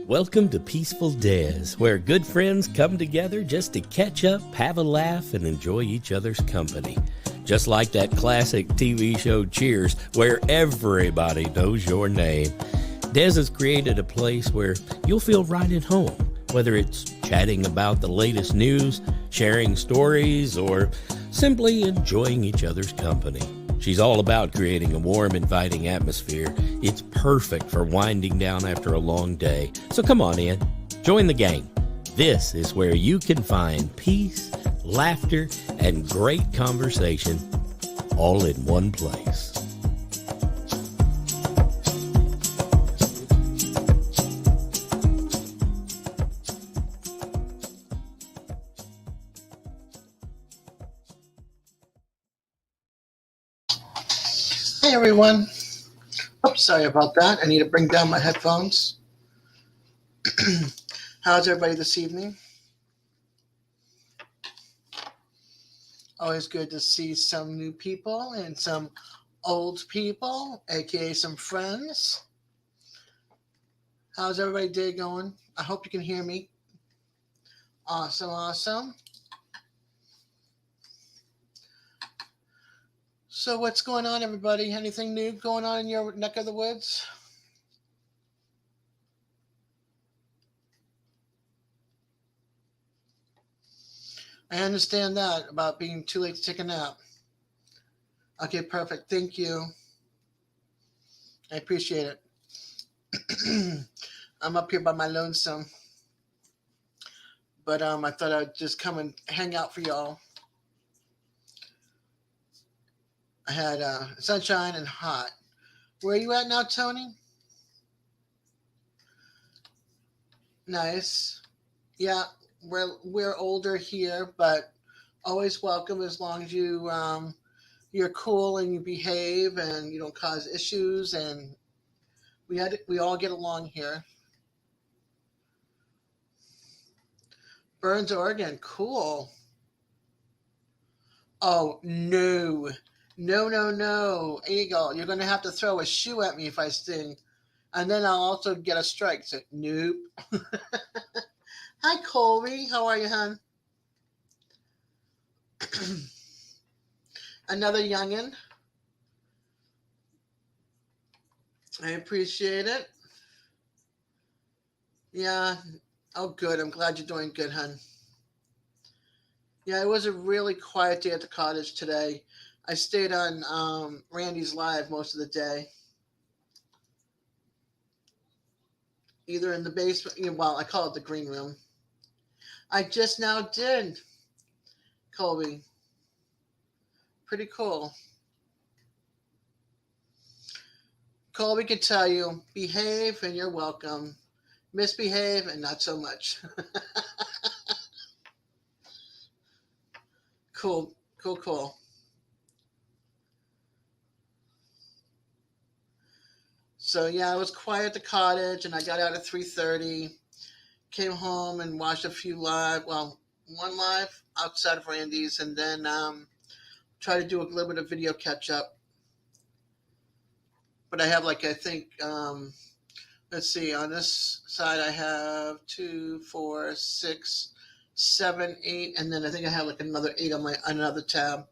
Welcome to Peaceful-Dez, where good friends come together just to catch up, have a laugh, and enjoy each other's company. Just like that classic TV show Cheers, where everybody knows your name. Dez has created a place where you'll feel right at home, whether it's chatting about the latest news, sharing stories, or simply enjoying each other's company. She's all about creating a warm, inviting atmosphere. It's perfect for winding down after a long day. So come on in, join the gang. This is where you can find peace, laughter, and great conversation all in one place. Hey everyone. Oops, sorry about that. I need to bring down my headphones. How's everybody this evening? Always good to see some new people and some old people, aka some friends. How's everybody day going? I hope you can hear me. Awesome. So what's going on, everybody? Anything new going on in your neck of the woods? I understand that about being too late to take a nap. Okay, perfect. Thank you. I appreciate it. I'm up here by my lonesome. But I thought I'd just come and hang out for y'all. I had sunshine and hot. Where are you at now, Tony? Nice. Yeah, we're older here, but always welcome as long as you're cool and you behave and you don't cause issues, and we all get along here. Burns, Oregon, cool. Oh no. No, Eagle, you're going to have to throw a shoe at me if I sing. And then I'll also get a strike. So, nope. Hi, Colby. How are you, hon? Another youngin'. I appreciate it. Yeah. Oh, good. I'm glad you're doing good, hon. Yeah, it was a really quiet day at the cottage today. I stayed on Randy's live most of the day. Either in the basement, well, I call it the green room. I just now did, Colby. Pretty cool. Colby can tell you, behave and you're welcome. Misbehave and not so much. Cool. So yeah, I was quiet at the cottage, and I got out at 3:30. Came home and watched a few live. Well, one live outside of Randy's, and then try to do a little bit of video catch up. But I have I think let's see. On this side, I have 2, 4, 6, 7, 8, and then I think I have another 8 on another tab.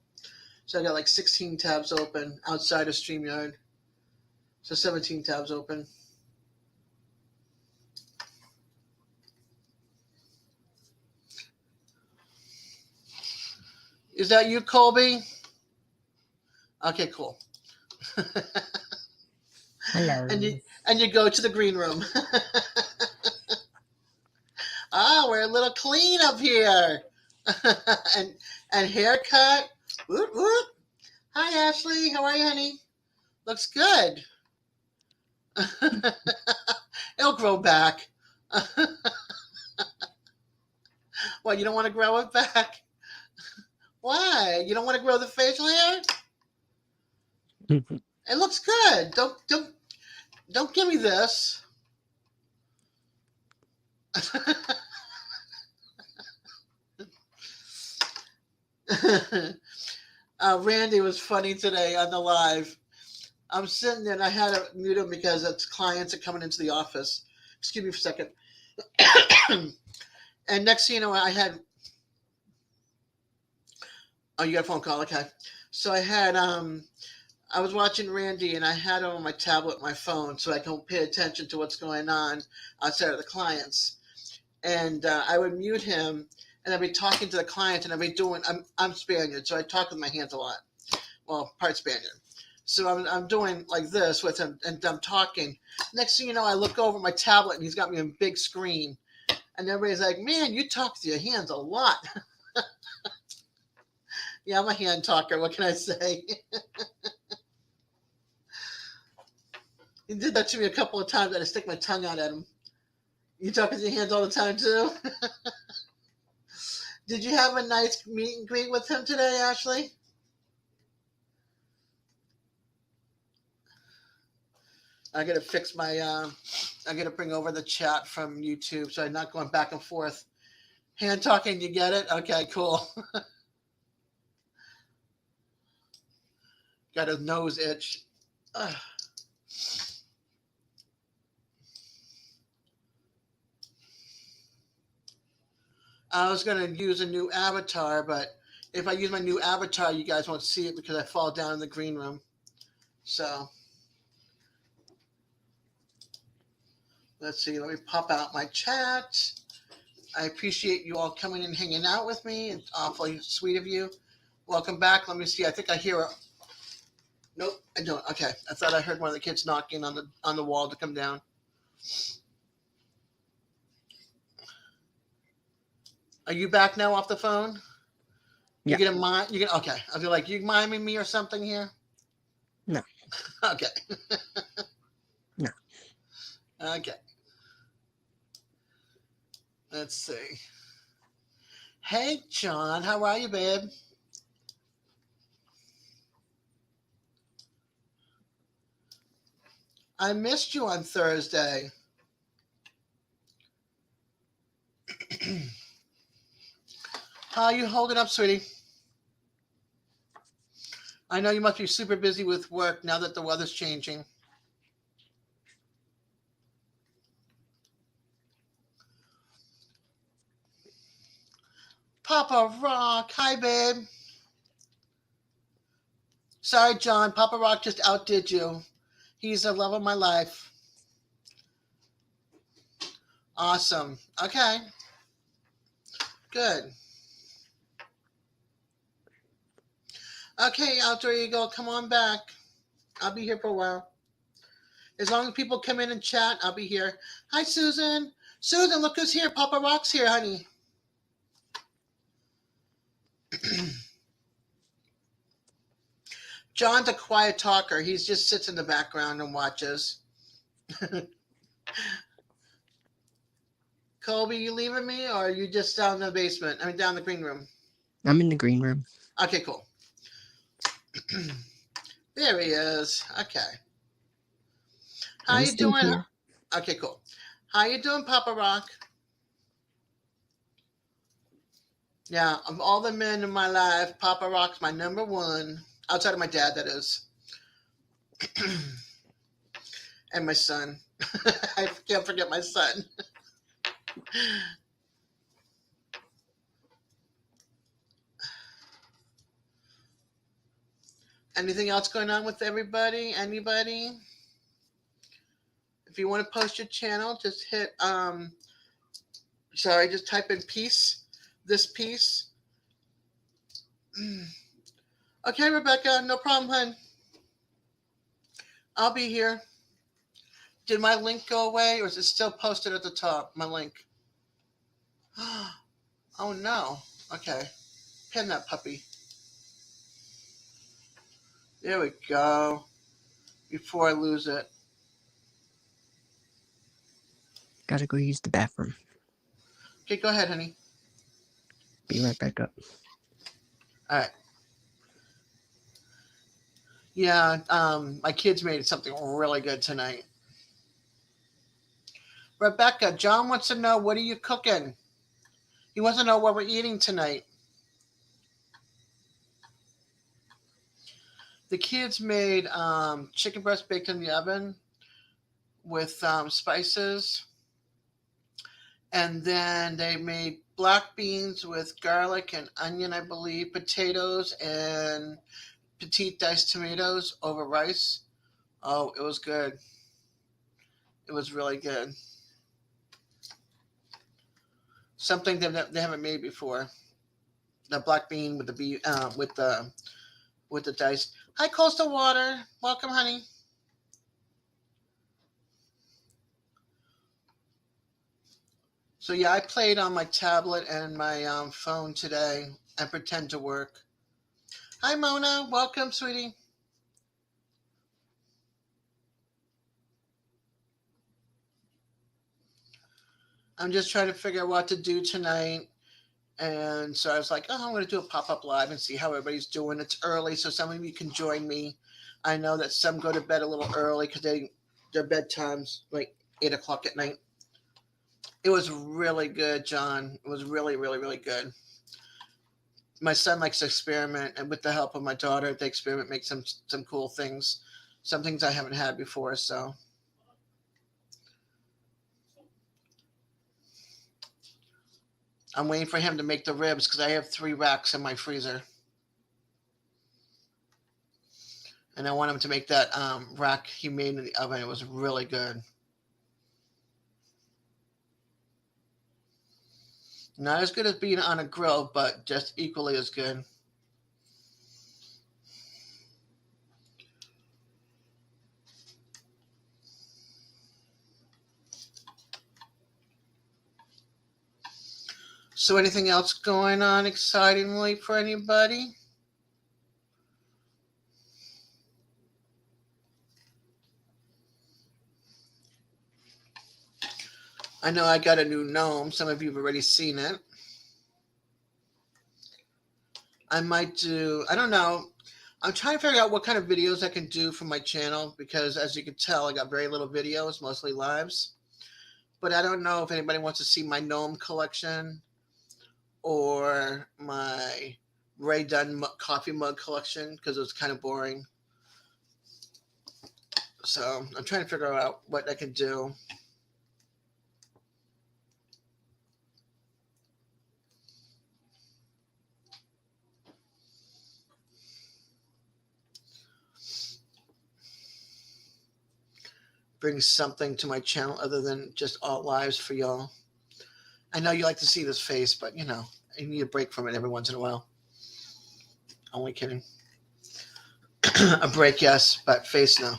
So I got 16 tabs open outside of StreamYard. So 17 tabs open. Is that you, Colby? Okay, cool. Hello. And you go to the green room. We're a little clean up here. and haircut. Whoop, whoop. Hi, Ashley. How are you, honey? Looks good. It'll grow back. What, you don't want to grow it back? Why? You don't want to grow the facial hair? It looks good. Don't give me this. Randy was funny today on the live. I'm sitting there and I had to mute him because it's clients are coming into the office. Excuse me for a second. And next thing you know, I had, oh, you got a phone call, okay. So I was watching Randy, and I had it on my tablet, my phone, so I can pay attention to what's going on outside of the clients. And I would mute him, and I'd be talking to the client, and I'd be doing. I'm Spaniard, so I talk with my hands a lot. Well, part Spaniard. So I'm doing like this with him, and I'm talking. Next thing you know, I look over my tablet, and he's got me on a big screen, and everybody's like, "Man, you talk with your hands a lot." Yeah, I'm a hand talker. What can I say? He did that to me a couple of times. I had to stick my tongue out at him. You talk with your hands all the time too. Did you have a nice meet and greet with him today, Ashley? I gotta fix my. I gotta bring over the chat from YouTube, so I'm not going back and forth. Hand talking, you get it? Okay, cool. Got a nose itch. Ugh. I was gonna use a new avatar, but if I use my new avatar, you guys won't see it because I fall down in the green room. So let's see. Let me pop out my chat. I appreciate you all coming and hanging out with me. It's awfully sweet of you. Welcome back. Let me see. I think I hear a. Nope, I don't. Okay, I thought I heard one of the kids knocking on the wall to come down. Are you back now off the phone? Yeah. You gonna mind? You gonna okay? I feel like you miming me or something here. No. Okay. No. Okay. Let's see. Hey, John, how are you, babe? I missed you on Thursday. How are you holding up, sweetie? I know you must be super busy with work now that the weather's changing. Papa Rock, hi, babe. Sorry, John. Papa Rock just outdid you. He's the love of my life. Awesome. Okay. Good. Okay, Alter Ego, come on back. I'll be here for a while. As long as people come in and chat, I'll be here. Hi, Susan. Susan, look who's here. Papa Rock's here, honey. John's a quiet talker. He just sits in the background and watches. Colby, you leaving me, or are you just down in the basement? I mean, down in the green room. I'm in the green room. Okay, cool. There he is. Okay. How I'm you still doing? here. Okay, cool. How you doing, Papa Rock? Yeah, of all the men in my life, Papa Rock's my number one. Outside of my dad, that is. And my son. I can't forget my son. Anything else going on with everybody? Anybody? If you want to post your channel, just hit just type in peace, this piece. Okay, Rebecca, no problem, hun. I'll be here. Did my link go away, or is it still posted at the top? My link. Oh no. Okay. Pin that puppy. There we go. Before I lose it. Gotta go use the bathroom. Okay, go ahead, honey. Be right back up. All right. Yeah, my kids made something really good tonight. Rebecca, John wants to know, what are you cooking? He wants to know what we're eating tonight. The kids made chicken breast baked in the oven with spices. And then they made black beans with garlic and onion, I believe, potatoes and petite diced tomatoes over rice. Oh, it was good. It was really good. Something that they haven't made before. The black bean with the with the diced. Hi, Coastal Water. Welcome, honey. So yeah, I played on my tablet and my phone today and pretend to work. Hi, Mona. Welcome, sweetie. I'm just trying to figure out what to do tonight. And so I was like, oh, I'm going to do a pop up live and see how everybody's doing. It's early, so some of you can join me. I know that some go to bed a little early because their bedtime's like 8 o'clock at night. It was really good, John. It was really, really, really good. My son likes to experiment, and with the help of my daughter, they experiment, make some cool things, some things I haven't had before. So I'm waiting for him to make the ribs because I have 3 racks in my freezer, and I want him to make that rack he made in the oven. It was really good. Not as good as being on a grill, but just equally as good. So, anything else going on excitingly for anybody? I know I got a new gnome. Some of you have already seen it. I might do, I don't know. I'm trying to figure out what kind of videos I can do for my channel because, as you can tell, I got very little videos, mostly lives. But I don't know if anybody wants to see my gnome collection or my Ray Dunn coffee mug collection because it was kind of boring. So I'm trying to figure out what I can do. Bring something to my channel other than just alt lives for y'all. I know you like to see this face, but you need a break from it every once in a while. Only kidding. A break, yes, but face no.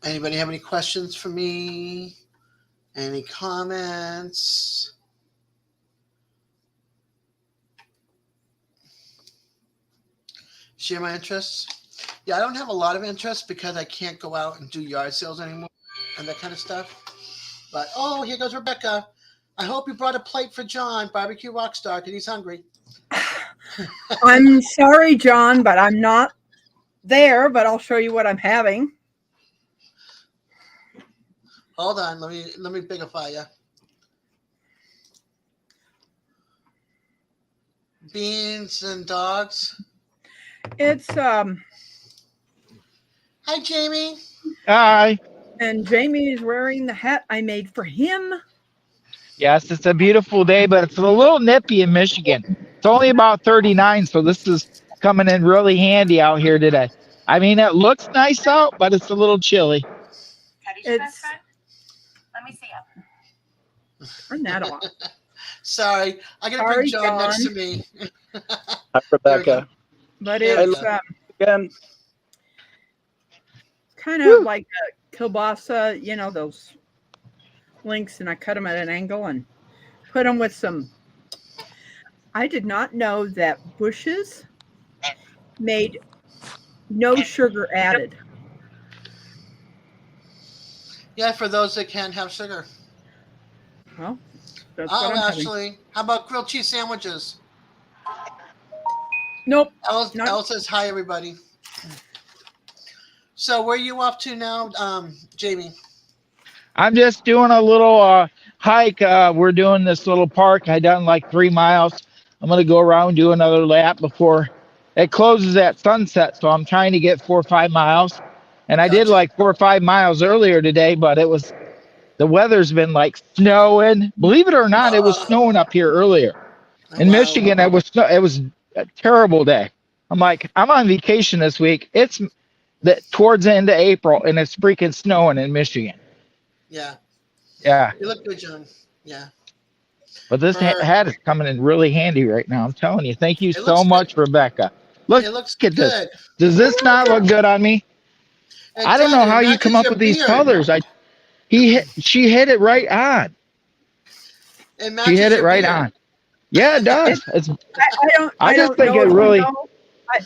Anybody have any questions for me? Any comments? Share my interests? Yeah, I don't have a lot of interests because I can't go out and do yard sales anymore and that kind of stuff. But, oh, here goes Rebecca. I hope you brought a plate for John, Barbecue Rockstar, because he's hungry. I'm sorry, John, but I'm not there, but I'll show you what I'm having. Hold on, let me bigify you. Beans and dogs. It's Hi, Jamie. Hi. and Jamie is wearing the hat I made for him. Yes, it's a beautiful day, but it's a little nippy in Michigan. It's only about 39, so this is coming in really handy out here today. I mean, it looks nice out, but it's a little chilly. It's turn that off. Sorry, I gotta bring Sorry, John next to John. me. Hi, There we go. Rebecca. But There we it's go. Again, kind of Woo. like a kielbasa, those links, and I cut them at an angle and put them with some. I did not know that Bush's made no sugar added. Yeah, for those that can't have sugar. Well, that's Oh, what I'm having. actually, how about grilled cheese sandwiches? Nope, Elle not says hi, everybody. So, where are you off to now, Jamie? I'm just doing a little hike. We're doing this little park. I done like 3 miles. I'm gonna go around do another lap before it closes at sunset. So I'm trying to get 4 or 5 miles, and I did Gotcha. like 4 or 5 miles earlier today, but the weather's been like snowing. Believe it or not, it was snowing up here earlier Oh, in wow. Michigan. It was a terrible day. I'm like, I'm on vacation this week. It's towards the end of April, and it's freaking snowing in Michigan. Yeah. Yeah, You look good, John. Yeah. but this For hat is coming in really handy right now. I'm telling you. Thank you it so looks good. much, Rebecca. Look It looks at this. good. Does You're this not look welcome. good on me? It I don't does. know And how it you come matches up your with these beard. colors. She hit it right on. It She hit matches it your right beard. on. Yeah, it It, does. It's. I I just don't think know it if you really. know. I,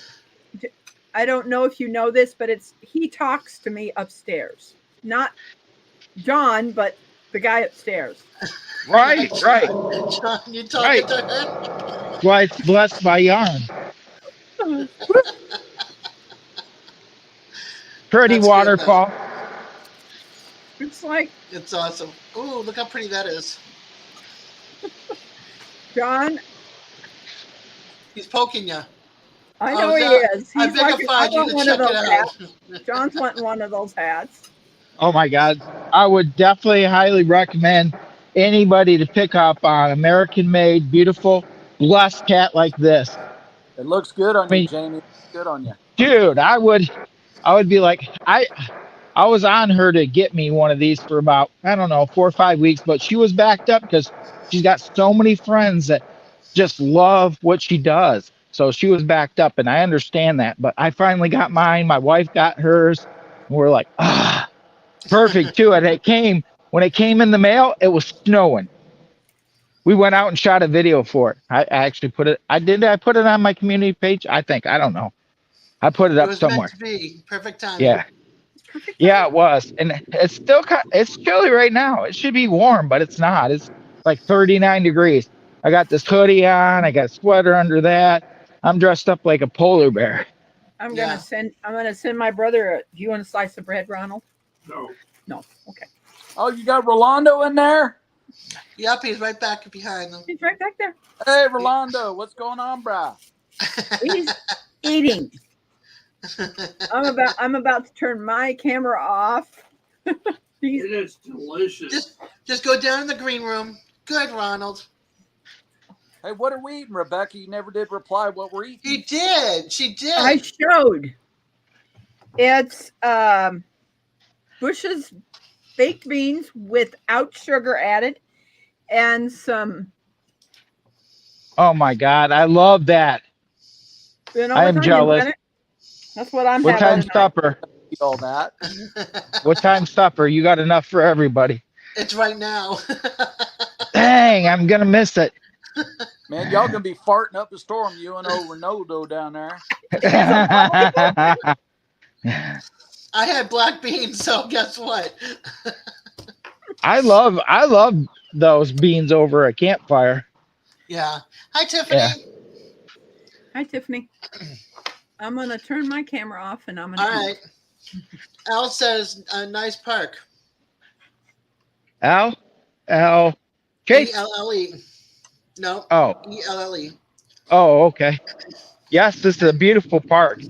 I don't know if you know this, but he talks to me upstairs. Not John, but the guy upstairs. Right, right, John, you talking right. to her? That's why it's blessed by yarn. Pretty That's good, though. waterfall. It's like, It's awesome. Ooh, look how pretty that is. John, He's poking you. I Oh, know he that is. I He's beg like, a I find you want to one of check it those out. hats. John's wanting one of those hats. Oh my God. I would definitely highly recommend anybody to pick up on American made, beautiful, blessed cat like this. It looks good on I you, mean, Jamie. Good on you. dude, I would be like, I was on her to get me one of these for about, I don't know, 4 or 5 weeks, but she was backed up because she's got so many friends that just love what she does. So she was backed up, and I understand that. But I finally got mine. My wife got hers, and we're like, ah, perfect too. And when it came in the mail, it was snowing. We went out and shot a video for it. I actually I put it on my community page. I don't know. I put it It up was meant somewhere. to be. Perfect timing. Yeah. Yeah, it was. And it's still it's chilly right now. It should be warm, but it's not. It's like 39 degrees. I got this hoodie on, I got a sweater under that. I'm dressed up like a polar bear. Yeah. I'm gonna send my brother do you want a slice of bread, Ronald? No. No. Okay. Oh, you got Rolando in there? Yep, he's right back behind them. He's right back there. Hey, Rolando, what's going on, brah? He's eating. I'm about to turn my camera off. He's, It is delicious. just go down in the green room. Good, Ronald. Hey, what are we eating, Rebecca? You never did reply what we're eating. He did. She did. I showed. It's Bush's baked beans without sugar added, and some. Oh my God, I love that. You know, I with am onions jealous. in it. That's what I'm What having time tonight. supper? Eat all that. What time supper? You got enough for everybody. It's right now. Dang, I'm gonna miss it. Man, y'all gonna be farting up the storm, you and old Ronaldo down there. I had black beans, so guess what? I love those beans over a campfire. Yeah. Hi, Tiffany. Yeah. Hi, Tiffany. I'm gonna turn my camera off, and I'm gonna. All right. Al says a nice park. Al, Chase. E-L-L-E. No. Oh, E-L-L-E. oh, okay. Yes, this is a beautiful park.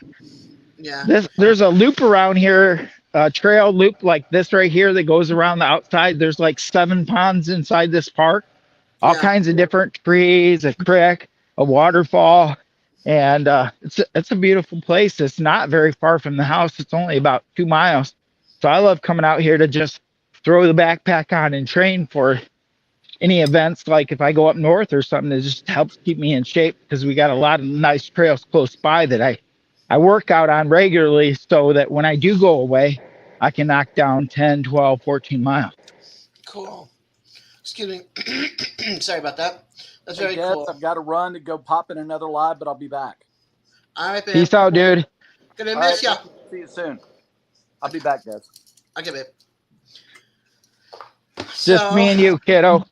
Yeah. There's a loop around here, a trail loop like this right here that goes around the outside. There's like 7 ponds inside this park, all Yeah. kinds of different trees, a creek, a waterfall, and it's a beautiful place. It's not very far from the house. It's only about 2 miles. So I love coming out here to just throw the backpack on and train for any events. Like if I go up north or something, it just helps keep me in shape because we got a lot of nice trails close by that I work out on regularly so that when I do go away, I can knock down 10, 12, 14 miles. Cool. Excuse me. Sorry about that. That's Hey, very Debs, cool. I've got to run to go pop in another live, but I'll be back. All right, babe. Peace out, dude. Gonna All miss right, ya. see you soon. I'll be back, Debs. Okay, babe. Just me and you, kiddo.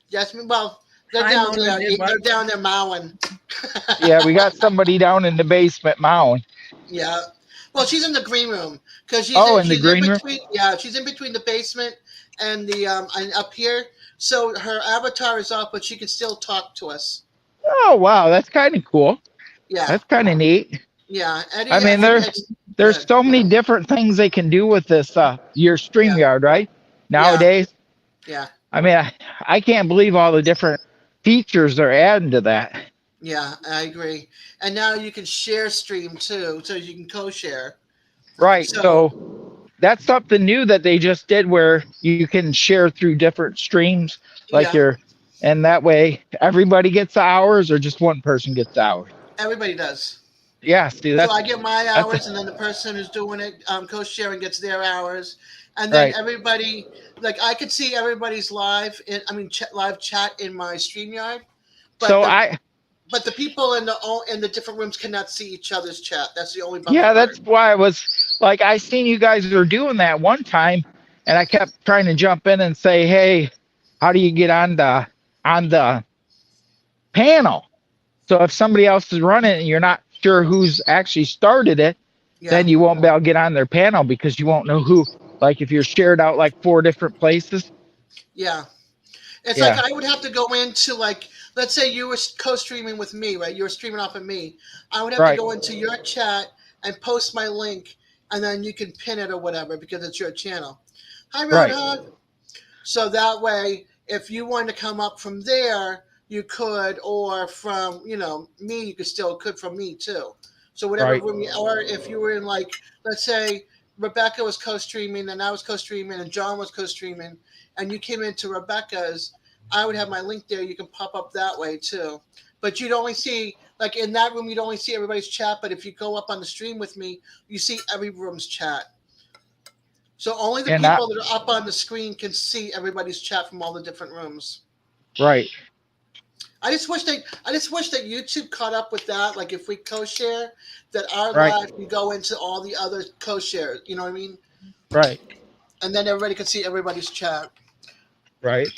Yes, well, they're Hi, down Mona, there. did what? They're down there mowing. Yeah, we got somebody down in the basement mowing. Yeah. Well, she's in the green room because she's Oh, in the she's green room? between. Yeah, she's in between the basement and the and up here. So her avatar is off, but she can still talk to us. Oh wow, that's kind of cool. Yeah, That's kind of neat. yeah. I Eddie, I mean, think it's there's good. so many different things they can do with this your Yeah, StreamYard, right? yeah, Nowadays, yeah, I mean, I can't believe all the different features they're adding to that. yeah. I agree. And now you can share stream too, so you can co-share. Right. So So that's something new that they just did where you can share through different streams, like yeah, and that way everybody gets the hours or just one person gets the hours. everybody does. Yeah. See, So I get my that's hours, and then the person who's doing it, co-sharing, gets their hours, and then right. everybody, like I could see everybody's live chat in my Streamyard, but So the I, but the people in the different rooms cannot see each other's chat. That's the only bummer yeah, part. that's why I was like, I seen you guys were doing that one time, and I kept trying to jump in and say, hey, how do you get on the panel? So if somebody else is running it and you're not sure who's actually started it, Yeah, then you won't be able to get on their panel because you won't know who. Like if you're shared out like 4 different places. yeah. It's like Yeah. I would have to go into, like, let's say you were co-streaming with me, right? You were streaming off of me. I would have to Right. go into your chat and post my link, and then you can pin it or whatever because it's your channel. Hi, Right. Roadhog. So that way, if you wanted to come up from there, you could, or from me, you could from me too. So whatever Right. room, or if you were in, like, let's say Rebecca was co-streaming and I was co-streaming and John was co-streaming, and you came into Rebecca's, I would have my link there. You can pop up that way too. But you'd only see, like, in that room, you'd only see everybody's chat. But if you go up on the stream with me, you see every room's chat. So only the And I, people that are up on the screen can see everybody's chat from all the different rooms. right. I just wish that YouTube caught up with that. Like if we co-share, that our Right. live can go into all the other co-shares. You know what I mean? Right. And then everybody can see everybody's chat. Right.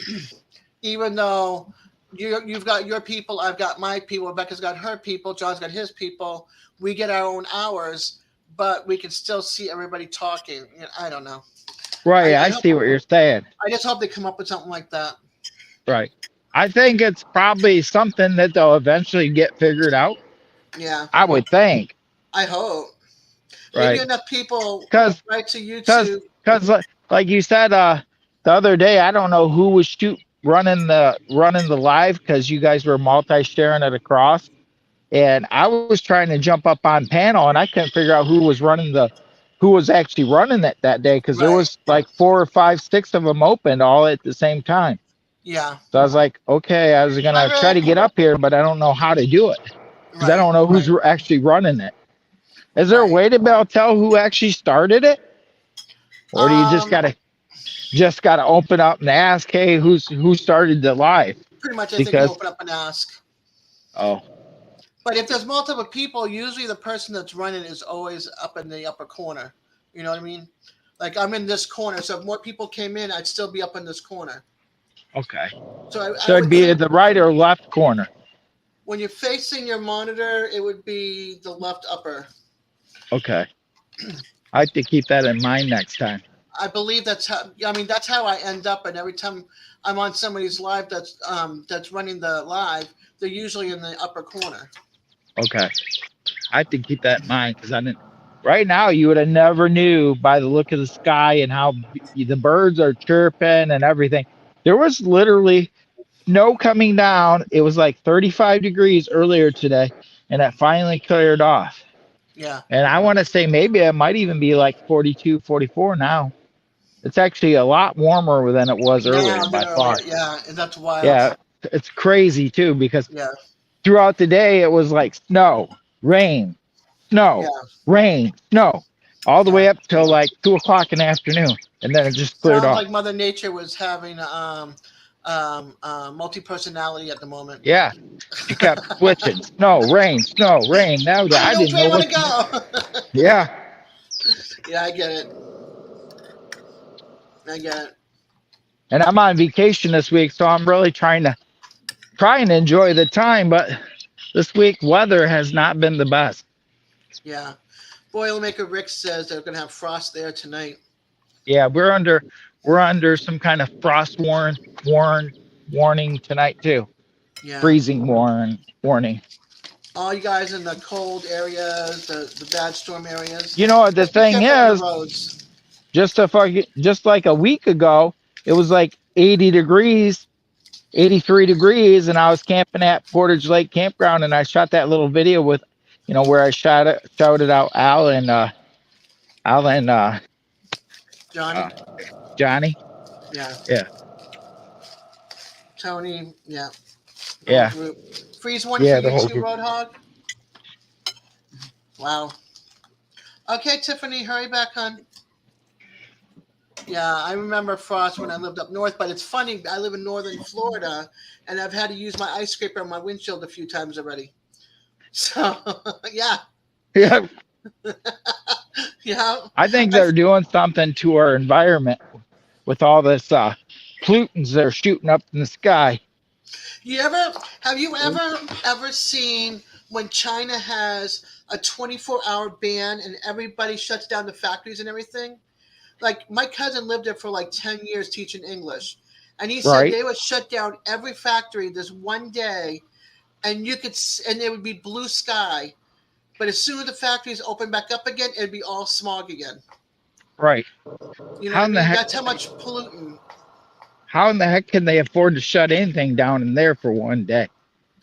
Even though you've got your people, I've got my people, Rebecca's got her people, John's got his people. We get our own hours, but we can still see everybody talking. I don't know. Right. I I hope, see what you're saying. I just hope they come up with something like that. Right. I think it's probably something that they'll eventually get figured out. Yeah, I would think. I hope. Maybe Right. enough people Because write to because YouTube. because like you said the other day, I don't know who was running the live because you guys were multi-sharing it across, and I was trying to jump up on panel and I couldn't figure out who was actually running it that day because there Right. was like 4 or 5, 6 of them open all at the same time. Yeah. So I was like, okay, I was Hi, gonna try to Rick. get up here, but I don't know how to do it because I Right. don't know who's actually running it. Is there a Right. way to be able to tell who actually started it, or do you Um. just gotta open up and ask, hey, who started the live? Pretty much, I think you Because open up and ask. oh, But if there's multiple people, usually the person that's running is always up in the upper corner. You know what I mean? Like I'm in this corner, so if more people came in, I'd still be up in this corner. okay. So I So it'd would be think at the right or left corner. when you're facing your monitor, it would be the left upper. Okay. I have to keep that in mind next time. I believe that's how. I mean, that's how I end up. And every time I'm on somebody's live that's running the live, they're usually in the upper corner. Okay. I have to keep that in mind because I didn't. Right now, you would have never knew by the look of the sky and how the birds are chirping and everything. There was literally snow coming down. It was like 35 degrees earlier today, and it finally cleared off. Yeah. And I want to say maybe it might even be like 42, 44 now. It's actually a lot warmer than it was earlier Now by than far. earlier. Yeah, and that's wild. Yeah, it's crazy too because Yeah. throughout the day it was like snow, rain, snow, Yeah. rain, snow, all the Yeah. way up till like 2 o'clock in the afternoon, and then it just cleared Sounds off. like Mother Nature was having multi-personality at the moment. Yeah, she kept switching snow, rain, snow, rain. Now I I don't didn't know want what. to go. Yeah, Yeah, I get it. I get it. and I'm on vacation this week, so I'm really trying to enjoy the time, but this week weather has not been the best. Yeah. Boilermaker Rick says they're going to have frost there tonight. Yeah, we're under some kind of frost warning tonight too. Yeah. freezing warning. All you guys in the cold areas, the bad storm areas, You know, the just be thing careful on the is, roads. just like a week ago, it was like 80 degrees, 83 degrees, and I was camping at Portage Lake Campground, and I shot that little video with, where I shouted out Al and Johnny. uh, Johnny. Yeah. Yeah, Tony. Yeah. The whole yeah, group. Freeze one for yeah, the you whole too, group. Roadhog. Wow. Okay, Tiffany, hurry back, hon. Yeah, I remember frost when I lived up north, but it's funny. I live in northern Florida, and I've had to use my ice scraper on my windshield a few times already. So, yeah, Yeah, yeah. I think I, they're doing something to our environment with all this pollutants that are shooting up in the sky. have you ever seen when China has a 24-hour ban and everybody shuts down the factories and everything? Like my cousin lived there for like 10 years teaching English, and he said Right, they would shut down every factory this one day, and and it would be blue sky. But as soon as the factories open back up again, it'd be all smog again. right. You know How what I in the mean? heck? That's how much pollutant. How in the heck can they afford to shut anything down in there for one day?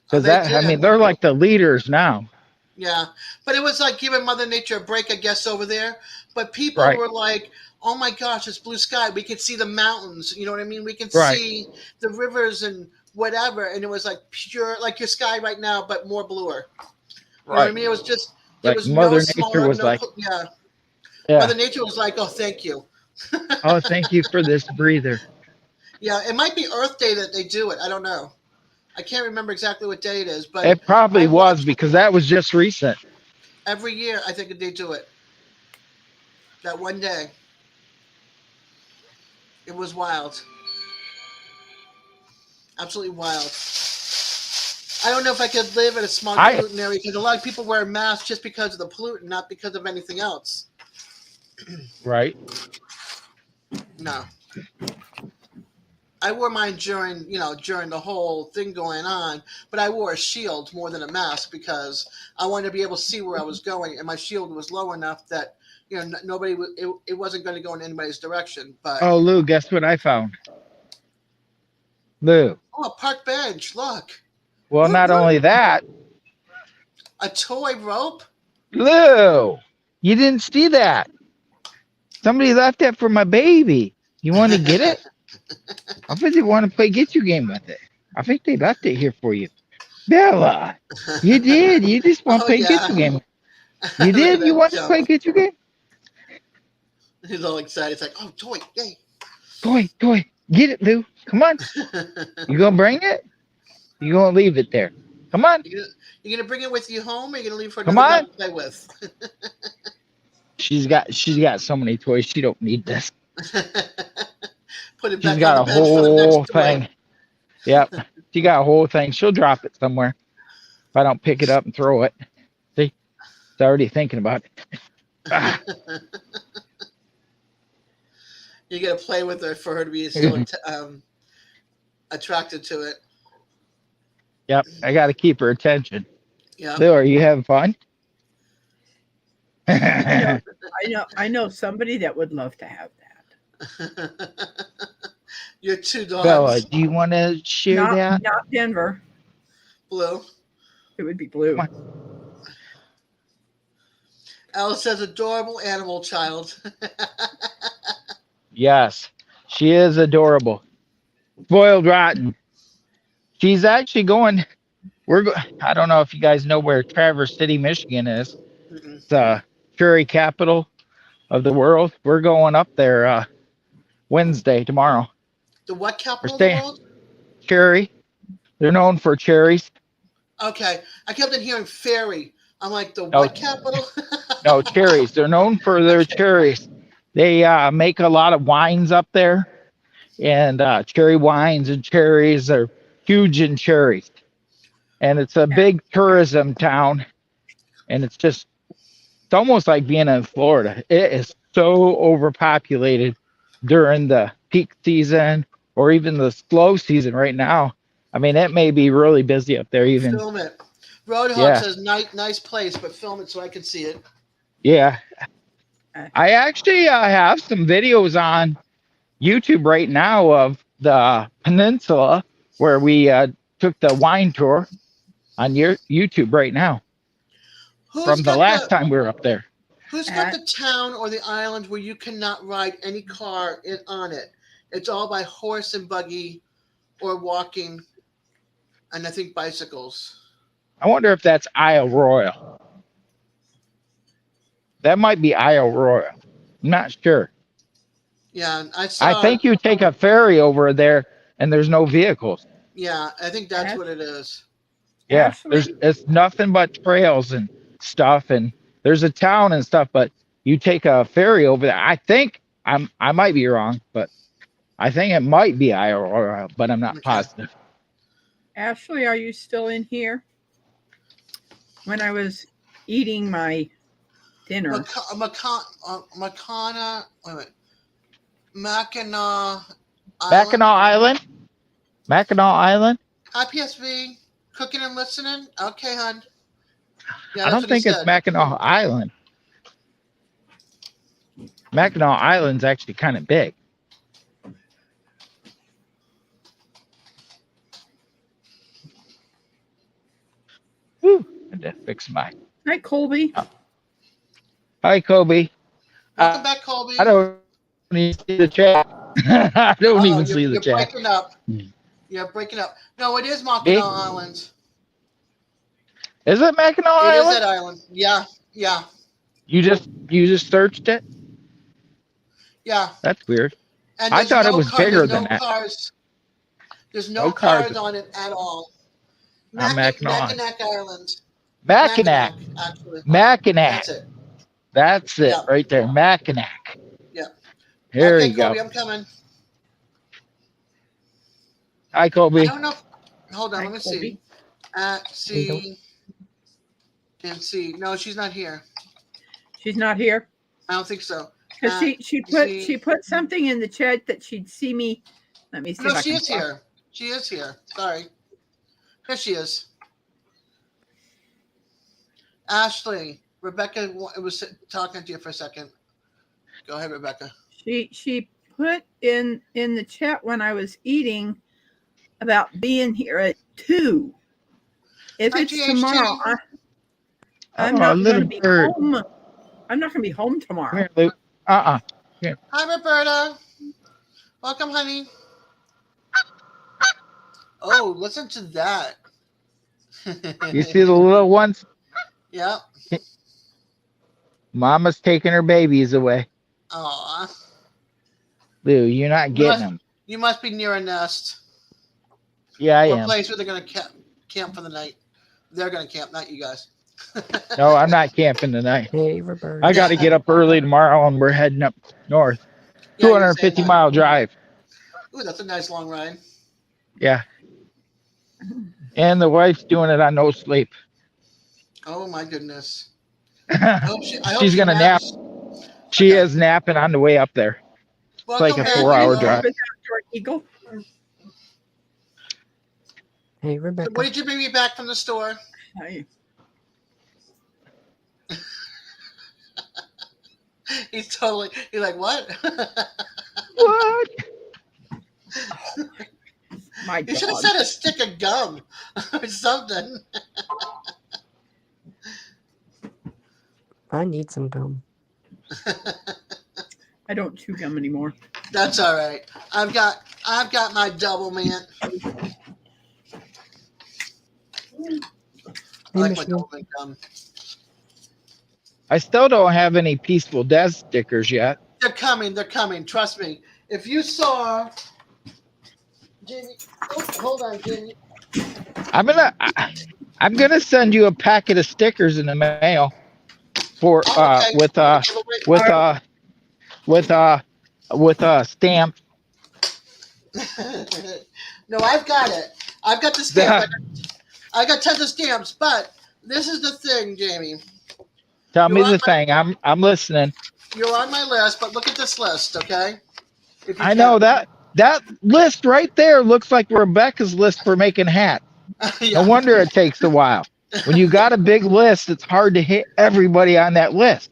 Because They that, I did. mean, they're like the leaders now. Yeah. But it was like giving Mother Nature a break, I guess, over there. But people Right, were like, oh my gosh, it's blue sky. We can see the mountains. You know what I mean? We can right, see the rivers and whatever. And it was like pure, like your sky right now, but more bluer. You know what I right. mean? It was just, it Like was no Mother Nature smog, was no, like, yeah. yeah, Mother Nature was like, oh, thank you. oh, thank you for this breather. Yeah, it might be Earth Day that they do it. I don't know. I can't remember exactly what day it is, but It probably I was watched because that was just recent. every year. I think they do it that one day. It was wild, absolutely wild. I don't know if I could live in a smog I pollutant area because a lot of people wear masks just because of the pollutant, not because of anything else. right, No, I wore mine during the whole thing going on, but I wore a shield more than a mask because I wanted to be able to see where I was going, and my shield was low enough that nobody it wasn't going to go in anybody's direction. But oh, Lou, guess what I found? Lou. oh, a park bench! Look, Well, not what only that, a toy rope. Lou, you didn't see that. Somebody left that for my baby. You want to get it? I think they want to play get you game with it. I think they left it here for you. Bella, you did. You just want to Oh play get yeah, you game. You look at did? You that want to play jump. get you game? He's all excited. It's like, oh, toy, yay! Toy. Get it, Lou. Come on. You gonna bring it? You gonna leave it there? Come on. You gonna bring it with you home, or you gonna leave for Come another dog on. to play with? She's got so many toys. She don't need this. Put it She's back on got the a bench for the whole next toy. thing. Yep. She got a whole thing. She'll drop it somewhere if I don't pick it up and throw it. See, it's already thinking about it. Ah. You gotta play with her for her to be so attracted to it. Yep. I got to keep her attention. Yeah. Lou, are you having fun? I know somebody that would love to have that. Your two Bella, dogs, do you want to share that? Not Denver. Blue. It would be Blue. Come on. Alice says, adorable animal child. Yes, she is adorable. Spoiled rotten. She's actually going. I don't know if you guys know where Traverse City, Michigan is. Mm-mm. It's cherry capital of the world. We're going up there Wednesday tomorrow. The what We're capital of the staying world? cherry. They're known for cherries. Okay. I kept on hearing fairy. I'm like, the No, what capital? no cherries. They're known for their Okay. cherries. They make a lot of wines up there, and cherry wines and cherries are huge in cherries. And it's a big tourism town, and it's almost like being in Florida. It is so overpopulated during the peak season or even the slow season right now. I mean, it may be really busy up there even. Film it. Roadhog Yeah. says nice place, but film it so I can see it. Yeah. Uh, I actually have some videos on YouTube right now of the peninsula where we took the wine tour on your YouTube right now Who's from the got last the time we were up there. Who's got the town or the island where you cannot ride any car on it? It's all by horse and buggy or walking, and I think bicycles. I wonder if that's Isle Royal. That might be Isle Royal. I'm not sure. Yeah, I I saw. think you take a ferry over there and there's no vehicles. Yeah, I think that's Ash- what it is. Yeah, there's Ashley, it's nothing but trails and stuff, and there's a town and stuff, but you take a ferry over there. I think I might be wrong, but I think it might be Isle Royal, but I'm not Okay. positive. Ashley, are you still in here? When I was eating my dinner, Mackinac, wait a minute. Mackinac Mackinac Island? Mackinac Island? Hi, PSV. Cooking and listening? Okay, hon. Yeah, I that's don't what he think it's said. Mackinac Island. Mackinac Island's actually kind of big. Whew, I had to fix my. hi Colby. Hi, Kobe. Welcome back, Colby. I don't even see the chat. I don't even Uh-oh, see the you're chat. breaking up. Hmm. You're breaking up. No, it is Mackinac Me? Island. Is it Mackinac It is Island? that island. Yeah, yeah, You just searched it? yeah. That's weird. And I there's thought it no was car- bigger there's than no that. Cars. There's no No cars. cars on it at all. Mackinac. Mackinac Island. Mackinac. actually. Mackinac. That's it. That's it Yeah. right there. Mackinac. Yeah. Here Okay, you go. Colby, I'm coming. Hi, I Kobe. don't know. Hold on, Hi, let me Colby. see. And see. No, she's not here. She's not here I don't think so. because see. she put something in the chat that she'd see me. Let me see. No, if I she can is find- here. She is here. Sorry. Here she is. Ashley, Rebecca was talking to you for a second. Go ahead, Rebecca. She put in the chat when I was eating about being here at 2. If Hi, it's GHT. tomorrow, I'm Oh, not going to little be bird. home. I'm not going to be home Come tomorrow. here, Luke. Hi, Roberta. Welcome, honey. Oh, listen to that. You see the little ones? Yeah. Mama's taking her babies away. Aw. Lou, you're not getting them. You must be near a nest. Yeah, I Or a am. place where they're going to camp for the night. They're going to camp, not you guys. No, I'm not camping tonight. Hey, Roberta. I got to get up early tomorrow, and we're heading up north. Yeah, you were saying 250 that. mile drive. Ooh, that's a nice long ride. Yeah. And the wife's doing it on no sleep. Oh, my goodness. I hope She's she going to nap. naps. She Okay. is napping on the way up there. Welcome like a back, 4-hour Eagle. drive. Eagle. Hey, So Rebecca. what did you bring me back from the store? Hi. He's like, what? What? My You should have dog. said a stick of gum or something. I need some gum. I don't chew gum anymore. That's all right. I've got my double mint. I Hey, like my Michigan. double mint gum. I still don't have any Peaceful-Dez stickers yet. They're coming. They're coming. Trust me. If you saw, Jamie, hold on, Jamie. I'm gonna send you a packet of stickers in the mail for Oh, okay. with a stamp. No, I've got it. I've got the stamp. I got tons of stamps, but this is the thing, Jamie. Tell me You're on the thing. I'm listening. You're on my list, but look at this list, okay? If you I know can. That list right there looks like Rebecca's list for making hats. No Yeah. wonder it takes a while. When you got a big list, it's hard to hit everybody on that list.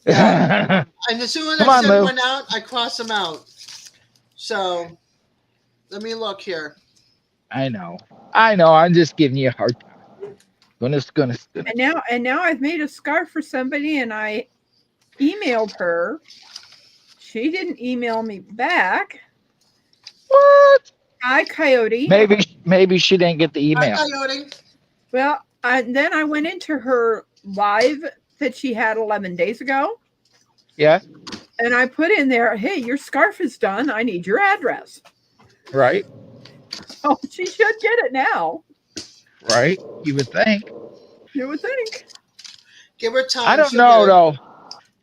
Yeah. And as soon as Come I on, send Lou. one out, I cross them out. So let me look here. I know. I'm just giving you a hard time. Goodness. And now I've made a scarf for somebody, and I emailed her. She didn't email me back. What? Hi, Coyote. Maybe she didn't get the Hi, email. Coyote. Well, then I went into her live that she had 11 days ago. Yeah. And I put in there, hey, your scarf is done. I need your address. Right. Oh, she should get it now. Right. You would think. You would think. Give her time. I don't she'll know get it. though.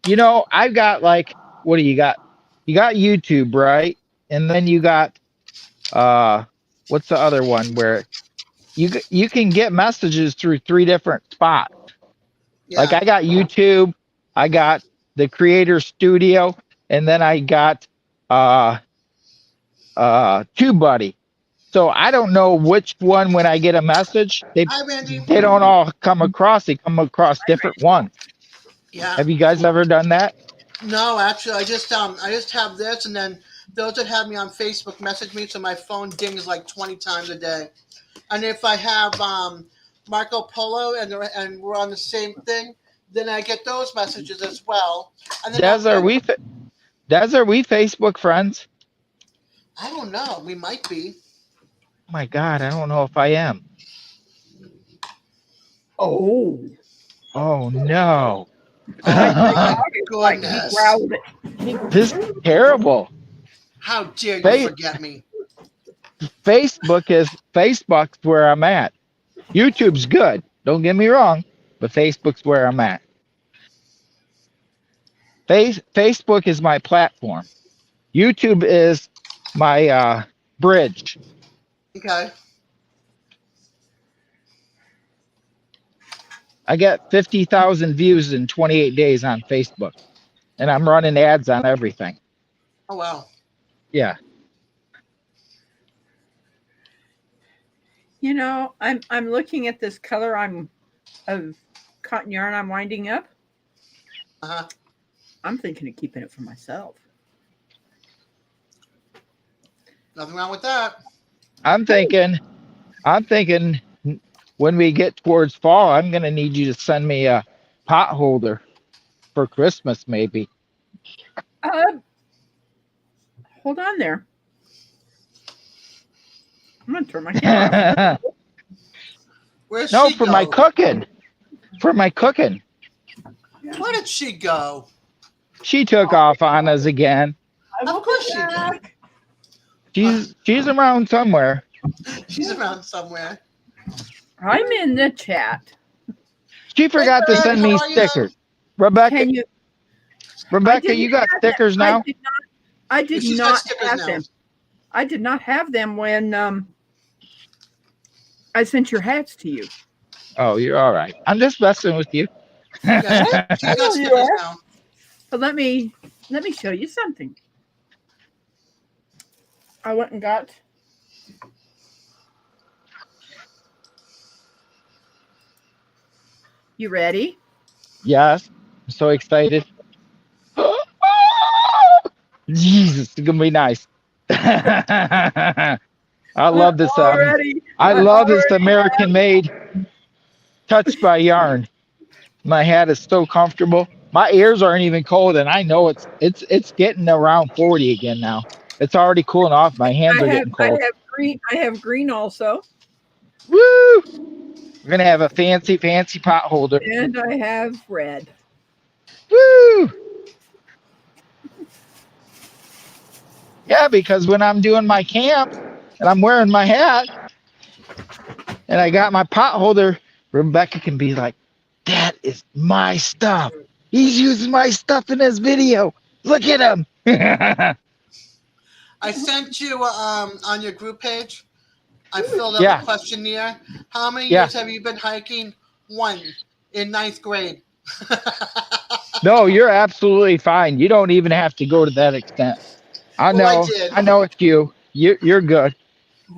You know, I've got like, what do you got? You got YouTube, right? And then you got what's the other one where you can get messages through 3 different spots. Yeah. Like I got YouTube, I got the Creator Studio, and then I got TubeBuddy. So I don't know which one when I get a message, Hi, Randy. they don't all come across, they come across different ones. Yeah. Have you guys ever done that? No, actually, I just have this, and then those that have me on Facebook message me, so my phone dings like 20 times a day. And if I have Marco Polo and we're on the same thing, then I get those messages as well. And then Des, are we Facebook friends? I don't know. We might be. Oh my God, I don't know if I am. Oh. Oh no. Oh, Like he goodness. growled it. This is terrible. How dare you forget me? Facebook's where I'm at. YouTube's good, don't get me wrong, but Facebook's where I'm at. Facebook is my platform. YouTube is my bridge. Okay. I got 50,000 views in 28 days on Facebook, and I'm running ads on everything. Oh, wow. Yeah. You know, I'm looking at this color of cotton yarn I'm winding up. Uh-huh. I'm thinking of keeping it for myself. Nothing wrong with that. I'm thinking when we get towards fall, I'm going to need you to send me a pot holder for Christmas, maybe. Hold on there. I'm going to turn my camera off. Where's No, she for go? my cooking. For my cooking. Where did she go? She took off on us again. Of course she did. She's around somewhere. She's around somewhere. I'm in the chat. She forgot to send me stickers. Rebecca, Can you? you got stickers now? I did She's got not stickers have now. them. I did not have them when I sent your hats to you. Oh, you're all right. I'm just messing with you. Yeah, she's got stickers now. But let me show you something. I went and got. You ready? Yes. I'm so excited. Jesus, it's gonna be nice. I love this. I love this American made touched by yarn. My hat is so comfortable. My ears aren't even cold, and I know it's getting around 40 again now. It's already cooling off. My hands are getting cold. I have green also. Woo! We're gonna have a fancy pot holder. And I have red. Woo! Yeah, because when I'm doing my camp and I'm wearing my hat and I got my pot holder, Rebecca can be like, "That is my stuff. He's using my stuff in his video. Look at him." I sent you on your group page. I filled out a questionnaire. How many years have you been hiking? 1 in 9th grade. No, you're absolutely fine. You don't even have to go to that extent. I Well, I know. did. I know it's you. You're good.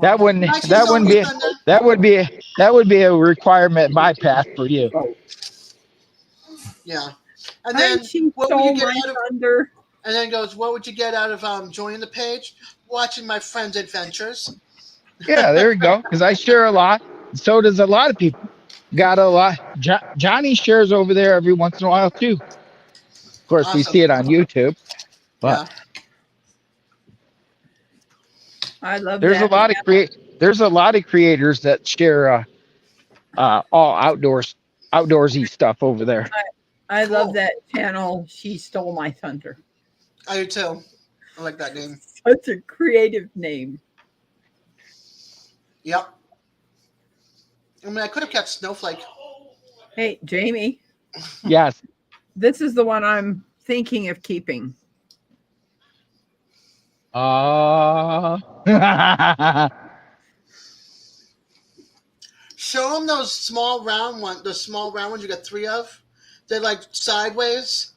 That wouldn't Hi, she that stole wouldn't my be thunder. that would be a requirement bypass for you. Yeah. And And then she what would you stole get my out of? thunder. And then goes, what would you get out of joining the page? Watching my friends' adventures. Yeah, there you go. Because I share a lot. So does a lot of people. Got a lot. Johnny shares over there every once in a while too. Of course, we Awesome. see it on YouTube, but Yeah. I love there's a that. lot of there's a lot of creators that share all outdoorsy stuff over there. I love Cool. that channel. She stole my thunder. I do too. I like that name. Such a creative name. Yep. I mean, I could have kept Snowflake. Hey, Jamie, Yes. this is the one I'm thinking of keeping. Show them those small round ones. Those small round ones you got 3 of. They're like sideways.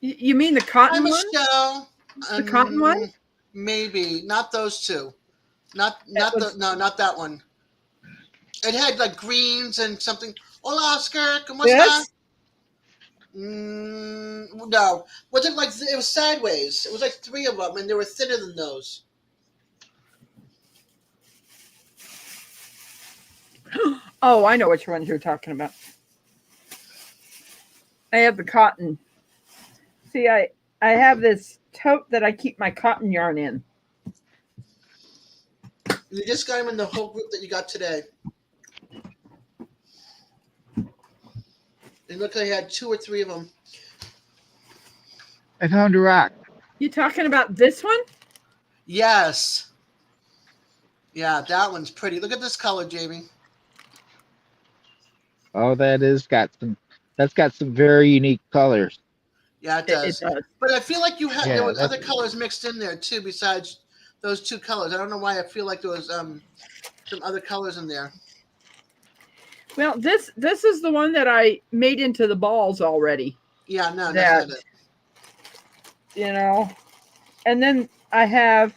You mean the Hi, cotton one? Michelle. The cotton one? Maybe not those 2. Not was- not that one. It had like greens and something. Hola, Oscar. ¿Cómo está? Yes. No. Was it like it was sideways? It was like 3 of them, and they were thinner than those. Oh, I know which ones you're talking about. I have the cotton. See, I have this tote that I keep my cotton yarn in. You just got them in the whole group that you got today. It looked like I had 2 or 3 of them. I found a rock. You talking about this one? Yes. Yeah, that one's pretty. Look at this color, Jamie. Oh, that's got some very unique colors. Yeah, it It does. does. But I feel like there Yeah, was other that's colors mixed in there too, besides those 2 colors. I don't know why I feel like there was some other colors in there. Well, this is the one that I made into the balls already. Yeah, no, That, that's not it. you know, and then I have.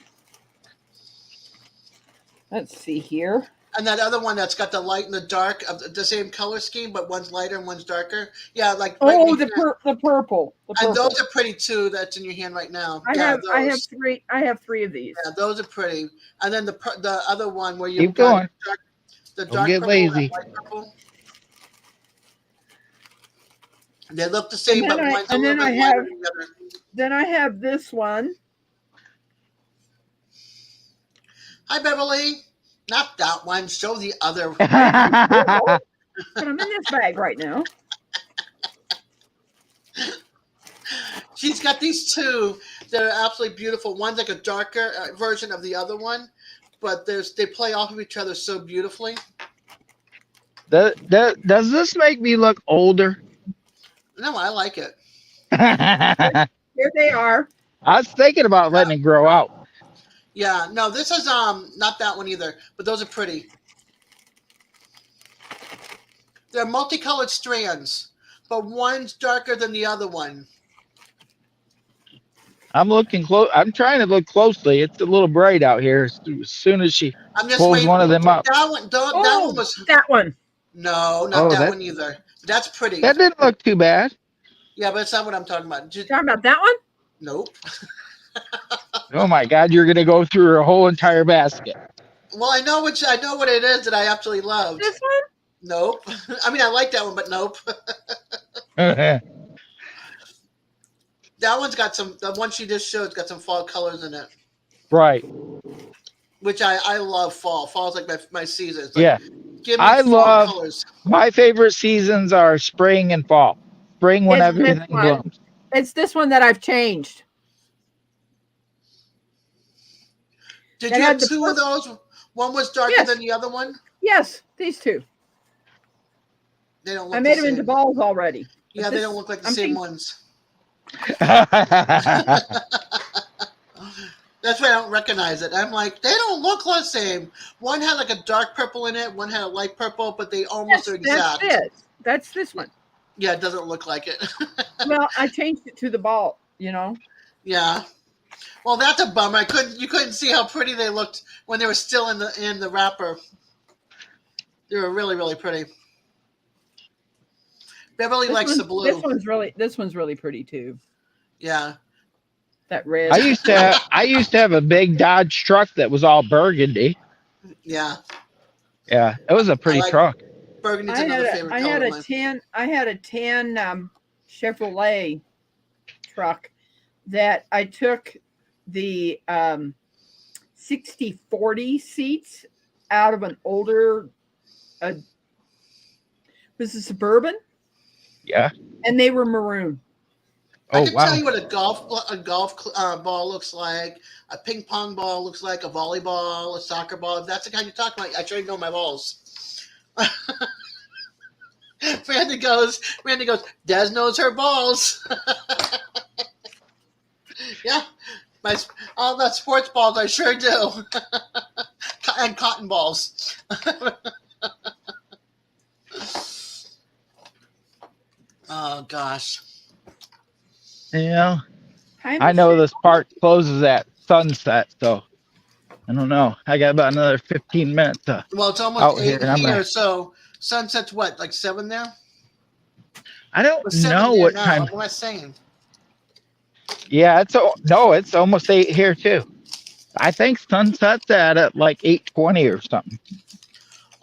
Let's see here. And that other one that's got the light and the dark of the same color scheme, but one's lighter and one's darker. Yeah, like right Oh, in your the purple. The and purple. those are pretty too. That's in your hand right now. I Yeah, have those. 3. I have 3 of these. Yeah, those are pretty. And then the other one where you Keep got going. the Don't dark get purple, lazy. that light purple. They look the same, And but then one's a little bit lighter than the other. Then I have this one. Hi, Beverly. Not that one. Show the other. But I'm in this bag right now. She's got these 2 that are absolutely beautiful. One's like a darker version of the other one, but they play off of each other so beautifully. Does this make me look older? No, I like it. I Here they are. was thinking about letting it grow out. Yeah, no, this is not that one either, but those are pretty. They're multicolored strands, but one's darker than the other one. I'm looking close. I'm trying to look closely. It's a little bright out here. As soon as she I'm just pulls waiting. one of them up, That one, that Oh, one was that one. no, not Oh, that one either. That's pretty. that didn't look too bad. Yeah, but it's not what I'm talking about. Talking about that one? Nope. Oh my God, you're gonna go through her whole entire basket. Well, I know what it is that I absolutely loved. This one? Nope. I mean, I like that one, but nope. That one's got the one she just showed's got some fall colors in it, Right. which I love fall. Fall's like my season. It's like, Yeah. give me I fall love colors. my favorite seasons are spring and fall. Spring when It's this everything one. blooms. It's this one that I've changed. Did That you had have the 2 of those? One was darker Yes. than the other one? Yes, these 2. They don't look I made the them into same. balls already. Yeah, But they this- don't look like the I'm same thinking- ones. That's why I don't recognize it. I'm like, they don't look the same. One had like a dark purple in it, one had a light purple, but they almost Yes, are that's exact. it. That's this one. Yeah, it doesn't look like it. Well, I changed it to the ball. you know. Yeah. Well, that's a bummer. You couldn't see how pretty they looked when they were still in the wrapper. They were really really pretty. Beverly likes the blue. This one's really pretty too. Yeah. That red. I used to have a big Dodge truck that was all burgundy. Yeah. Yeah, it was a I pretty like truck. burgundy's another favorite I color had of a mine. tan Chevrolet truck that I took the 60/40 seats out of an older was a Suburban, Yeah. and they were maroon. I Oh can tell wow. you what a golf ball looks like, a ping pong ball looks like, a volleyball, a soccer ball. If that's the kind you're talking about, I sure know my balls. Randy goes, Des knows her balls. Yeah, all the sports balls I sure do. And cotton balls. Oh gosh. Yeah. Hi, I know Michelle. this park closes at sunset, so I don't know. I got about another 15 minutes Well, it's almost out here, 8 and I'm here, gonna. so sunset's what, like 7 there? I don't Well, 7 know there what now. time. What am I saying? Yeah, no, it's almost 8 here too. I think sunset's at like 8:20 or something.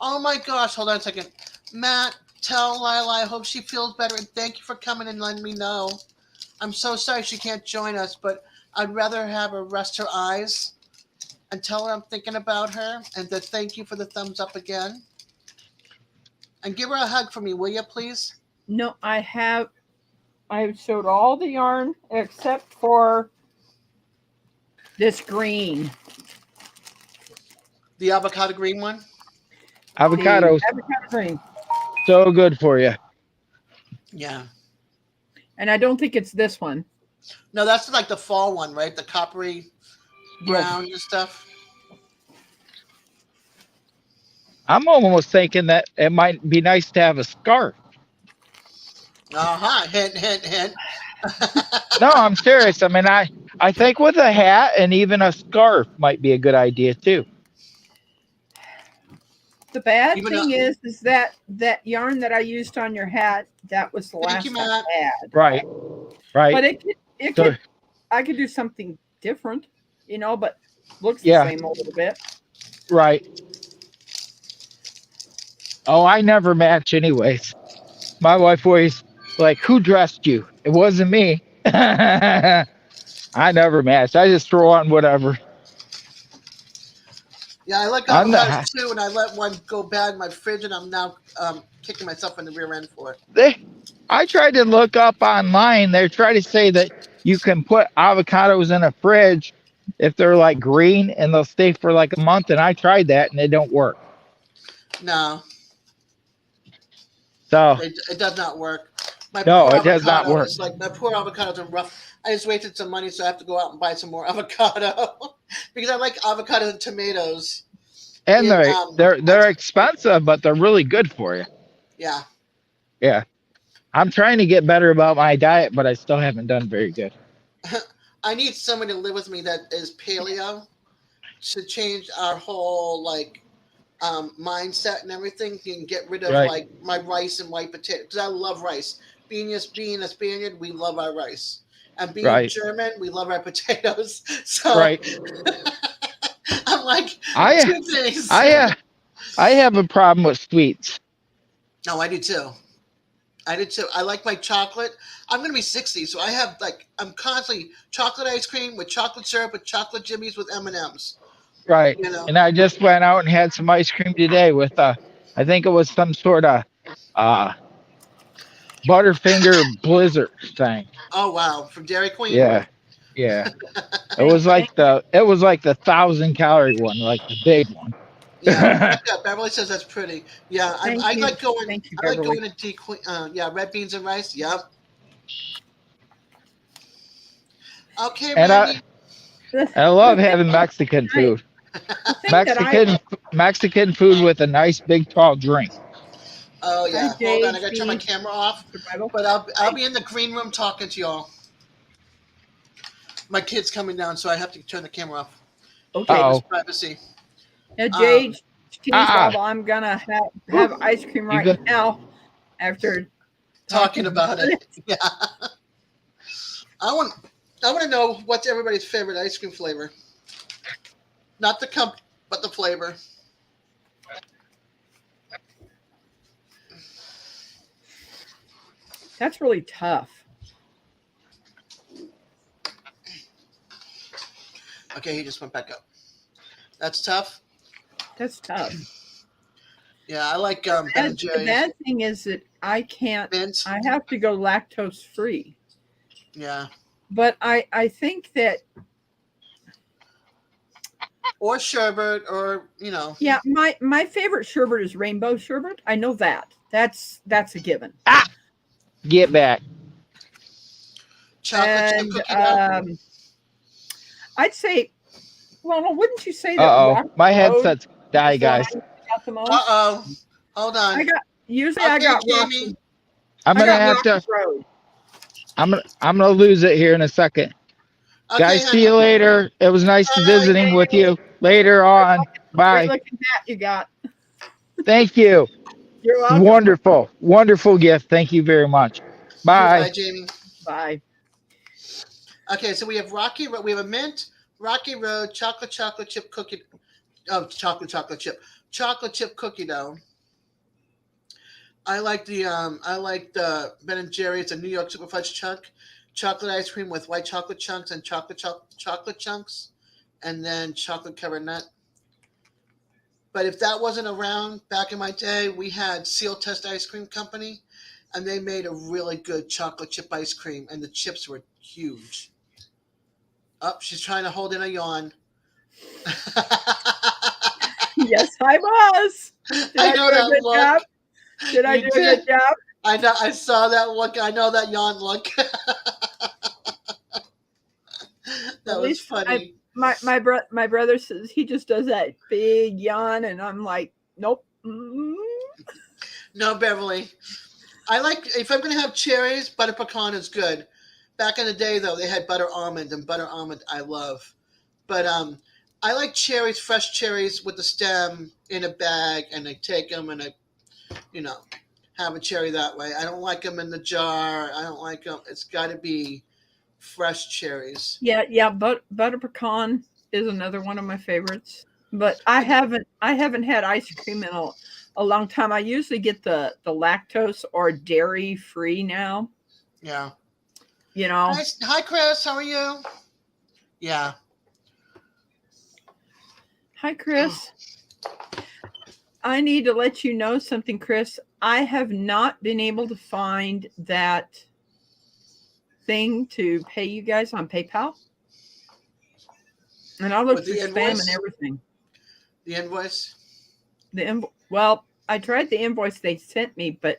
Oh my gosh, hold on a second. Matt, tell Lila I hope she feels better and thank you for coming and letting me know. I'm so sorry she can't join us, but I'd rather have her rest her eyes and tell her I'm thinking about her and to thank you for the thumbs up again. And give her a hug for me, will you please? No, I showed all the yarn except for this green. The avocado green one? Avocados, The avocado green. so good for you. Yeah. And I don't think it's this one. No, that's like the fall one, right? The coppery brown and stuff. I'm almost thinking that it might be nice to have a scarf. Uh-huh. Hint, hint, hint. No, I'm serious. I mean, I think with a hat and even a scarf might be a good idea too. The bad Even thing is that yarn that I used on your hat, that was the Thank last you, I Matt. had. Right, But right. I could do something different, but looks Yeah. the same a little bit. Right. Oh, I never match anyways. My wife always like, who dressed you? It wasn't me. I never match. I just throw on whatever. Yeah, I like I'm avocados not, too, and I let one go bad in my fridge, and I'm now kicking myself in the rear end for it. I tried to look up online. They're trying to say that you can put avocados in a fridge if they're like green and they'll stay for like a month. And I tried that and it don't work. No, So it does not work. My no, poor it does not work. avocados, like my poor avocados are rough. I just wasted some money, so I have to go out and buy some more avocado because I like avocado and tomatoes. And In, they're expensive, but they're really good for you. yeah. Yeah. I'm trying to get better about my diet, but I still haven't done very good. I need someone to live with me that is paleo to change our whole mindset and everything. You can get rid of Right. like my rice and white potato because I love rice. Being a Spaniard, we love our rice, and being Right. German, we love our potatoes. So Right. I'm like two things. I have a problem with sweets. No, I do too. I like my chocolate. I'm gonna be 60, so I'm constantly chocolate ice cream with chocolate syrup with chocolate jimmies with M&Ms. Right. You know. And I just went out and had some ice cream today with I think it was some sort of Butterfinger Blizzard thing. Oh wow, from Dairy Queen. Yeah. Yeah. It was like the 1,000-calorie one, like the big one. Yeah, Beverly says that's pretty. Yeah, I like going. Thank you, I like Beverly. going to red beans and rice. Yep. Okay, And Randy. I love having Mexican food. Mexican food with a nice big tall drink. Oh yeah. Hi, Hold on, I gotta JC. turn my camera off. Survival. But I'll be in the green room talking to y'all. My kid's coming down, so I have to turn the camera off. Okay. Uh-oh. Miss Privacy. Now, Jade, Teens Ah. Bubble, I'm gonna have ice cream You right go- now after Talking about it. Yeah. I want to know what's everybody's favorite ice cream flavor. Not the cup, but the flavor. That's really tough. Okay, he just went back up. That's tough. That's tough. Yeah, I like Ben and The Jerry's. bad thing is that I can't. Mint. I have to go lactose free. Yeah. But I think that Or sherbet, or yeah, my favorite sherbet is rainbow sherbet. I know that. That's a given. Get back. chocolate chip And cookie dough. I'd say, well, no, wouldn't you say that Uh-oh. Rocky My Road headset's die, is the one guys. I got the most? Uh-oh. Hold on. I Okay, got Jamie. Rocky. I'm I gonna got have Rocky to. Road. I'm gonna lose it here in a second. Okay, Guys, see honey. you later. It was nice Bye. visiting with you. Later on. Great Bye. looking hat you got. Thank you. You're welcome. Wonderful. Wonderful gift. Thank you very much. Bye, Bye. Jamie. Bye. Okay, so we have we have a mint, Rocky Road, chocolate chip cookie. Oh, chocolate chip cookie dough. I like the Ben and Jerry's, the New York Super Fudge chunk, chocolate ice cream with white chocolate chunks and chocolate chunks, and then chocolate covered nut. But if that wasn't around back in my day, we had Seal Test Ice Cream Company, and they made a really good chocolate chip ice cream, and the chips were huge. Oh, she's trying to hold in a yawn. Yes, I was. Did I I know do a that good look. job? Did I You do a good did. job? I know. I saw that look. I know that yawn look. That At was least funny. my brother says he just does that big yawn, and I'm like, nope. No, Beverly. I like, if I'm gonna have cherries, butter pecan is good. Back in the day, though, they had butter almond, and butter almond I love. But I like cherries, fresh cherries with the stem in a bag, and I take them and I, have a cherry that way. I don't like them in the jar. I don't like them. It's got to be fresh cherries. Yeah. Butter pecan is another one of my favorites. But I haven't had ice cream in a long time. I usually get the lactose or dairy free now. Yeah. Hi, Chris. How are you? Yeah. Hi, Chris. I need to let you know something, Chris. I have not been able to find that thing to pay you guys on PayPal. And I looked for spam and everything. The invoice? Well, I tried the invoice they sent me, but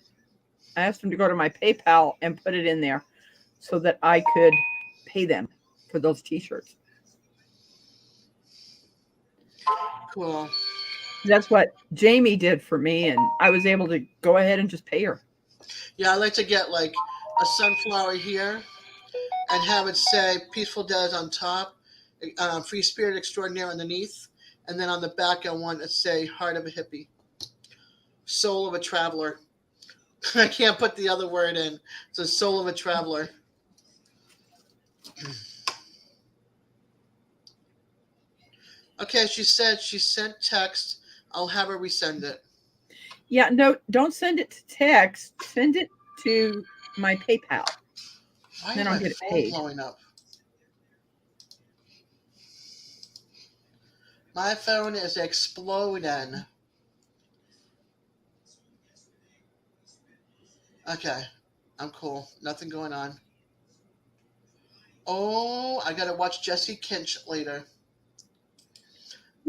I asked them to go to my PayPal and put it in there so that I could pay them for those t-shirts. Cool. That's what Jamie did for me, and I was able to go ahead and just pay her. Yeah, I like to get like a sunflower here and have it say Peaceful-Dez on top, Free Spirit Extraordinaire underneath, and then on the back I want to say Heart of a Hippie, Soul of a Traveler. I can't put the other word in. It's a Soul of a Traveler. Okay, she said she sent text. I'll have her resend it. Yeah, no, don't send it to text. Send it to my PayPal. Why Then is I'll my get it phone paid. blowing up? My phone is exploding. Okay, I'm cool. Nothing going on. Oh, I gotta watch Jesse Kinch later.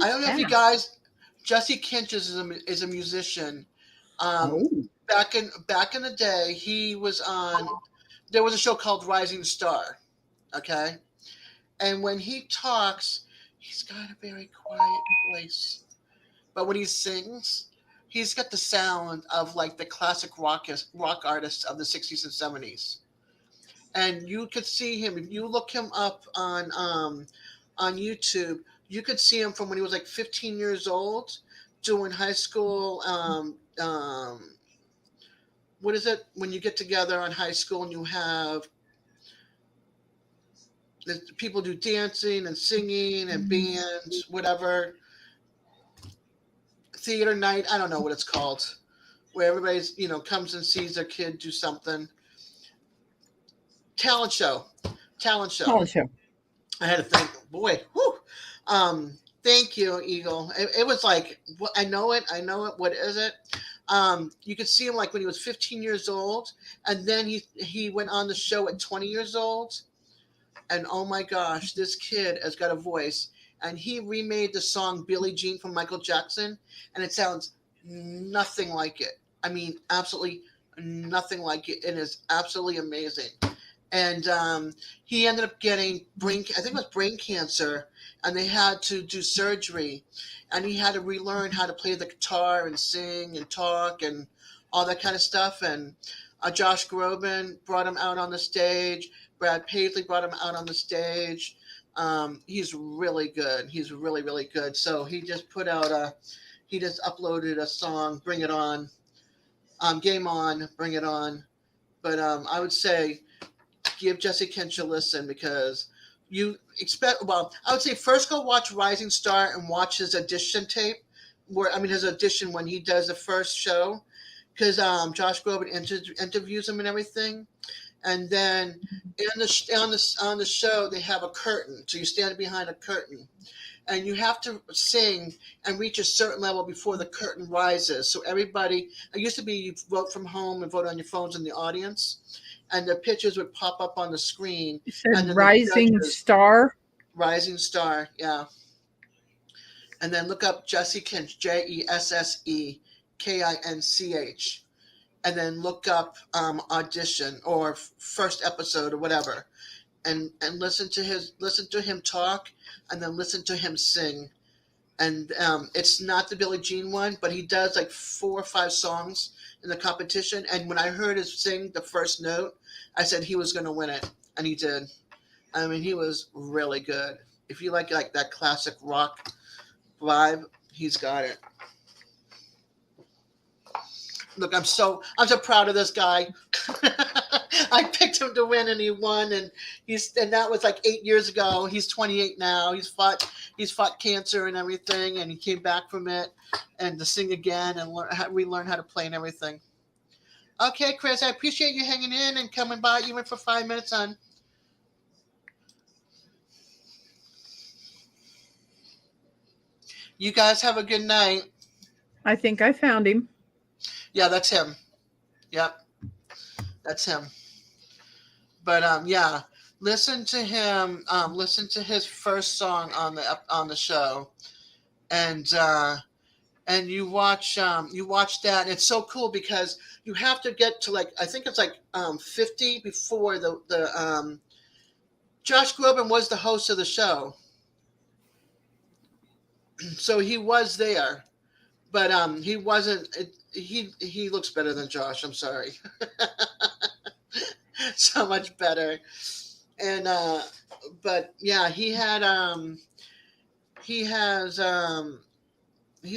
I don't know if you guys. Jesse Kinch is a musician. Back in the day, he was on. There was a show called Rising Star. Okay, and when he talks, he's got a very quiet voice, but when he sings, he's got the sound of like the classic rock artists of the 60s and 70s. and you could see him if you look him up on YouTube. You could see him from when he was like 15 years old, doing high school. What is it when you get together on high school and you have people do dancing and singing and bands, whatever, theater night? I don't know what it's called, where everybody's comes and sees their kid do something. Talent show. Talent show. I had to think, boy, whew. Thank you, Eagle. It was like, I know it. What is it? You could see him like when he was 15 years old, and then he went on the show at 20 years old, and oh my gosh, this kid has got a voice, and he remade the song Billie Jean from Michael Jackson, and it sounds nothing like it. I mean, absolutely nothing like it. It is absolutely amazing. And he ended up getting I think it was brain cancer, and they had to do surgery, and he had to relearn how to play the guitar and sing and talk and all that kind of stuff. And Josh Groban brought him out on the stage. Brad Paisley brought him out on the stage. He's really good. He's really, really good. So he just he just uploaded a song, Bring It On, Game On, Bring It On. But I would say give Jesse Kinch a listen, because you expect, I would say first go watch Rising Star and watch his audition tape, his audition when he does the first show, because Josh Groban interviews him and everything. And then on the show they have a curtain, so you stand behind a curtain, and you have to sing and reach a certain level before the curtain rises. So everybody, it used to be you vote from home and vote on your phones in the audience, and the pictures would pop up on the screen. You said and then Rising Star? Rising Star, yeah. And then look up Jesse Kinch, JESSEKINCH. And then look up audition or first episode or whatever. And listen to him talk, and then listen to him sing. And it's not the Billie Jean one, but he does like 4 or 5 songs in the competition. And when I heard him sing the first note, I said he was going to win it, and he did. I mean, he was really good. If you like that classic rock vibe, he's got it. Look, I'm so proud of this guy. I picked him to win, and he won, and that was like 8 years ago. He's 28 now. He's fought cancer and everything, and he came back from it, and to sing again and relearn how to play and everything. Okay, Chris, I appreciate you hanging in and coming by even for 5 minutes, hon. You guys have a good night. I think I found him. Yeah, that's him. Yep, that's him. But yeah, listen to him. Listen to his first song on the show, and you watch that. And it's so cool because you have to get to I think it's 50 before the Josh Groban was the host of the show, so he was there, but he wasn't. He looks better than Josh. I'm sorry. So much better. And but yeah, he's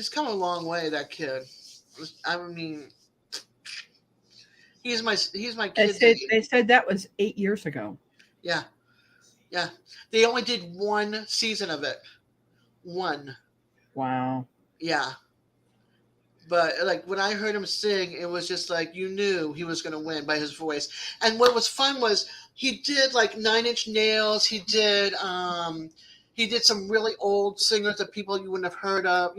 come a long way, that kid. I mean, he's my kid. They said that was 8 years ago. Yeah. They only did 1 season of it. 1. Wow. Yeah. But when I heard him sing, it was just you knew he was going to win by his voice. And what was fun was he did 9 Inch Nails. He did some really old singers that people you wouldn't have heard of,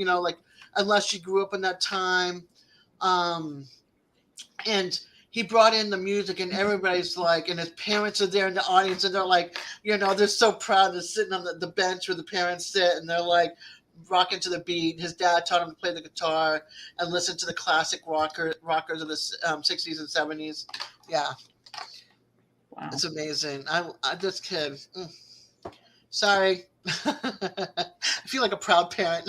unless you grew up in that time. And he brought in the music, and everybody's and his parents are there in the audience, and they're they're so proud. They're sitting on the bench where the parents sit, and they're rocking to the beat. His dad taught him to play the guitar and listen to the classic rockers of the 60s and 70s. Yeah. Wow. It's amazing. I this kid. Sorry. I feel like a proud parent.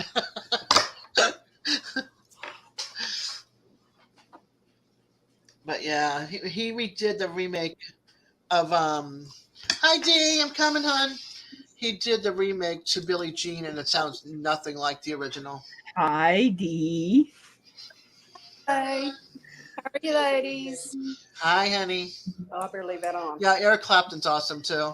But yeah, he redid the remake Hi Dee, I'm coming, hon. He did the remake to Billie Jean, and it sounds nothing like the original. Hi, Dee. Hey, how are you ladies? Hi, honey. Oh, I better leave that on. Yeah, Eric Clapton's awesome too.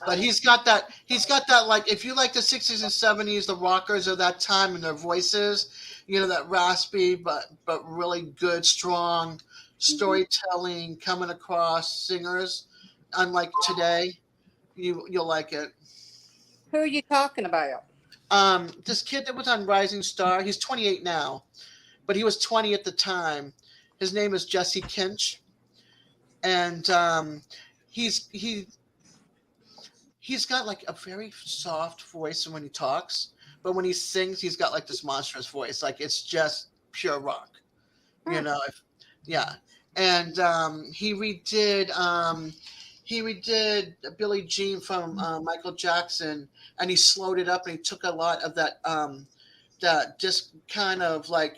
But he's got that. He's got that. Like, if you like the '60s and '70s, the rockers of that time and their voices, that raspy but really good, strong storytelling coming across singers. Unlike today, you'll like it. Who are you talking about? This kid that was on Rising Star, he's 28 now, but he was 20 at the time. His name is Jesse Kinch, and he's he's got like a very soft voice when he talks, but when he sings, he's got like this monstrous voice. Like it's just pure rock, you Hmm. know. Yeah, and he redid Billie Jean from Michael Jackson, and he slowed it up and he took a lot of that just kind of like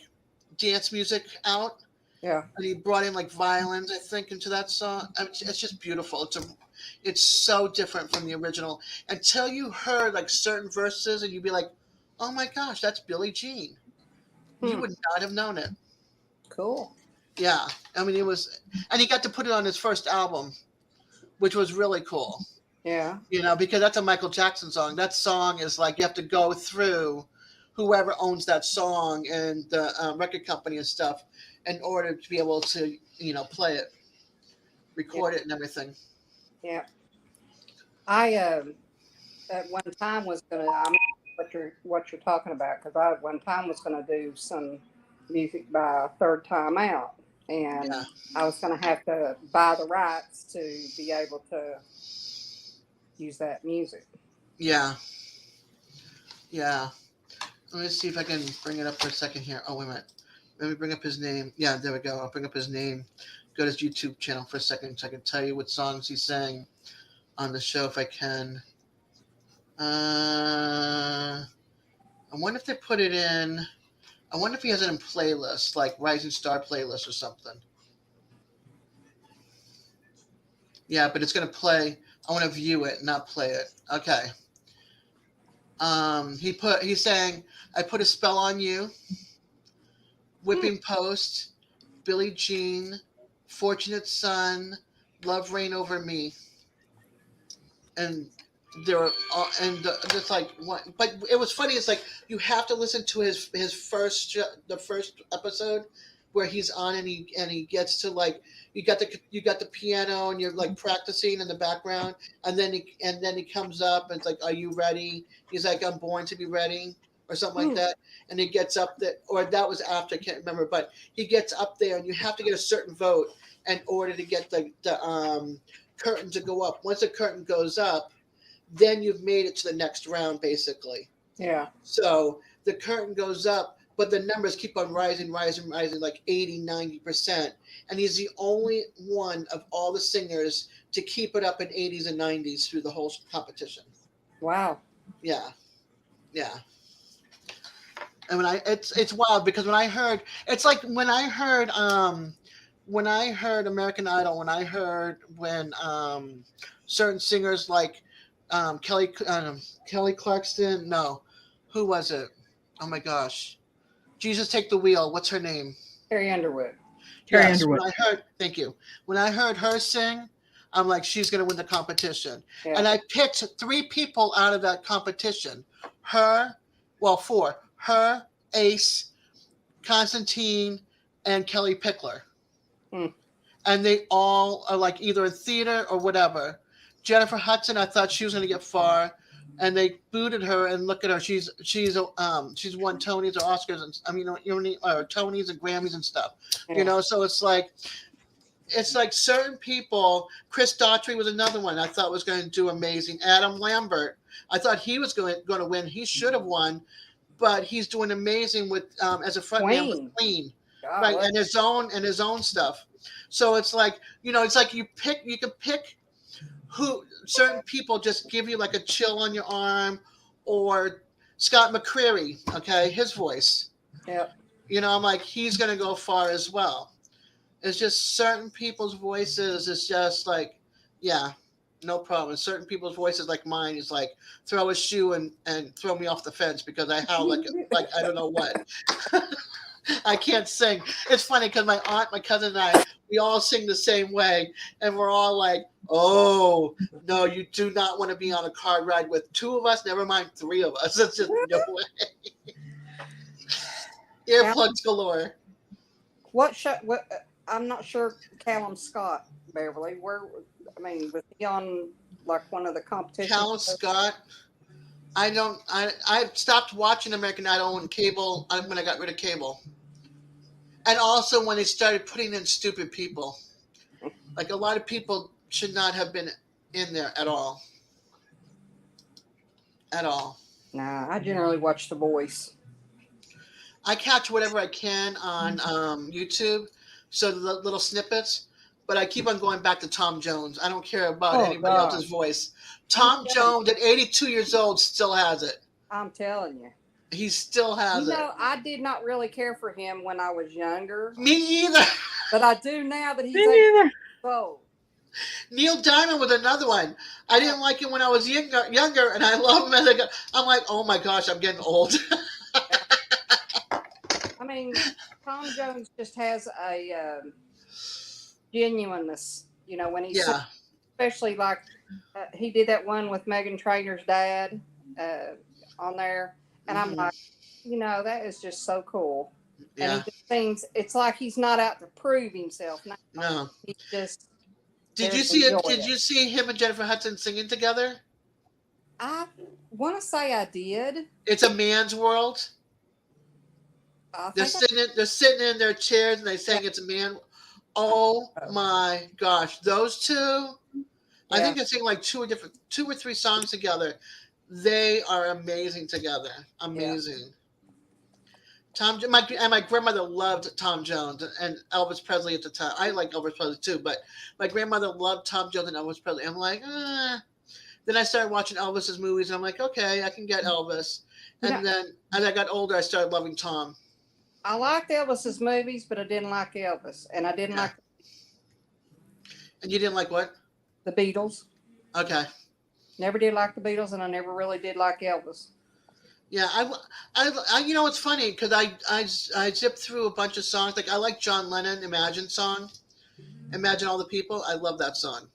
dance music out, Yeah. and he brought in like violins, I think, into that song. I mean, it's just beautiful. It's so different from the original. Until you heard like certain verses, and you'd be like, "Oh my gosh, that's Billie Jean." You Hmm. would not have known it. Cool. Yeah, I mean, it was, and he got to put it on his first album, which was really cool. Yeah. Because that's a Michael Jackson song. That song is like you have to go through whoever owns that song and the record company and stuff in order to be able to, play it, record it, and everything. Yeah. I at one time was gonna. I'm what you're talking about because I at one time was gonna do some music by Third Time Out, and Yeah, I was gonna have to buy the rights to be able to use that music. yeah, yeah. Let me see if I can bring it up for a second here. Oh, wait a minute. Let me bring up his name. Yeah, there we go. I'll bring up his name. Go to his YouTube channel for a second so I can tell you what songs he sang on the show if I can. I wonder if they put it in. I wonder if he has it in playlists, like Rising Star playlist or something. Yeah, but it's going to play. I want to view it, not play it. Okay. He sang, I Put a Spell on You, Whipping Post, Billie Jean, Fortunate Son, Love Reign Over Me, and there were and just like one. But it was funny. It's like you have to listen to his the first episode where he's on and he gets to like you got the piano and you're like practicing in the background, and then he comes up and it's like, are you ready? He's like, I'm born to be ready, or something like Hmm. that. And he gets up there, or that was after, I can't remember, but he gets up there and you have to get a certain vote in order to get the curtain to go up. Once the curtain goes up, then you've made it to the next round, basically. Yeah. So the curtain goes up, but the numbers keep on rising, like 80, 90%. And he's the only one of all the singers to keep it up in 80s and 90s through the whole competition. Wow. Yeah. Yeah. And it's wild because when I heard, it's like when I heard American Idol, when certain singers like Kelly Clarkson, no, who was it? Oh my gosh, Jesus Take the Wheel. What's her name? Carrie Underwood. Carrie Yes. Underwood. Thank you. When I heard her sing, I'm like, she's gonna win the competition. Yeah. And I picked three people out of that competition. Four. Her, Ace, Constantine, and Kelly Pickler. Hmm. And they all are like either in theater or whatever. Jennifer Hudson, I thought she was going to get far, and they booted her. And look at her; she's won Tonys or Oscars, and or Tonys and Grammys and stuff. Yeah. So it's like certain people. Chris Daughtry was another one I thought was going to do amazing. Adam Lambert, I thought he was going to win. He should have won, but he's doing amazing with as a frontman with Queen, God, right? what- And his own stuff. So it's like it's like you can pick who certain people just give you like a chill on your arm, or Scott McCreery, okay, his voice. Yeah. I'm like, he's going to go far as well. It's just certain people's voices is just like, yeah, no problem. Certain people's voices like mine is like throw a shoe and throw me off the fence because I howl like I don't know what. I can't sing. It's funny because my aunt, my cousin, and I, we all sing the same way, and we're all like, "Oh no, you do not want to be on a car ride with two of us. Never mind three of us. It's just no way." Earplugs galore. What show? What? I'm not sure. Callum Scott, Beverly. Where? I mean, was he on like one of the competitions? Callum Scott. I stopped watching American Idol when when I got rid of cable, and also when they started putting in stupid people. Like a lot of people should not have been in there at all. At all. Nah, I generally watch The Voice. I catch whatever I can on YouTube, so the little snippets. But I keep on going back to Tom Jones. I don't care about anybody else's voice. Tom Jones, at 82 years old, still has it. I'm telling you. He still has it. I did not really care for him when I was younger. Me either. But I do now that he's Me neither. old. Neil Diamond was another one. I didn't like him when I was younger, and I love him as I go. I'm like, oh my gosh, I'm getting old. I mean, Tom Jones just has a genuineness, you know, when he's especially like he did that one with Meghan Trainor's dad on there, and I'm like, you know, that is just so cool. And he just seems, it's like he's not out to prove himself. No, he just. Did you see it? Did you see him and Jennifer Hudson singing together? I want to say I did. It's a man's world. They're sitting in their chairs and they sang "It's a Man." Oh my gosh, those two! I think they sing like two or three songs together. They are amazing together. Amazing. My grandmother loved Tom Jones and Elvis Presley at the time. I like Elvis Presley too, but my grandmother loved Tom Jones and Elvis Presley. I'm like, Then I started watching Elvis's movies, and I'm like, okay, I can get Elvis. And then as I got older, I started loving Tom. I liked Elvis's movies, but I didn't like Elvis, and I didn't like. And you didn't like what? The Beatles. Okay. Never did like the Beatles, and I never really did like Elvis. Yeah, I you know, it's funny because I zipped through a bunch of songs. Like I like John Lennon Imagine song, Imagine All the People. I love that song.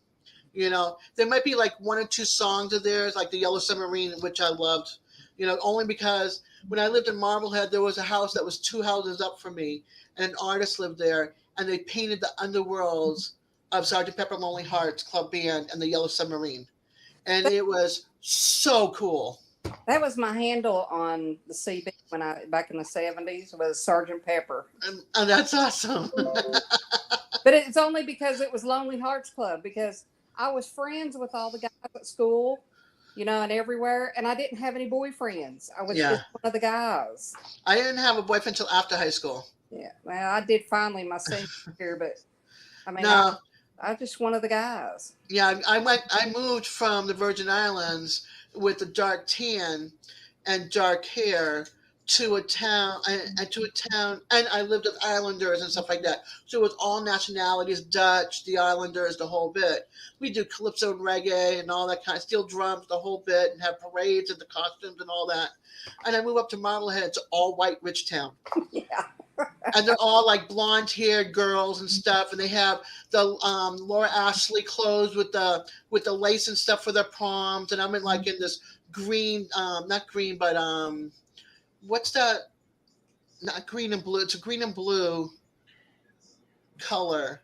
You know, there might be like one or two songs of theirs, like the Yellow Submarine, which I loved. You know, only because when I lived in Marblehead, there was a house that was two houses up from me, and an artist lived there, and they painted the underworlds of Sgt. Pepper Lonely Hearts Club Band and the Yellow Submarine, and it was so cool. That was my handle on the CB back in the 70s was Sgt. Pepper. And that's awesome. But it's only because it was Lonely Hearts Club, because I was friends with all the guys at school, you know, and everywhere, and I didn't have any boyfriends. I was just one of the guys. I didn't have a boyfriend until after high school. Yeah, well, I did finally my senior year, but I mean, no. I just one of the guys. Yeah, I moved from the Virgin Islands with a dark tan and dark hair to a town, and I lived with Islanders and stuff like that. So it was all nationalities, Dutch, the Islanders, the whole bit. We do calypso and reggae and all that kind of steel drums, the whole bit, and have parades and the costumes and all that. And I moved up to Marblehead. It's all white rich town. Yeah. And they're all like blonde-haired girls and stuff, and they have the Laura Ashley clothes with the lace and stuff for their proms. And I'm in this green, not green, but what's that? Not green and blue. It's a green and blue color.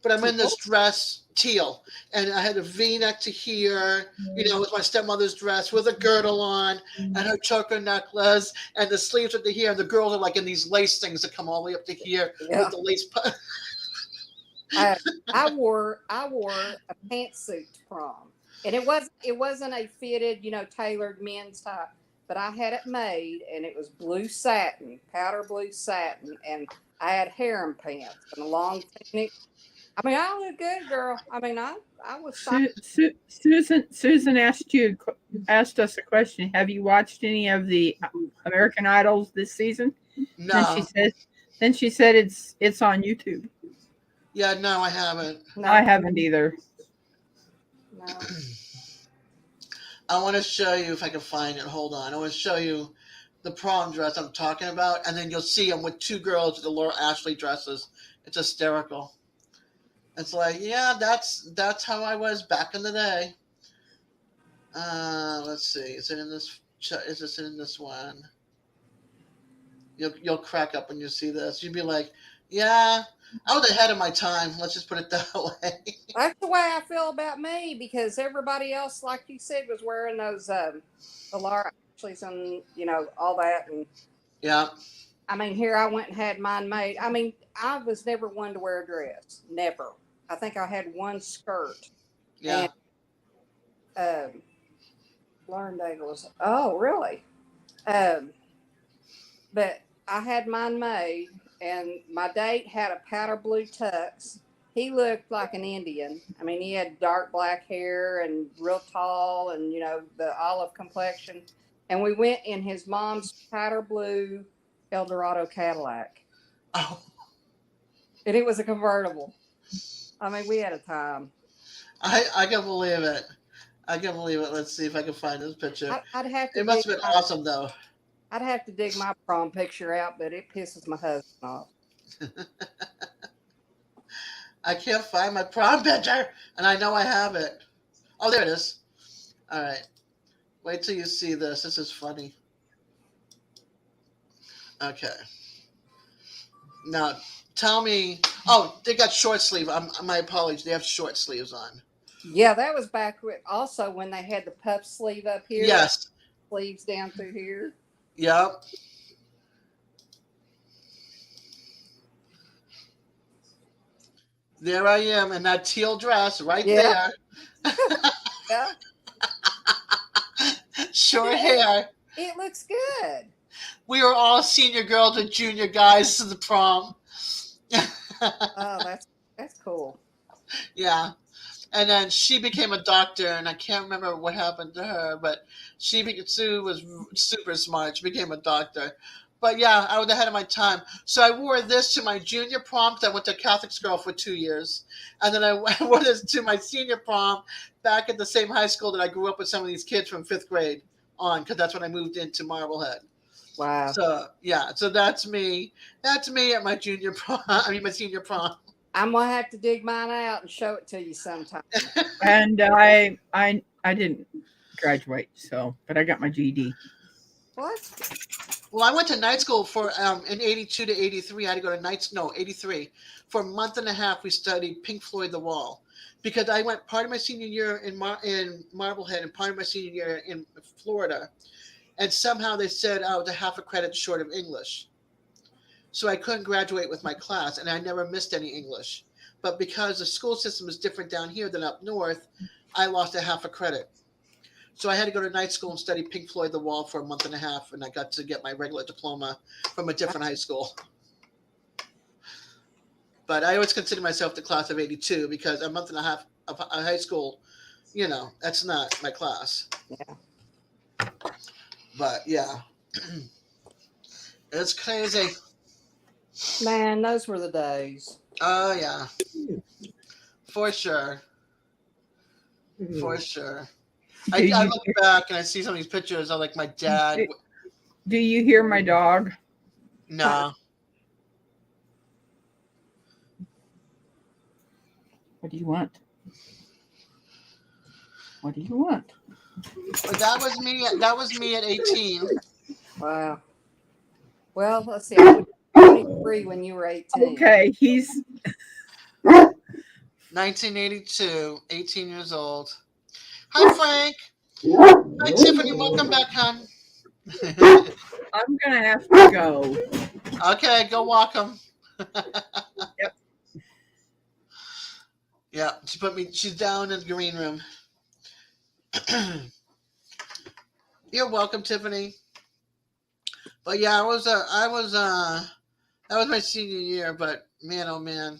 But I'm in this dress, teal, and I had a V-neck to here, you know, with my stepmother's dress with a girdle on and her choker necklace and the sleeves up to here. And the girls are like in these lace things that come all the way up to here with the lace. I wore a pantsuit to prom, and it wasn't a fitted, you know, tailored men's type, but I had it made, and it was blue satin, powder blue satin, and I had harem pants and a long tunic. I mean, I look good, girl. I mean, I was. Susan asked us a question. Have you watched any of the American Idols this season? No. Then she said it's on YouTube. Yeah, no, I haven't. No, I haven't either. no. I want to show you if I can find it. Hold on. I want to show you the prom dress I'm talking about, and then you'll see them with two girls with the Laura Ashley dresses. It's hysterical. It's like, yeah, that's how I was back in the day. Let's see. Is it in this? Is this in this one? You'll crack up when you see this. You'd be like, yeah, I was ahead of my time. Let's just put it that way. That's the way I feel about me because everybody else, like you said, was wearing those the Laura Ashleys and all that. And Yeah, I mean, here I went and had mine made. I mean, I was never one to wear a dress. Never. I think I had one skirt. yeah. And Lauren Daigle was. Oh, really? Um, but I had mine made, and my date had a powder blue tux. He looked like an Indian. I mean, he had dark black hair and real tall and, the olive complexion. And we went in his mom's powder blue Eldorado Cadillac. Oh, And it was a convertible. I mean, we had a time. I can believe it. I can believe it. Let's see if I can find this picture. I'd have to. It must have dig been awesome, though. I'd have to dig my prom picture out, but it pisses my husband off. I can't find my prom picture, and I know I have it. Oh, there it is. All right. Wait till you see this. This is funny. Okay. Now, tell me. Oh, they got short sleeve. My apologies. They have short sleeves on. Yeah, that was back also when they had the puff sleeve up here. Yes. Sleeves down through here. Yep. There I am in that teal dress right Yeah. there. Yeah, Short hair. it looks good. We were all senior girls and junior guys to the prom. Oh, that's cool. Yeah. And then she became a doctor, and I can't remember what happened to her, but Sue was super smart. She became a doctor. But yeah, I was ahead of my time. So I wore this to my junior prom because I went to Catholic school for 2 years. And then I wore this to my senior prom back at the same high school that I grew up with some of these kids from 5th grade on, because that's when I moved into Marblehead. Wow. So yeah, so that's me. That's me at my junior prom. I mean, my senior prom. I'm gonna have to dig mine out and show it to you sometime. And I didn't graduate, but I got my GED. What? Well, I went to night school for in 82 to 83. I had to go to 83. For a month and a half, we studied Pink Floyd The Wall, because I went part of my senior year in Marblehead and part of my senior year in Florida. And somehow they said I was a half a credit short of English. So I couldn't graduate with my class, and I never missed any English. But because the school system is different down here than up north, I lost a half a credit. So I had to go to night school and study Pink Floyd The Wall for a month and a half, and I got to get my regular diploma from a different high school. But I always consider myself the class of 82, because a month and a half of high school, that's not my class. Yeah. But yeah, it's crazy. Man, those were the days. Oh yeah, for sure, for sure. I look back and I see some of these pictures of like my dad. Do you hear my dog? No. What do you want? What do you want? But that was me. That was me at 18. Wow. Well, let's see. I was 23 when you were 18. Okay, he's 1982, 18 years old. Hi, Frank. Hi, Tiffany. Welcome back, hon. I'm gonna have to go. Okay, go walk him. Yep. Yeah, she's down in the green room. You're welcome, Tiffany. But yeah, that was my senior year, but man, oh man.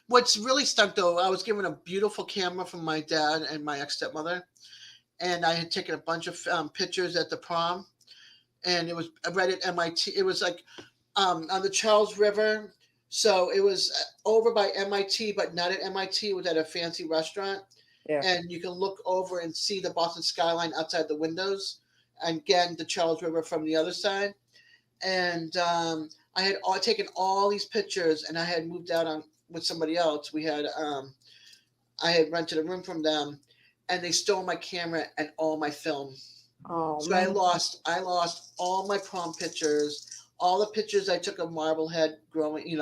What's really stuck though, I was given a beautiful camera from my dad and my ex-stepmother, and I had taken a bunch of pictures at the prom, and it was right at MIT. It was like on the Charles River, So it was over by MIT, but not at MIT. It was at a fancy restaurant. Yeah. And you can look over and see the Boston skyline outside the windows. And again, the Charles River from the other side. And I had taken all these pictures, and I had moved out on with somebody else. I had rented a room from them, and they stole my camera and all my film. Oh, So man. I lost all my prom pictures, all the pictures I took of Marblehead growing,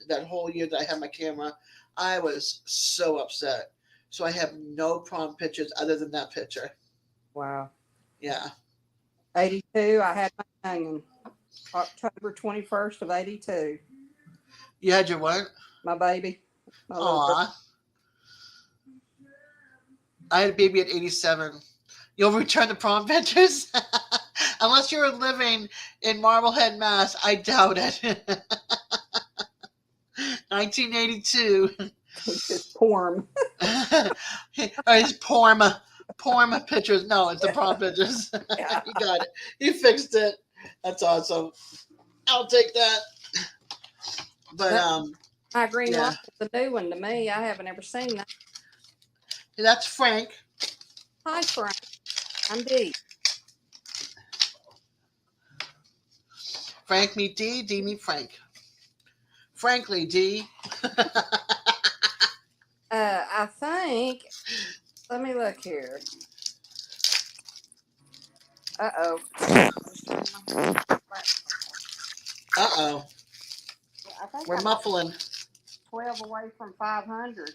that whole year that I had my camera. I was so upset. So I have no prom pictures other than that picture. Wow. Yeah. 82, I had my hanging. October 21st of 82. You had your what? My baby. My little girl. Aw. I had a baby at 87. You'll return the prom pictures? Unless you're living in Marblehead, Mass. I doubt it. 1982. It's porn. It's porn pictures. No, it's the prom pictures. Yeah. You got it. You fixed it. That's awesome. I'll take that. But My green yeah. light is a new one to me. I haven't ever seen that. That's Frank. Hi, Frank. I'm Dee. Frank meet D, D meet Frank. Frankly, D. I think. Let me look here. Uh-oh. Uh-oh. I think We're I'm muffling. 12 away from 500.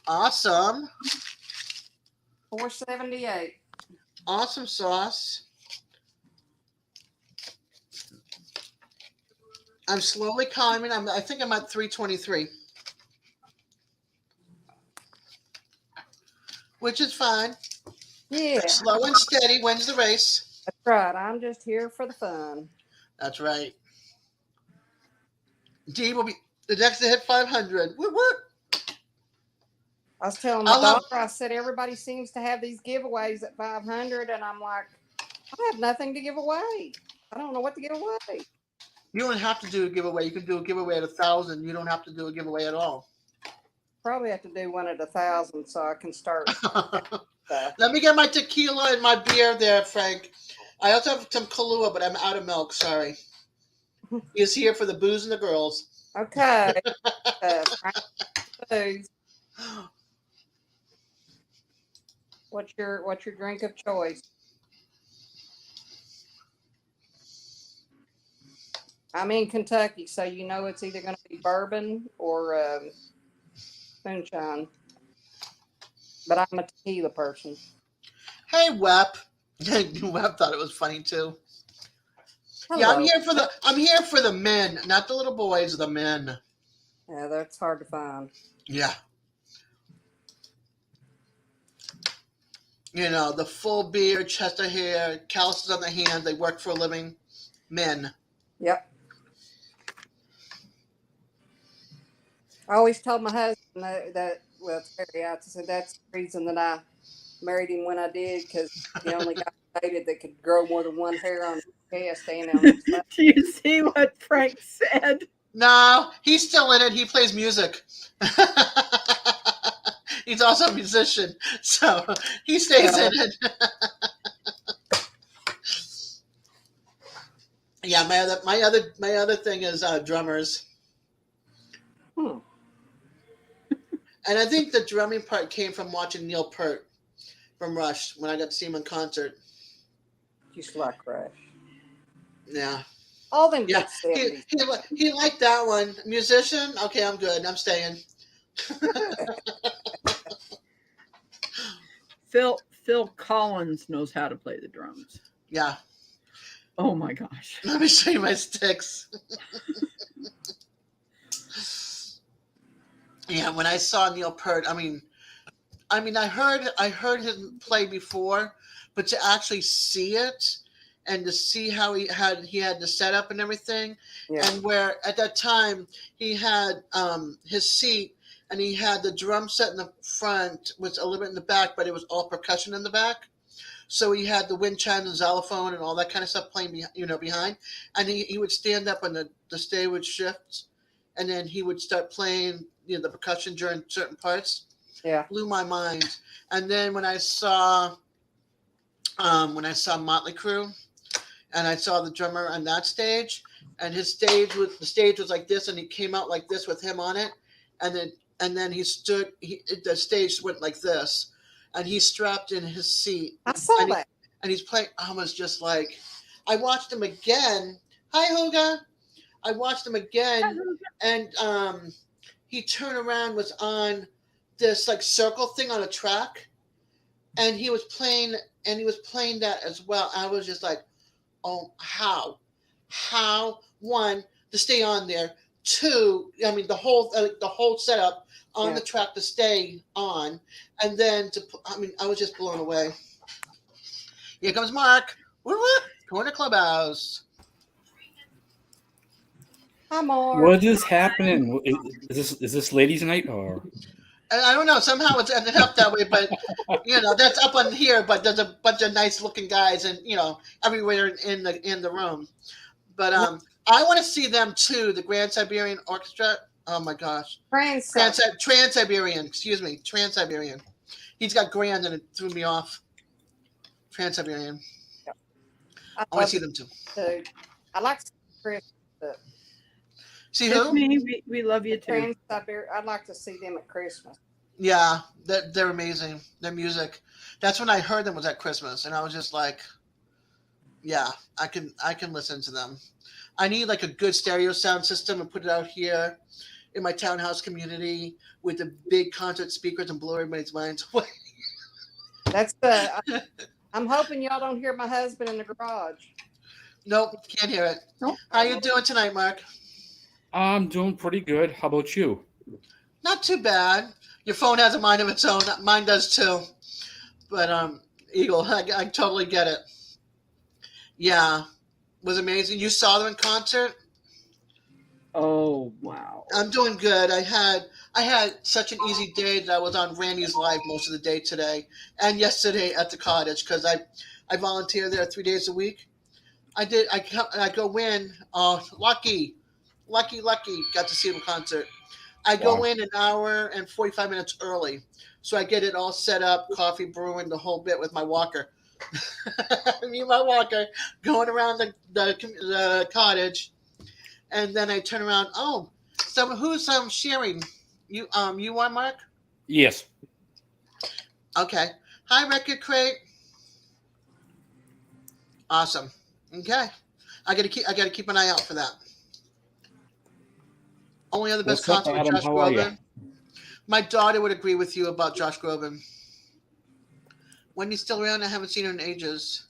Awesome. 478. Awesome sauce. I'm slowly climbing. I think I'm at 323. Which is fine. Yeah, Slow and steady wins the race. that's right. I'm just here for the fun. That's right. D will be the next to hit 500. Woo woo. I was telling my daughter, I said, everybody seems to have these giveaways at 500, and I'm like, I have nothing to give away. I don't know what to give away. You don't have to do a giveaway. You can do a giveaway at 1,000. You don't have to do a giveaway at all. Probably have to do one at 1,000 so I can start stuff. Let me get my tequila and my beer there, Frank. I also have some Kahlua, but I'm out of milk. Sorry. He's here for the booze and the girls. Okay. Foods. What's your drink of choice? I'm in Kentucky, so you know it's either going to be bourbon or moonshine. But I'm a tequila person. Hey, Wep. Wep thought it was funny too. Hello. Yeah, I'm here for the men, not the little boys, the men. Yeah, that's hard to find. Yeah. You know, the full beard, chest of hair, calluses on the hands, they work for a living. Men. Yep. I always told my husband well, Terry, I said that's the reason that I married him when I did, because he only got dated that could grow more than one hair on his chest and on his back. Do you see what Frank said? No, he's still in it. He plays music. He's also a musician, so he stays in it. Yeah, my other thing is drummers. And I think the drumming part came from watching Neil Peart from Rush when I got to see him in concert. Just like Rush. Yeah. All them Yeah. good 70s. He liked that one. Musician? Okay, I'm good. I'm staying. Phil Collins knows how to play the drums. Yeah. Oh my gosh. Let me show you my sticks. Yeah, when I saw Neil Peart, I mean, I heard him play before, but to actually see it and to see how he had the setup and everything, Yeah. and where at that time he had his seat and he had the drum set in the front with a little bit in the back, but it was all percussion in the back. So he had the wind chimes and xylophone and all that kind of stuff playing, behind, and he would stand up and the stage would shift. and then he would start playing, the percussion during certain parts. Yeah. Blew my mind. And then when I saw Motley Crue, and I saw the drummer on that stage, and the stage was like this, and he came out like this with him on it, and then the stage went like this, and he strapped in his seat, I saw that. and he's playing. I was just like, I watched him again. Hi, Hoga. I watched him again, and he turned around, was on this like circle thing on a track, and he was playing that as well. I was just like, oh, how one to stay on there, two, I mean the whole setup on the track to stay on, and then I was just blown away. Here comes Mark. Corner Clubhouse. Hi, Mark. What is happening? Is this ladies' night or? I don't know. Somehow it's ended up that way, but that's up on here. But there's a bunch of nice looking guys, and everywhere in the room. But I want to see them too. The Grand Siberian Orchestra. Oh my gosh. Trans-Siberian. Excuse me. Trans-Siberian. He's got grand, and it threw me off. Trans-Siberian. I want to see them too. I like Chris. See who? We love you too. I'd like to see them at Christmas. Yeah, they're amazing. Their music. That's when I heard them was at Christmas, and I was just like, yeah, I can listen to them. I need like a good stereo sound system and put it out here in my townhouse community with the big concert speakers and blow everybody's minds away. That's I'm hoping y'all don't hear my husband in the garage. Nope, can't hear it. Nope. How you doing tonight, Mark? I'm doing pretty good. How about you? Not too bad. Your phone has a mind of its own. Mine does too. But Eagle, I totally get it. Yeah, was amazing. You saw them in concert? Oh wow! I'm doing good. I had such an easy day that I was on Randy's live most of the day today and yesterday at the cottage because I volunteer there 3 days a week. I go in. Oh, lucky. Got to see him in concert. I go in an hour and 45 minutes early, so I get it all set up, coffee brewing, the whole bit with my walker. Me and my walker going around the cottage, and then I turn around. Oh, who's sharing? You are Mark? Yes. Okay. Hi, Record Crate. Awesome. Okay. I gotta keep an eye out for that. Only other best What's up, concert with Adam? Josh How are you? Groban. My daughter would agree with you about Josh Groban. Wendy's still around. I haven't seen her in ages.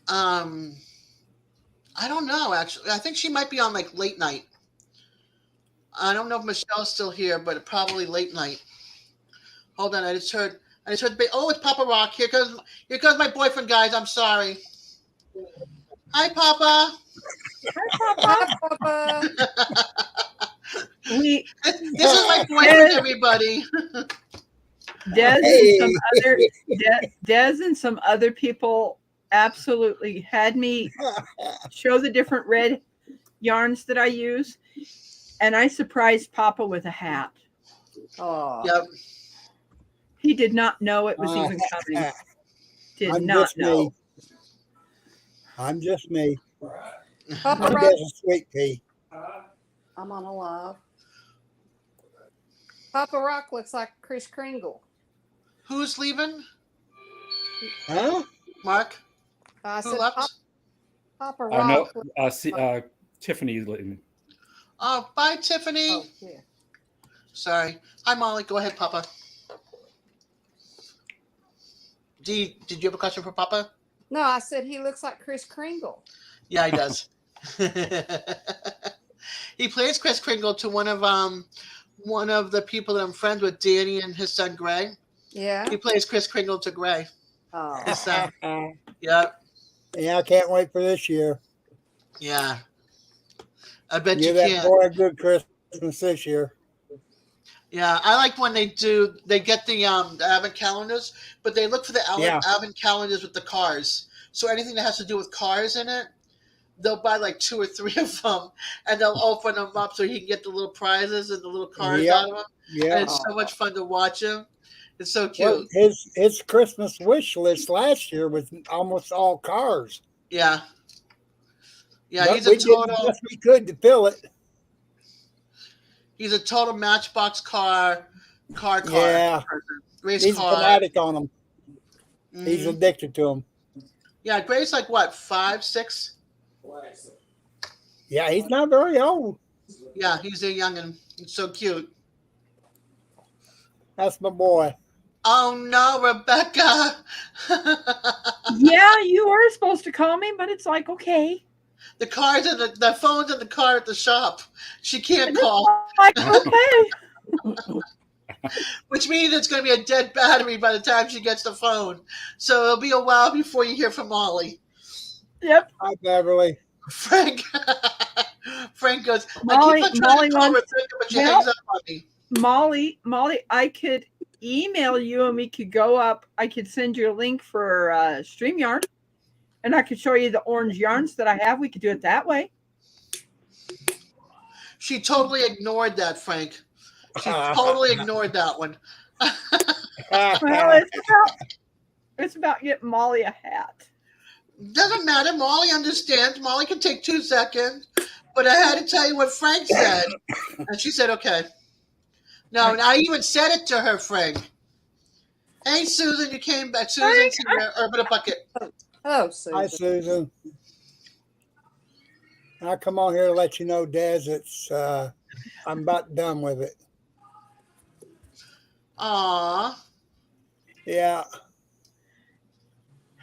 I don't know, actually. I think she might be on like late night. I don't know if Michelle's still here, but probably late night. Hold on, I just heard oh, it's Papa Rock. Here comes my boyfriend, guys. I'm sorry. Hi, Papa. Hi, Papa. This is my boyfriend, everybody. Des and some other people absolutely had me show the different red yarns that I use, and I surprised Papa with a hat. Oh. Yep. He did not know it was even coming. I'm just me. Papa I'm Rock, just a sweet pea. I'm on a live. Papa Rock looks like Chris Kringle. Who's leaving? Huh? Mark? I Who said, left? Papa Rock. No. Tiffany's leaving. Oh, bye, Tiffany. Oh, yeah. Sorry. Hi, Molly. Go ahead, Papa. Did you have a question for Papa? No, I said he looks like Chris Kringle. Yeah, he does. He plays Chris Kringle to one of the people that I'm friends with, Danny and his son Gray. Yeah. He plays Chris Kringle to Gray. Oh. His son. Yeah. Yeah, I can't wait for this year. Yeah. I bet Give you that can. boy a good Christmas this year. Yeah, I like when they get the advent calendars, but they look for the advent calendars with the cars. So anything that has to do with cars in it, they'll buy like 2 or 3 of them, and they'll open them up so he can get the little prizes and the little cards Yep. out of them. And Yep. it's so much fun to watch him. It's so Well, cute. his Christmas wish list last year was almost all cars. Yeah, yeah. But we did the best we could to fill it. He's a total Matchbox car Yeah. person. Race He's a car. fanatic on them. He's Mhm. addicted to them. Yeah, Gray's like what, 5, 6? Yeah, he's not very old. Yeah, he's a youngin'. He's so cute. That's my boy. Oh no, Rebecca. Yeah, you were supposed to call me, but it's like, okay. The car's in the phone's in the car at the shop. She can't call. Like, okay. Which means it's going to be a dead battery by the time she gets the phone. So it'll be a while before you hear from Molly. Yep. Hi, Beverly. Frank goes, Molly, I keep on trying to call wants, Rebecca, but she hangs up on me. Molly, I could email you and we could go up. I could send you a link for StreamYard and I could show you the orange yarns that I have. We could do it that way. She totally ignored that, Frank. She totally ignored that one. Well, it's about getting Molly a hat. Doesn't matter. Molly understands. Molly can take 2 seconds. But I had to tell you what Frank said. And she said, okay. No, and I even said it to her, Frank. Hey, Susan, you came back. Susan's here. Urban a Bucket. Oh, Susan. Hi, Susan. I'll come on here to let you know, Des, it's I'm about done with it. Aw. Yeah.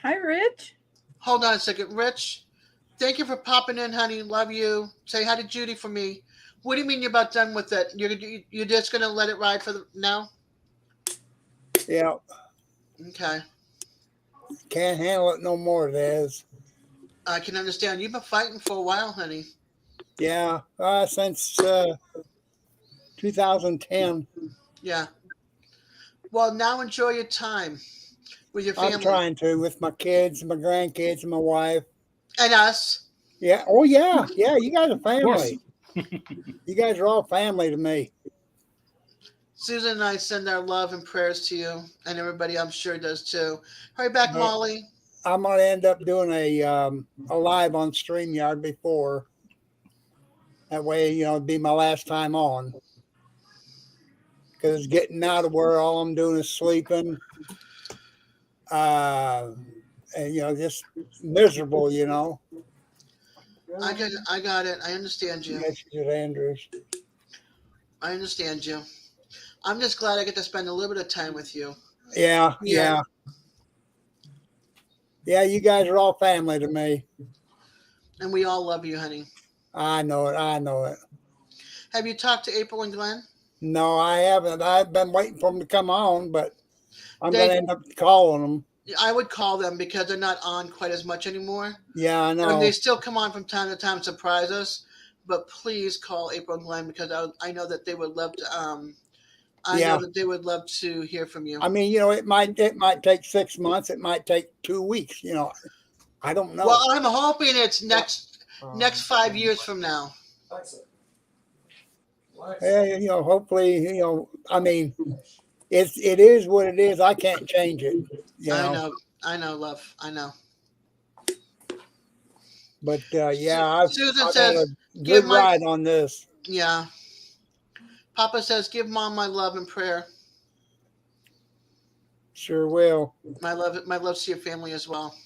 Hi, Rich. Hold on a second. Rich, thank you for popping in, honey. Love you. Say hi to Judy for me. What do you mean you're about done with it? You're just going to let it ride for now? Yeah. Okay. Can't handle it no more, Des. I can understand. You've been fighting for a while, honey. Yeah. Since 2010. Yeah. Well, now enjoy your time with your family. I'm trying to with my kids, my grandkids, and my wife. And us. Yeah. Oh, yeah. Yeah. You guys are family. You guys are all family to me. Susan and I send our love and prayers to you, and everybody I'm sure does too. Hurry back, Molly. I'm going to end up doing a live on StreamYard before. That way, it'd be my last time on. Because it's getting out of where all I'm doing is sleeping. And, just miserable, I got it. I understand you. Yes, Andrews. I understand you. I'm just glad I get to spend a little bit of time with you. Yeah. Yeah, you guys are all family to me. And we all love you, honey. I know it. Have you talked to April and Glenn? No, I haven't. I've been waiting for them to come on, but I'm going to end up calling them. I would call them because they're not on quite as much anymore. Yeah, I know. And they still come on from time to time to surprise us. But please call April and Glenn because I know that they would love to. I know that they would love to hear from you. I mean, it might take 6 months. It might take 2 weeks. I don't know. Well, I'm hoping it's next 5 years from now. Yeah, hopefully, I mean, it is what it is. I can't change it. I know, love. I know. But I've says, had a good ride on this. Yeah. Papa says, give Mom my love and prayer. Sure will. My love to your family as well.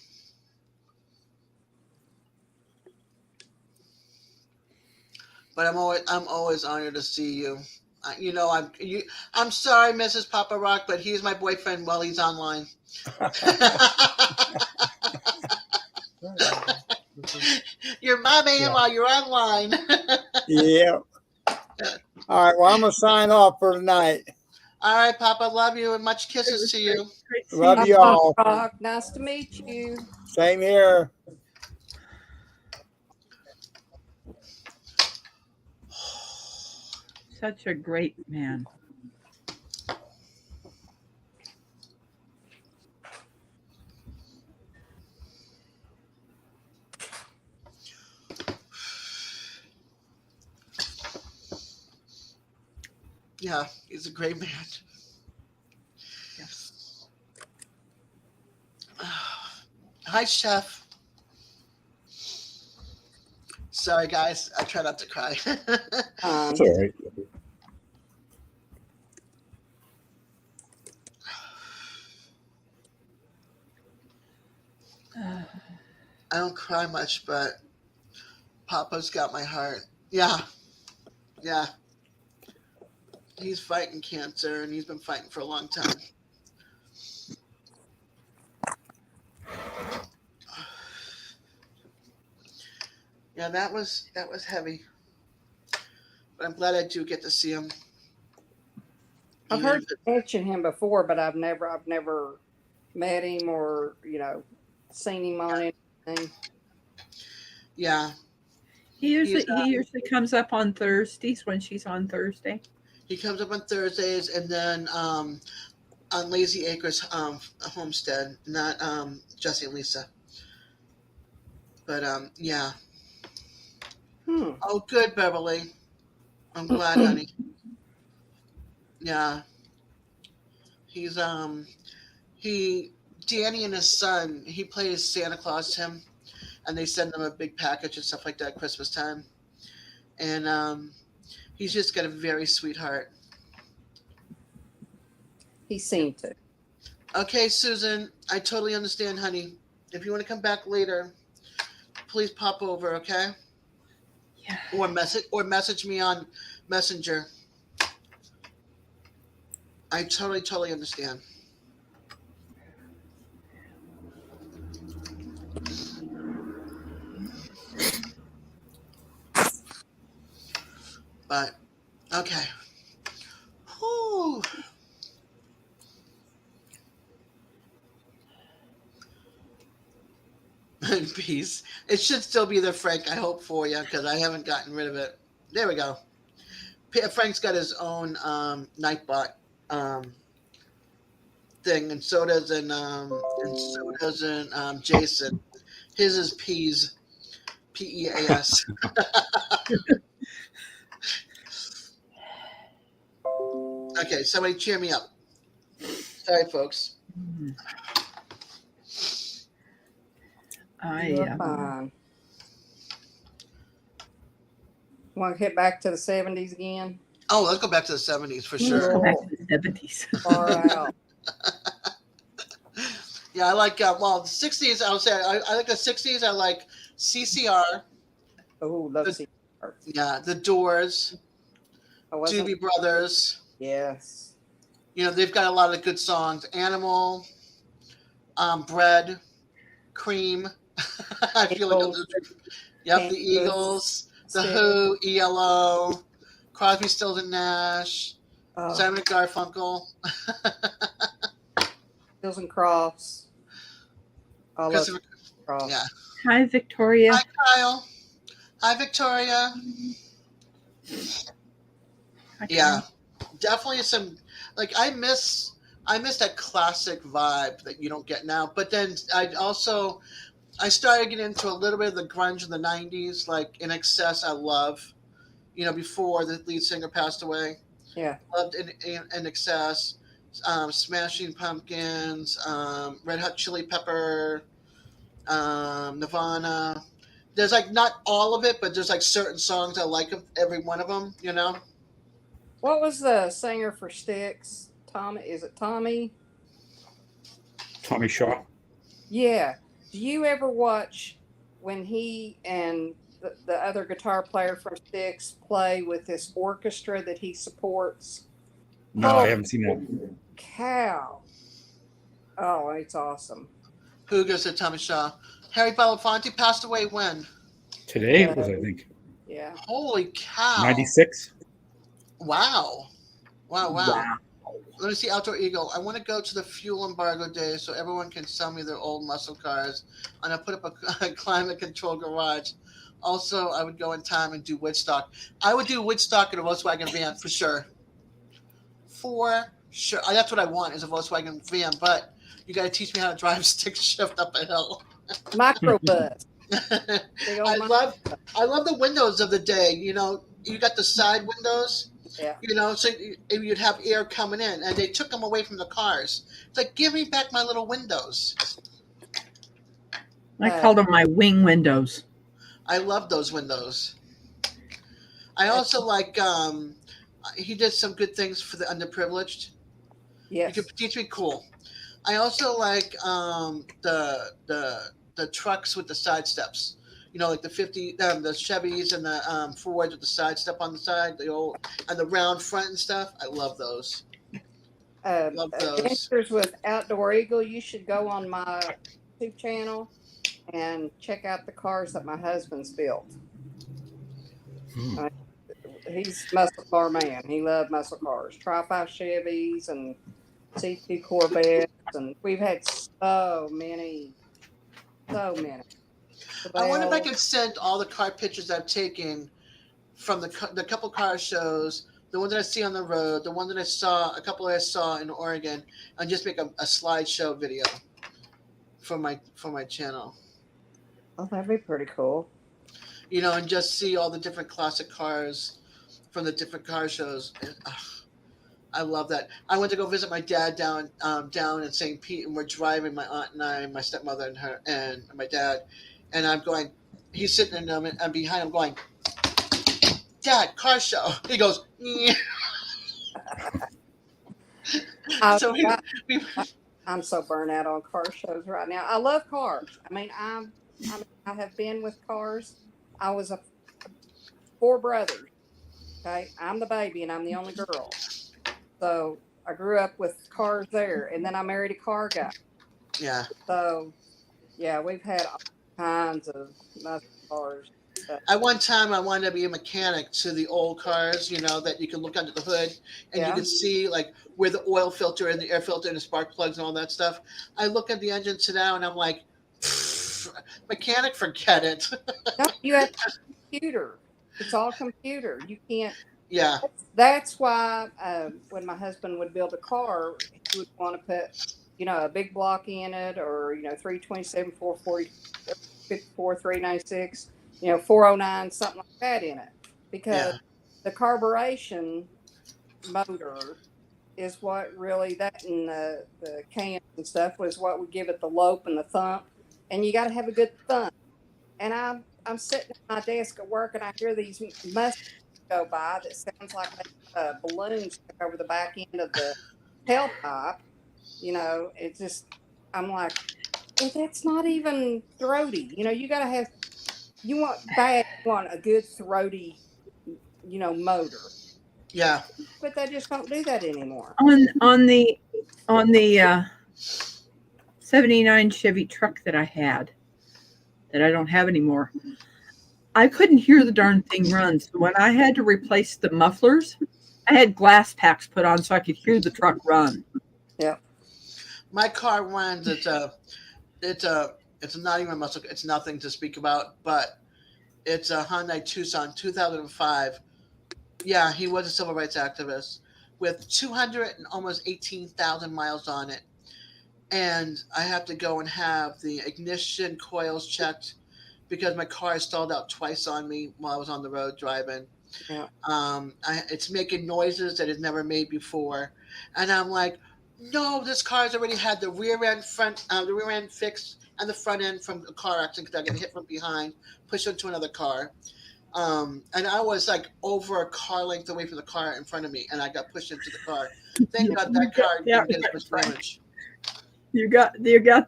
But I'm always honored to see you. I'm sorry, Mrs. Papa Rock, but he's my boyfriend while he's online. You're my man while you're online. Yeah. All right. Well, I'm gonna sign off for tonight. All right, Papa. Love you and much kisses to you. Love you all. Rock. Nice to meet you. Same here. Such a great man. Yeah, he's a great man. Hi, Chef. Sorry, guys. I try not to cry. It's all right. I don't cry much, but Papa's got my heart. Yeah, yeah. He's fighting cancer, and he's been fighting for a long time. Yeah, that was heavy, but I'm glad I do get to see him. I've Even heard if you mention him before, but I've never met him or seen him on anything. yeah, He he's usually comes up on Thursdays when she's on Thursday. he comes up on Thursdays, and then on Lazy Acres Homestead, not Jesse and Lisa, but yeah. Oh, good, Beverly. I'm glad, honey. Yeah, he's he Danny and his son. He plays Santa Claus to him, and they send him a big package and stuff like that at Christmas time. And he's just got a very sweet heart. He seemed to. Okay, Susan, I totally understand, honey. If you want to come back later, please pop over, okay? Yeah. Or message me on Messenger. I totally understand. But okay. Whew. Peace. It should still be there, Frank. I hope for you because I haven't gotten rid of it. There we go. Frank's got his own Nightbot thing, and so does Jason. His is Peas, Peas. Okay, somebody cheer me up. Sorry, folks. You're fine. Want to get back to the 70s again? Oh, let's go back to the 70s for Let's sure. go back to the 70s. Far out. Yeah, I like the 60s. I would say I like the 60s. I like CCR. Oh, love CCR. Yeah, the Doors, Doobie Brothers. Yes. They've got a lot of good songs. Animal, Bread, Cream. I feel like the Eagles, the Who, ELO, Crosby, Stills and Nash, Simon and Garfunkel, Stills and Crofts. I love Crofts. Yeah. Hi, Victoria. Hi, Kyle. Hi, Victoria. Yeah, definitely some. Like I miss that classic vibe that you don't get now. But then I started getting into a little bit of the grunge of the 90s, like In Excess, I love, before the lead singer passed away. Yeah. Loved In Excess, Smashing Pumpkins, Red Hot Chili Pepper, Nirvana. There's like not all of it, but there's like certain songs I like of every one of them, What was the singer for Styx? Tommy? Is it Tommy? Tommy Shaw. Yeah. Do you ever watch when he and the other guitar player from Styx play with this orchestra that he supports? No, I haven't seen that. Cow. Oh, it's awesome. Who goes to Tommy Shaw? Harry Belafonte passed away when? Today it was, I think. Yeah. Holy cow. 96. Wow. Let me see Outdoor Eagle. I want to go to the fuel embargo day so everyone can sell me their old muscle cars. And I put up a climate control garage. Also, I would go in time and do Woodstock. I would do Woodstock in a Volkswagen van for sure. For sure. That's what I want is a Volkswagen van, but you got to teach me how to drive stick shift up a hill. Microbus. I love the windows of the day. You got the side windows Yeah. You know, so you'd have air coming in, and they took them away from the cars. It's like, give me back my little windows. I called them my wing windows. I love those windows. I also like he did some good things for the underprivileged. You Yes. could teach me cool. I also like the trucks with the side steps. You know, like the Chevys and the Fords with the side step on the side, the old and the round front and stuff. I love those. Love those. Adventures with Outdoor Eagle. You should go on my YouTube channel and check out the cars that my husband's built. He's a muscle car man. He loved muscle cars, Tri-5 Chevys and C2 Corvettes, and we've had so many. So many. I wonder if I Well, could send all the car pictures I've taken from the couple car shows, the one that I see on the road, the one that I saw, a couple that I saw in Oregon, and just make a slideshow video for my channel. oh, that'd be pretty cool. You know, and just see all the different classic cars from the different car shows. And, I love that. I went to go visit my dad down in St. Pete, and we're driving, my aunt and I, my stepmother and her, and my dad, and I'm going. He's sitting in them, and I'm behind him going, "Dad, car show." He goes, "Yeah." So I'm so burnt out on car shows right now. I love cars. I mean, I have been with cars. I was 4 brothers. Okay, I'm the baby and I'm the only girl. So I grew up with cars there, and then I married a car guy. Yeah. So yeah, we've had all kinds of muscle cars. At one time, I wanted to be a mechanic to the old cars, you know, that you could look under the hood and you could see like where the oil filter and the air filter and the spark plugs and all that stuff. I look at the engine now and I'm like, mechanic, forget it. No, you have a computer. It's all computer. You can't. Yeah. That's why when my husband would build a car, he would want to put, a big block in it, or 327, 440, 54, 396, 409, something like that in it, because the carburation motor is what really, that and the cans and stuff was what would give it the lope and the thump, and you got to have a good thump. And I'm sitting at my desk at work, and I hear these Mustangs go by that sounds like they have a balloon stuck over the back end of the tailpipe. It's just, I'm like, well, that's not even throaty. You got to have, you want a good throaty, motor. Yeah. But they just don't do that anymore. On the 79 Chevy truck that I had, that I don't have anymore, I couldn't hear the darn thing run. So when I had to replace the mufflers, I had glass packs put on so I could hear the truck run. Yeah. My car runs. It's not even a muscle. It's nothing to speak about, but it's a Hyundai Tucson 2005. Yeah, he was a civil rights activist with 200 and almost 18,000 miles on it. And I have to go and have the ignition coils checked because my car stalled out twice on me while I was on the road driving. Yeah. It's making noises that it's never made before. And I'm like, no, this car's already had the rear end fixed and the front end from a car accident because I got hit from behind, pushed into another car. And I was like over a car length away from the car in front of me, and I got pushed into the car. Thank God that car didn't get as much damage. You got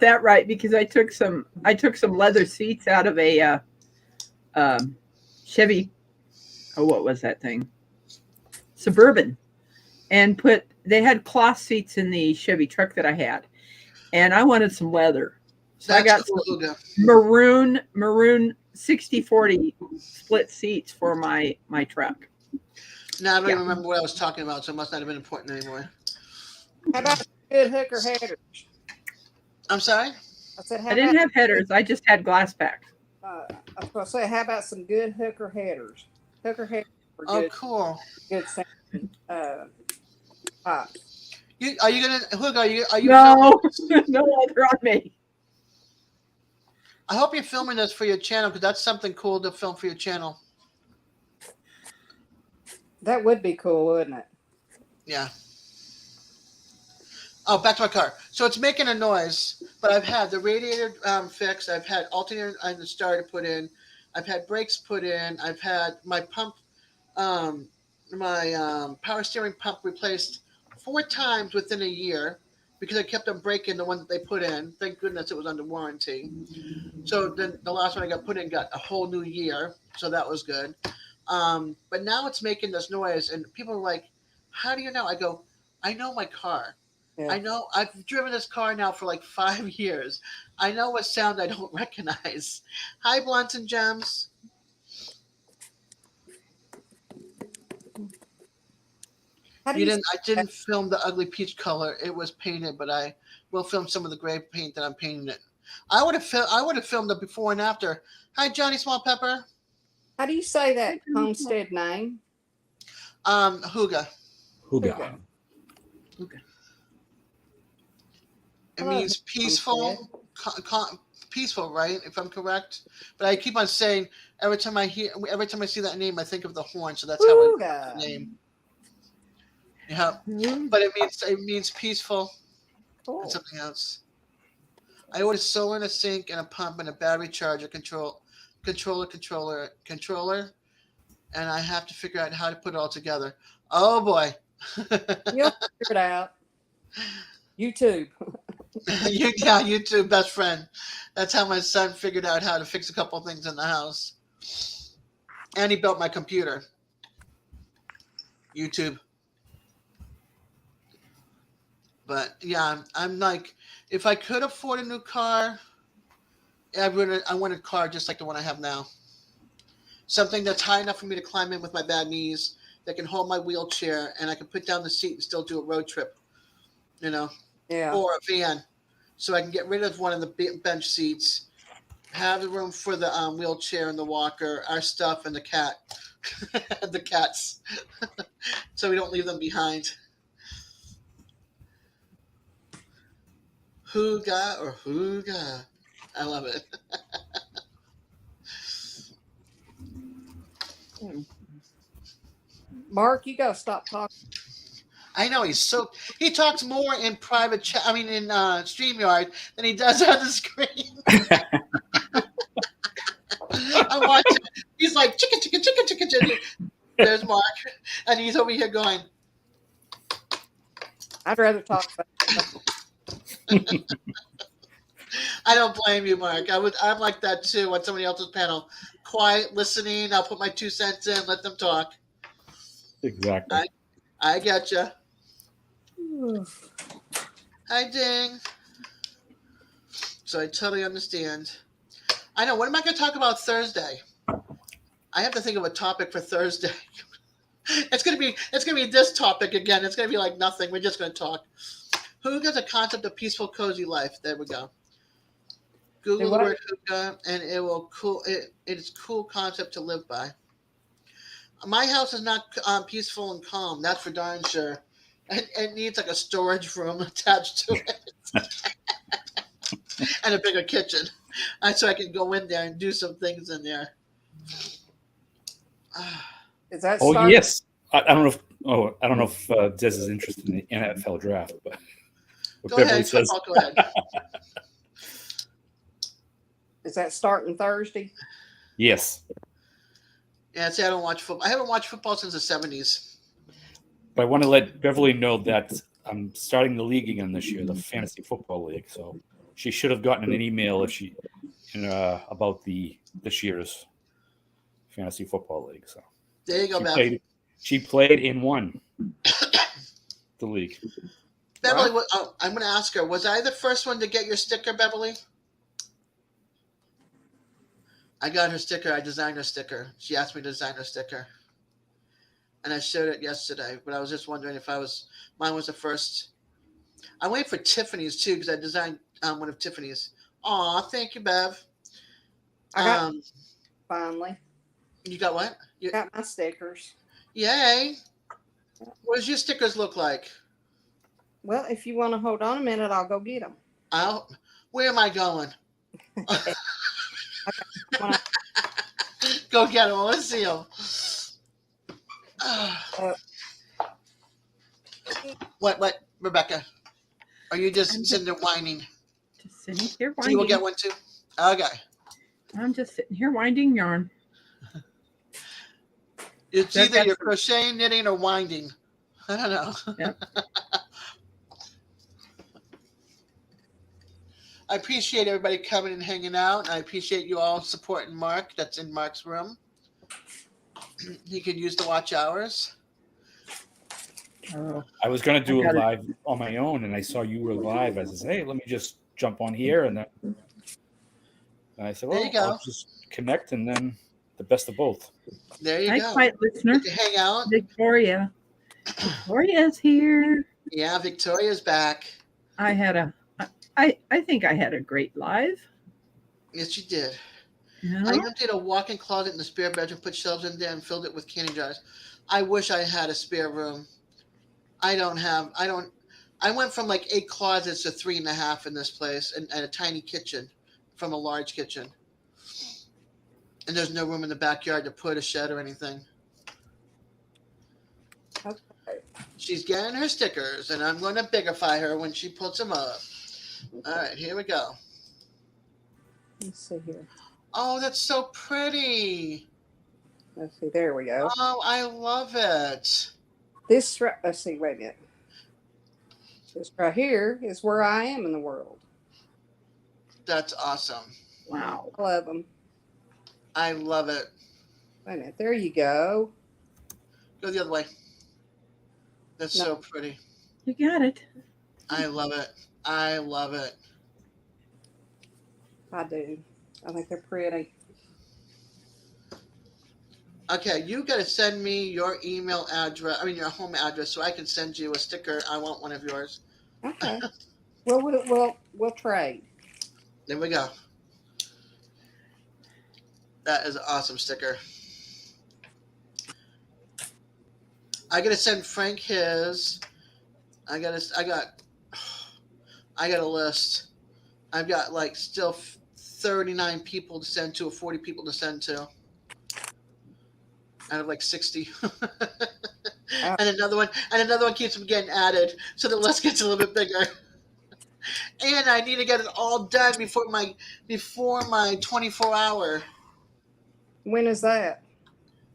that right, because I took some leather seats out of a Chevy. Oh, what was that thing? Suburban, and they had cloth seats in the Chevy truck that I had, and I wanted some leather, so I got some maroon 60/40 split seats for my truck. Now I don't even remember what I was talking about, so it must not have been important anymore. How about good hooker headers? I'm sorry? I said, I didn't have headers. I just had glass packs. I was going to say, how about some good hooker headers? Hooker headers for good. Oh, cool. Good sound. Pops. Are you gonna Hook? Are you? No, no leather on me. I hope you're filming this for your channel, because that's something cool to film for your channel. That would be cool, wouldn't it? Yeah. Oh, back to my car. So it's making a noise, but I've had the radiator fixed. I've had alternator and the starter put in. I've had brakes put in. I've had my pump, my power steering pump replaced 4 times within a year because I kept on breaking the one that they put in. Thank goodness it was under warranty. So then the last one I got put in got a whole new year. So that was good. But now it's making this noise, and people are like, "How do you know?" I go, "I know my car. Yeah. I know I've driven this car now for like 5 years. I know what sound I don't recognize." Hi, Blunts and Gems. How do You you didn't. I didn't film the ugly peach color. It was painted, but I will film some of the gray paint that I'm painting it. I would have filmed the before and after. Hi, Johnny Small Pepper. how do you say that homestead name? Huga. Huga. It I love means homestead. peaceful, peaceful, right? If I'm correct. But I keep on saying every time I see that name, I think of the horn. So that's how I know Ooga. the name. Yeah, but it means peaceful Cool. and something else. I ordered solar and a sink and a pump and a battery charger controller, and I have to figure out how to put it all together. Oh boy. You'll figure it out. YouTube. You too, best friend. That's how my son figured out how to fix a couple things in the house. And he built my computer. YouTube. But yeah, I'm like, if I could afford a new car, I want a car just like the one I have now. Something that's high enough for me to climb in with my bad knees, that can hold my wheelchair, and I can put down the seat and still do a road trip, Yeah. or a van. So I can get rid of one of the bench seats, have the room for the wheelchair and the walker, our stuff, and the cat, the cats, so we don't leave them behind. Hooga or hooga. I love it. Mark, you gotta stop talking. I know he talks more in private chat. I mean, in StreamYard than he does on the screen. I watch it. He's like chicka chicka chicka chicka chicka. There's Mark, and he's over here going. I'd rather talk about I don't blame you, Mark. I'm like that too on somebody else's panel. Quiet, listening. I'll put my 2 cents in, let them talk. Exactly. I get you. Hi, Ding. So I totally understand. I know. What am I going to talk about Thursday? I have to think of a topic for Thursday. It's gonna be this topic again. It's gonna be like nothing. We're just gonna talk. Who gets a concept of peaceful, cozy life? There we go. Google the word hookah, and it will cool. It's a cool concept to live by. My house is not peaceful and calm. That's for darn sure. It needs like a storage room attached to it, and a bigger kitchen, so I can go in there and do some things in there. Is that Oh start? yes. I don't know if Des is interested in the NFL draft, but Go Beverly ahead, says football. Go ahead. Is that starting Thursday? yes. Yeah, see, I don't watch football. I haven't watched football since the 70s. But I want to let Beverly know that I'm starting the league again this year, the fantasy football league. So she should have gotten an email about this year's fantasy football league. So There you go, Bev. she played and won the league. Beverly, I'm going to ask her, was I the first one to get your sticker, Beverly? I got her sticker. I designed her sticker. She asked me to design her sticker. And I showed it yesterday, but I was just wondering if mine was the first. I'm waiting for Tiffany's too, because I designed one of Tiffany's. Aw, thank you, Bev. I got finally. You got what? Got my stickers. Yay. What does your stickers look like? Well, if you want to hold on a minute, I'll go get them. Where am I going? Go get them. Let's see them. Uh, What, Rebecca? Are you just I'm sitting there whining? just sitting here So you will winding. get one too? Okay. I'm just sitting here winding yarn. It's I've either got you're some- crocheting, knitting, or winding. I don't know. Yep. I appreciate everybody coming and hanging out. And I appreciate you all supporting Mark. That's in Mark's room. He could use the watch hours. Oh, I was going to do I a got it. live on my own, and I saw you were live. I said, "Hey, let me just jump on here," and then I said, There "Well, you go. I'll just connect, and then the best of both." There you Hi, go. quiet listener. Get to hang out. Victoria. Victoria's here. Yeah, Victoria's back. I had a, I think I had a great live. Yes, you did. Yeah. I emptied a walk-in closet in the spare bedroom, put shelves in there, and filled it with candy jars. I wish I had a spare room. I went from like 8 closets to 3.5 in this place, and a tiny kitchen from a large kitchen. And there's no room in the backyard to put a shed or anything. okay. She's getting her stickers, and I'm going to bigify her when she puts them up. All right, here we go. Let's see here. Oh, that's so pretty. Let's see. There we go. Oh, I love it. This. Let's see. Wait a minute. This right here is where I am in the world. That's awesome. Wow. I love them. I love it. Wait a minute. There you go. Go the other way. That's No. so pretty. You got it. I love it. I love it. I do. I think they're pretty. Okay, you got to send me your email address, your home address, so I can send you a sticker. I want one of yours. Okay. Well, we'll trade. There we go. That is an awesome sticker. I got to send Frank his. I got a list. I've got like still 39 people to send to, or 40 people to send to. Out of like 60. and another one keeps getting added, so the list gets a little bit bigger. And I need to get it all done before my 24 hour. When is that?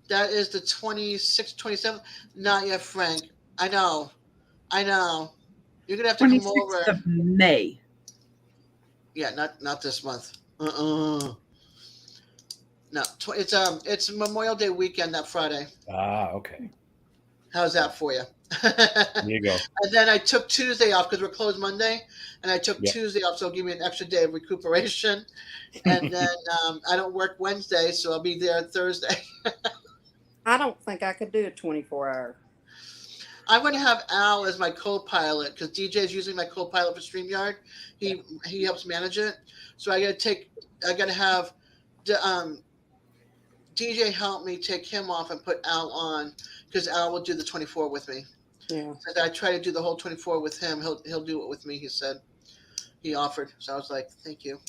That is the 26th, 27th. Not yet, Frank. I know. You're gonna have to come 26th over. of May. Yeah, not this month. No, it's Memorial Day weekend that Friday. Ah, okay. How's that for you? There you go. And then I took Tuesday off because we're closed Monday, and I took Yep. Tuesday off, so it'll give me an extra day of recuperation. And then I don't work Wednesday, so I'll be there Thursday. I don't think I could do a 24-hour. I'm going to have Al as my co-pilot because DJ is using my co-pilot for StreamYard. He helps manage it, so I got to have DJ help me take him off and put Al on because Al will do the 24 with me. Yeah. And I try to do the whole 24 with him. He'll do it with me. He said he offered, so I was like, thank you.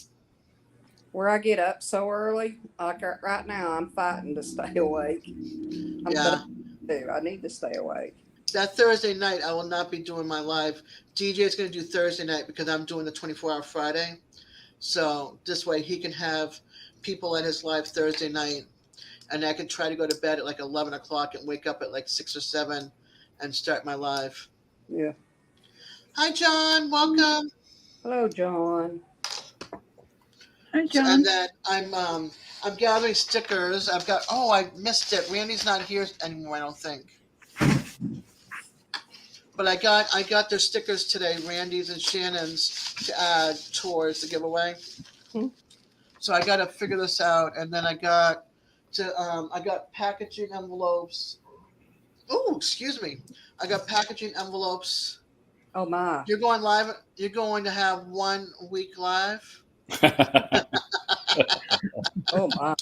Where I get up so early, like right now, I'm fighting to stay awake. I need to stay awake. That Thursday night, I will not be doing my live. DJ is going to do Thursday night because I'm doing the 24-hour Friday. So this way he can have people at his live Thursday night, and I can try to go to bed at like 11 o'clock and wake up at like 6 or 7 and start my live. Yeah. Hi, John. Welcome. Hello, John. Hi, John. And then I'm gathering stickers. I missed it. Randy's not here anymore, I don't think. But I got their stickers today, Randy's and Shannon's, to add towards the giveaway. Hmm. So I got to figure this out, and then I got packaging envelopes. Oh, excuse me. I got packaging envelopes. Oh my. You're going live. You're going to have 1 week live. Oh my.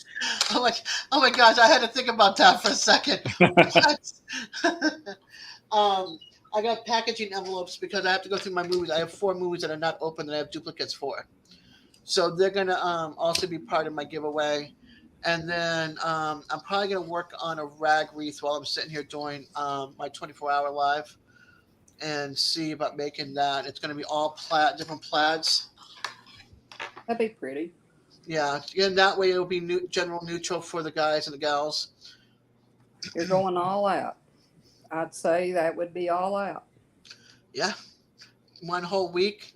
Oh my gosh! I had to think about that for a second. What? I got packaging envelopes because I have to go through my movies. I have 4 movies that are not open that I have duplicates for. So they're gonna also be part of my giveaway. And then I'm probably going to work on a rag wreath while I'm sitting here doing my 24-hour live and see about making that. It's going to be all different plaids. That'd be pretty. Yeah, and that way it'll be general neutral for the guys and the gals. You're going all out. I'd say that would be all out. Yeah, one whole week.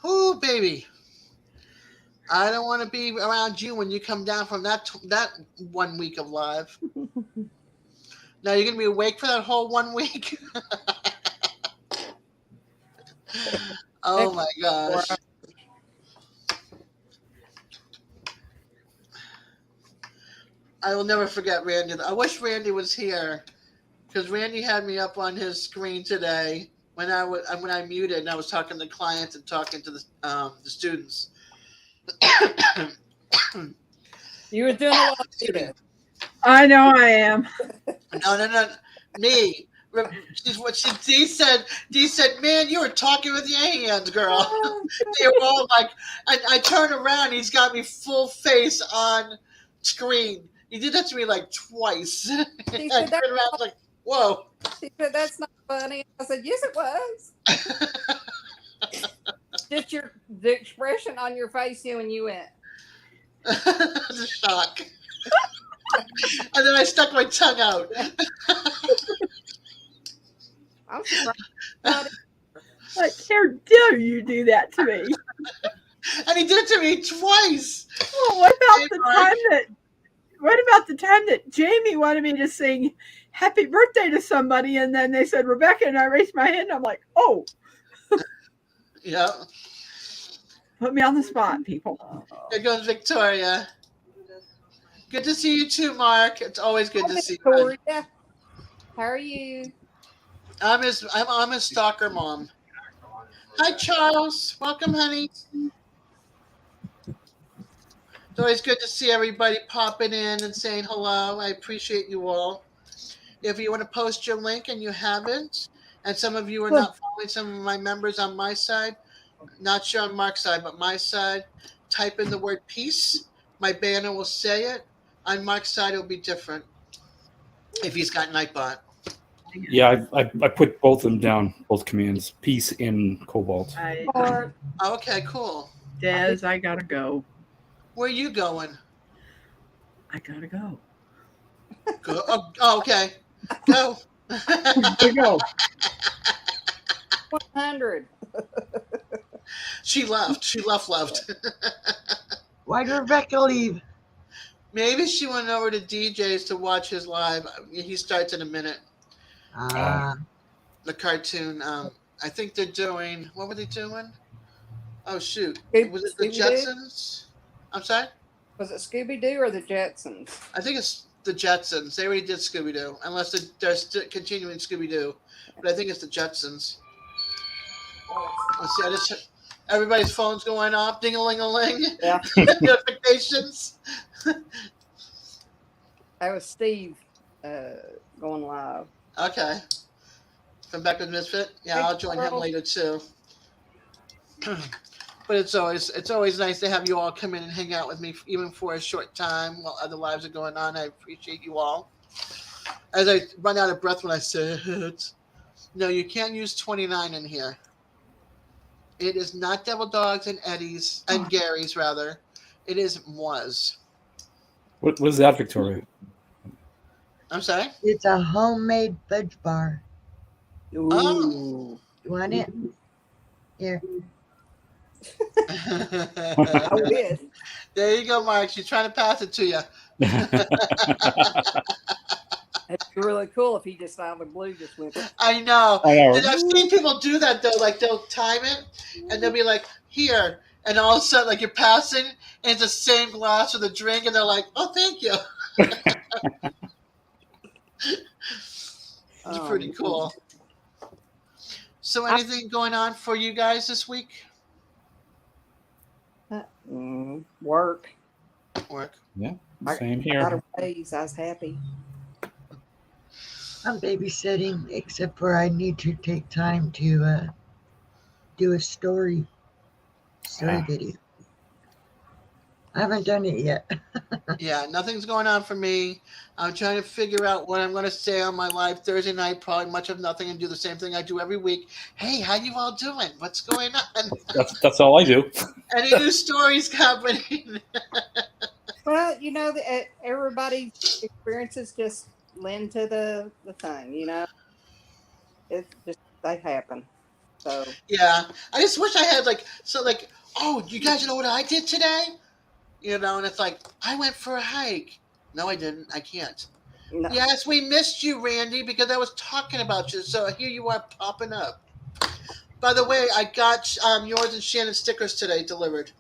Ooh, baby. I don't want to be around you when you come down from that 1 week of live. Now you're gonna be awake for that whole 1 week. Oh my gosh. I will never forget Randy. I wish Randy was here because Randy had me up on his screen today when I muted and I was talking to clients and talking to the students. You were doing a lot of it. I know I am. No. Me. Dee said, man, you were talking with your hands, girl. They were all like, I turn around, he's got me full face on screen. He did that to me like twice. I turned around, I was like, whoa. She said, that's not funny. I said, yes, it was. Just the expression on your face when you went. The shock. And then I stuck my tongue out. I'm surprised. Like, how dare you do that to me? And he did it to me twice. Well, what about the time that Jamie wanted me to sing happy birthday to somebody, and then they said Rebecca, and I raised my hand, and I'm like, oh. Yeah. Put me on the spot, people. There goes Victoria. Good to see you too, Mark. It's always good to see you. Victoria, how are you? I'm his stalker mom. Hi, Charles. Welcome, honey. It's always good to see everybody popping in and saying hello. I appreciate you all. If you want to post your link and you haven't, and some of you are not following some of my members on my side, not sure on Mark's side, but my side, type in the word peace. My banner will say it. On Mark's side, it'll be different if he's got Nightbot. Yeah, I put both of them down, both commands, peace in Cobalt. Okay, cool. Dez, I gotta go. Where are you going? I gotta go. Go. Oh, okay. Go. Go. 100. She left. She left. Why did Rebecca leave? Maybe she went over to DJ's to watch his live. He starts in a minute. The cartoon. I think they're doing. What were they doing? Oh shoot! Was it the Jetsons? I'm sorry. Was it Scooby-Doo or the Jetsons? I think it's the Jetsons. They already did Scooby-Doo, unless they're still continuing Scooby-Doo. But I think it's the Jetsons. Let's see. Everybody's phone's going off. Ding-a-ling-a-ling. Yeah. Notifications. That was Steve going live. Okay. Come back with Misfit. Yeah, I'll join him later too. But it's always nice to have you all come in and hang out with me, even for a short time while other lives are going on. I appreciate you all. As I run out of breath when I say it, no, you can't use 29 in here. It is not Devil Dogs and Eddie's and Gary's rather. It is Moi's. What is that, Victoria? I'm sorry? It's a homemade fudge bar. Ooh. Oh. You want it? Here. I would. There you go, Mark. She's trying to pass it to you. It'd be really cool if he just out of the blue just went. I know. I know. And I've seen people do that though. Like they'll time it, and they'll be like, "Here," and all of a sudden, like you're passing, and it's the same glass with a drink, and they're like, "Oh, thank you." It's pretty cool. So, anything going on for you guys this week? Work. Work. Yeah, same I here. got a raise. I was happy. I'm babysitting, except for I need to take time to do a story video. I haven't done it yet. Yeah, nothing's going on for me. I'm trying to figure out what I'm going to say on my live Thursday night. Probably much of nothing, and do the same thing I do every week. Hey, how you all doing? What's going on? That's all I do. Any new stories happening? Well, everybody's experiences just lend to the thing. It's just they happen. So Yeah, I just wish I had like. Oh, you guys know what I did today? And it's like I went for a hike. No, I didn't. I can't. no, Yes, we missed you, Randy, because I was talking about you. So here you are popping up. By the way, I got yours and Shannon's stickers today delivered.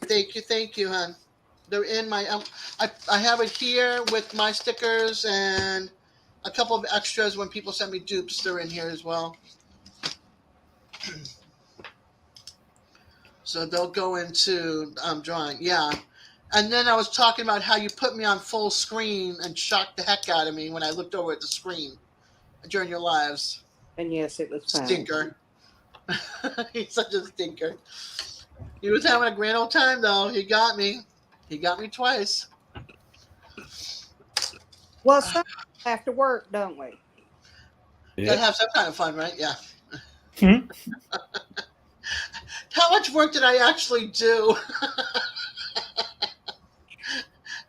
Thank you, hon. They're in my. I have it here with my stickers and a couple of extras when people send me dupes. They're in here as well. So they'll go into drawing. Yeah. And then I was talking about how you put me on full screen and shocked the heck out of me when I looked over at the screen during your lives. and yes, it was fine. Stinker. He's such a stinker. He was having a grand old time, though. He got me. He got me twice. Well, some have to work, don't we? Gotta have some kind of fun, right? Yeah. Hmm? How much work did I actually do?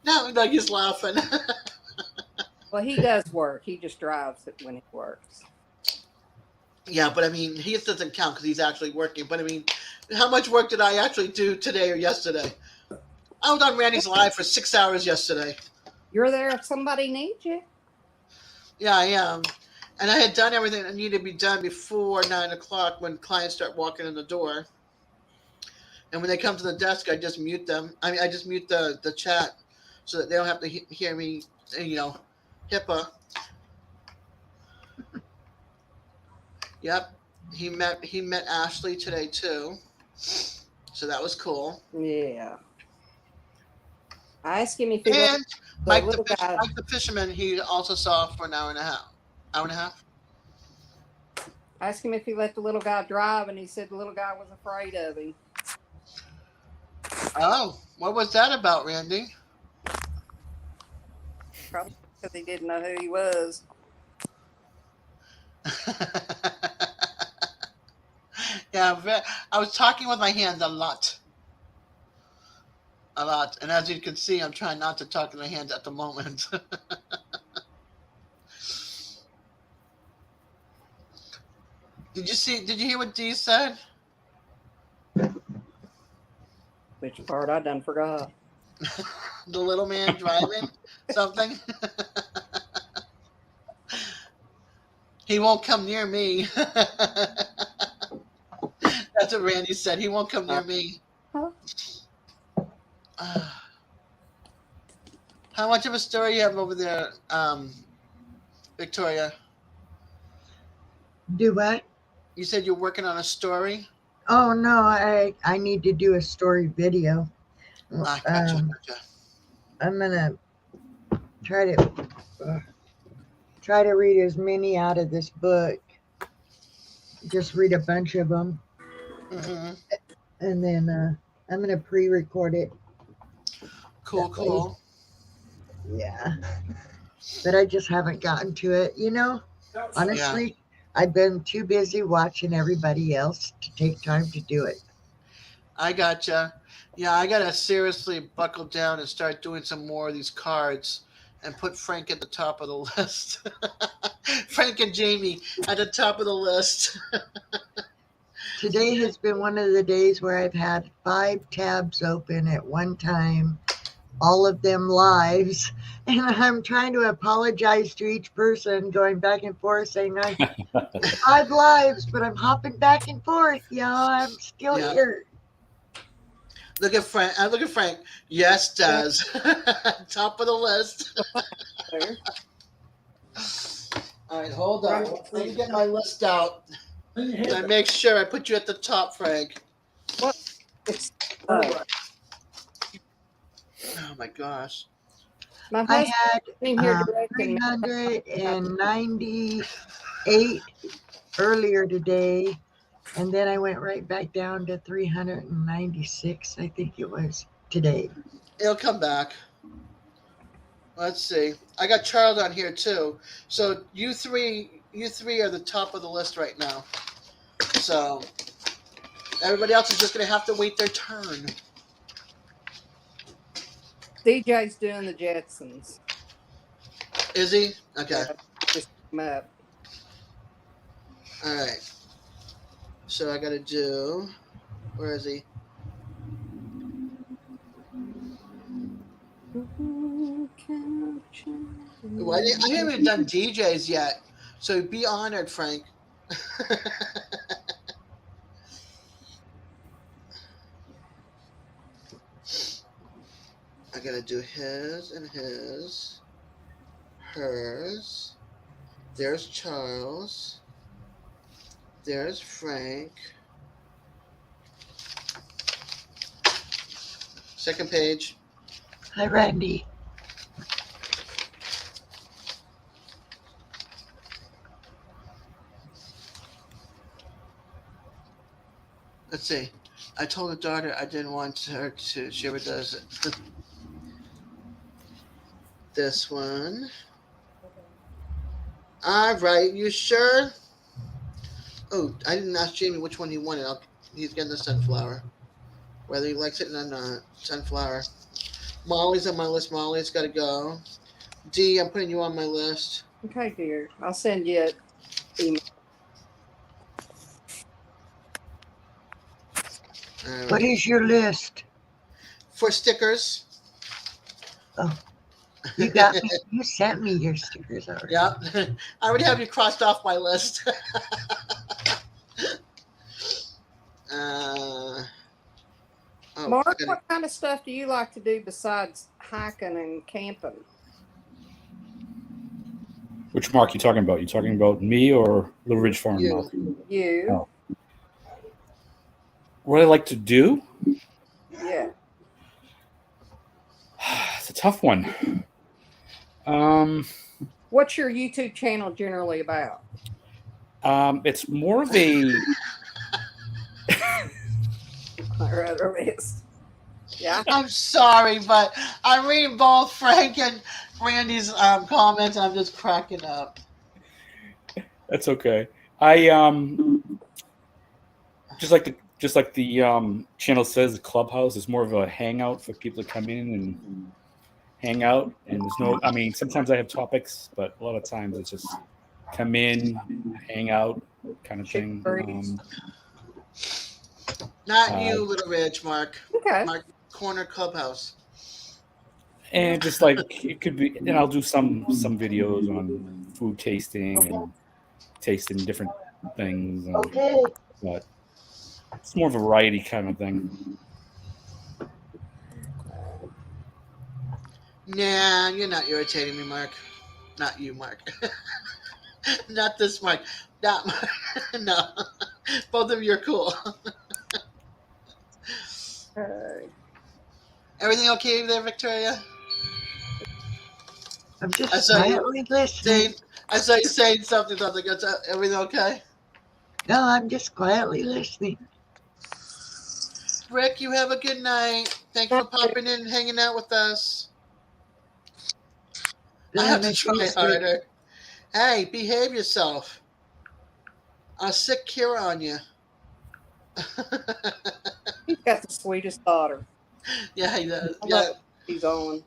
Now he's laughing. Well, he does work. He just drives it when he works. Yeah, but I mean, he doesn't count because he's actually working. But I mean, how much work did I actually do today or yesterday? I was on Randy's live for 6 hours yesterday. You're there if somebody needs you. Yeah, I am. And I had done everything that needed to be done before 9 o'clock when clients start walking in the door. And when they come to the desk, I just mute them. I mean, I just mute the chat so that they don't have to hear me, HIPAA. Yep. He met Ashley today too. So that was cool. Yeah. I asked him if he And let Mike the little guy. the fisherman, he also saw for an hour and a half. Hour and a half? I asked him if he let the little guy drive, and he said the little guy was afraid of him. Oh, what was that about, Randy? Probably because he didn't know who he was. Yeah, I was talking with my hands a lot. A lot. And as you can see, I'm trying not to talk with my hands at the moment. Did you hear what Dee said? Which part I done forgot. The little man driving something? He won't come near me. That's what Randy said. He won't come near me. Huh? How much of a story you have over there, Victoria? Do what? You said you're working on a story? Oh no, I need to do a story video. Gotcha. I'm gonna try to read as many out of this book. Just read a bunch of them, and then I'm gonna pre-record it. Cool. Yeah, but I just haven't gotten to it. Honestly, I've been too busy watching everybody else to take time to do it. I gotcha. Yeah, I gotta seriously buckle down and start doing some more of these cards and put Frank at the top of the list. Frank and Jamie at the top of the list. Today has been one of the days where I've had 5 tabs open at one time, all of them lives, and I'm trying to apologize to each person, going back and forth, saying I 5 lives, but I'm hopping back and forth. I'm still here. Look at Frank. Yes, Des. Top of the list. All right, hold on. Let me get my list out. I make sure I put you at the top, Frank. What? Oh my gosh. My I husband had here directing 398 earlier today, And then I went right back down to 396, I think it was today. It'll come back. Let's see. I got Charles on here too. So you three are the top of the list right now. So everybody else is just gonna have to wait their turn. DJ's doing the Jetsons. Is he? Okay. Yeah, just came up. All right. So I gotta do. Where is he? Well, I haven't even done DJs yet. So be honored, Frank. I gotta do his and his, hers. There's Charles. There's Frank. Second page. Hi, Randy. Let's see. I told the daughter I didn't want her to. She ever does it. This one. All right. You sure? Oh, I didn't ask Jamie which one he wanted. He's getting the sunflower. Whether he likes it or not. Sunflower. Molly's on my list. Molly's got to go. D, I'm putting you on my list. Okay, dear. I'll send you an email. What is your list? For stickers. Oh, you got me. You sent me your stickers already. Yeah. I already have you crossed off my list. Mark, what kind of stuff do you like to do besides hiking and camping? Which Mark you talking about? You talking about me or Little Ridge Farm You. Mark? You. Oh. What I like to do? Yeah. It's a tough one. What's your YouTube channel generally about? It's more of a. I rather miss. Yeah. I'm sorry, but I'm reading both Frank and Randy's comments, and I'm just cracking up. That's okay. I just like the channel says, the clubhouse is more of a hangout for people to come in and hang out. And there's no, I mean, sometimes I have topics, but a lot of times it's just come in, hang out, kind of thing. Not you, Little Ridge, Mark. Okay. Mark Corner Clubhouse. And just like it could be, and I'll do some videos on food tasting and tasting different things. And, Okay. but it's more of a variety kind of thing. Nah, you're not irritating me, Mark. Not you, Mark. Not this Mark. Not Mark. No. Both of you are cool. Everything okay there, Victoria? I'm just quietly listening. I saw you saying something. I was like, everything okay? No, I'm just quietly listening. Rick, you have a good night. Thank you for popping in and hanging out with us. I have to try harder. Hey, behave yourself. I'll sick Kira on you. He's got the sweetest daughter. Yeah, he does. I Yeah. love he's on.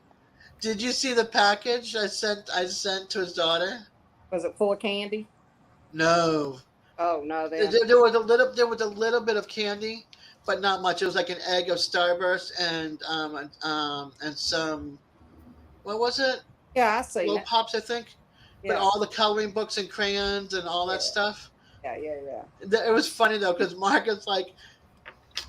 Did you see the package I sent to his daughter? Was it full of candy? No. Oh no, There was a little bit of candy, but not much. It was like an egg of Starburst and some, what was it? Yeah, I see. Little Pops, I think. Yeah. But all the coloring books and crayons and all that stuff. Yeah. It was funny though, because Mark is like,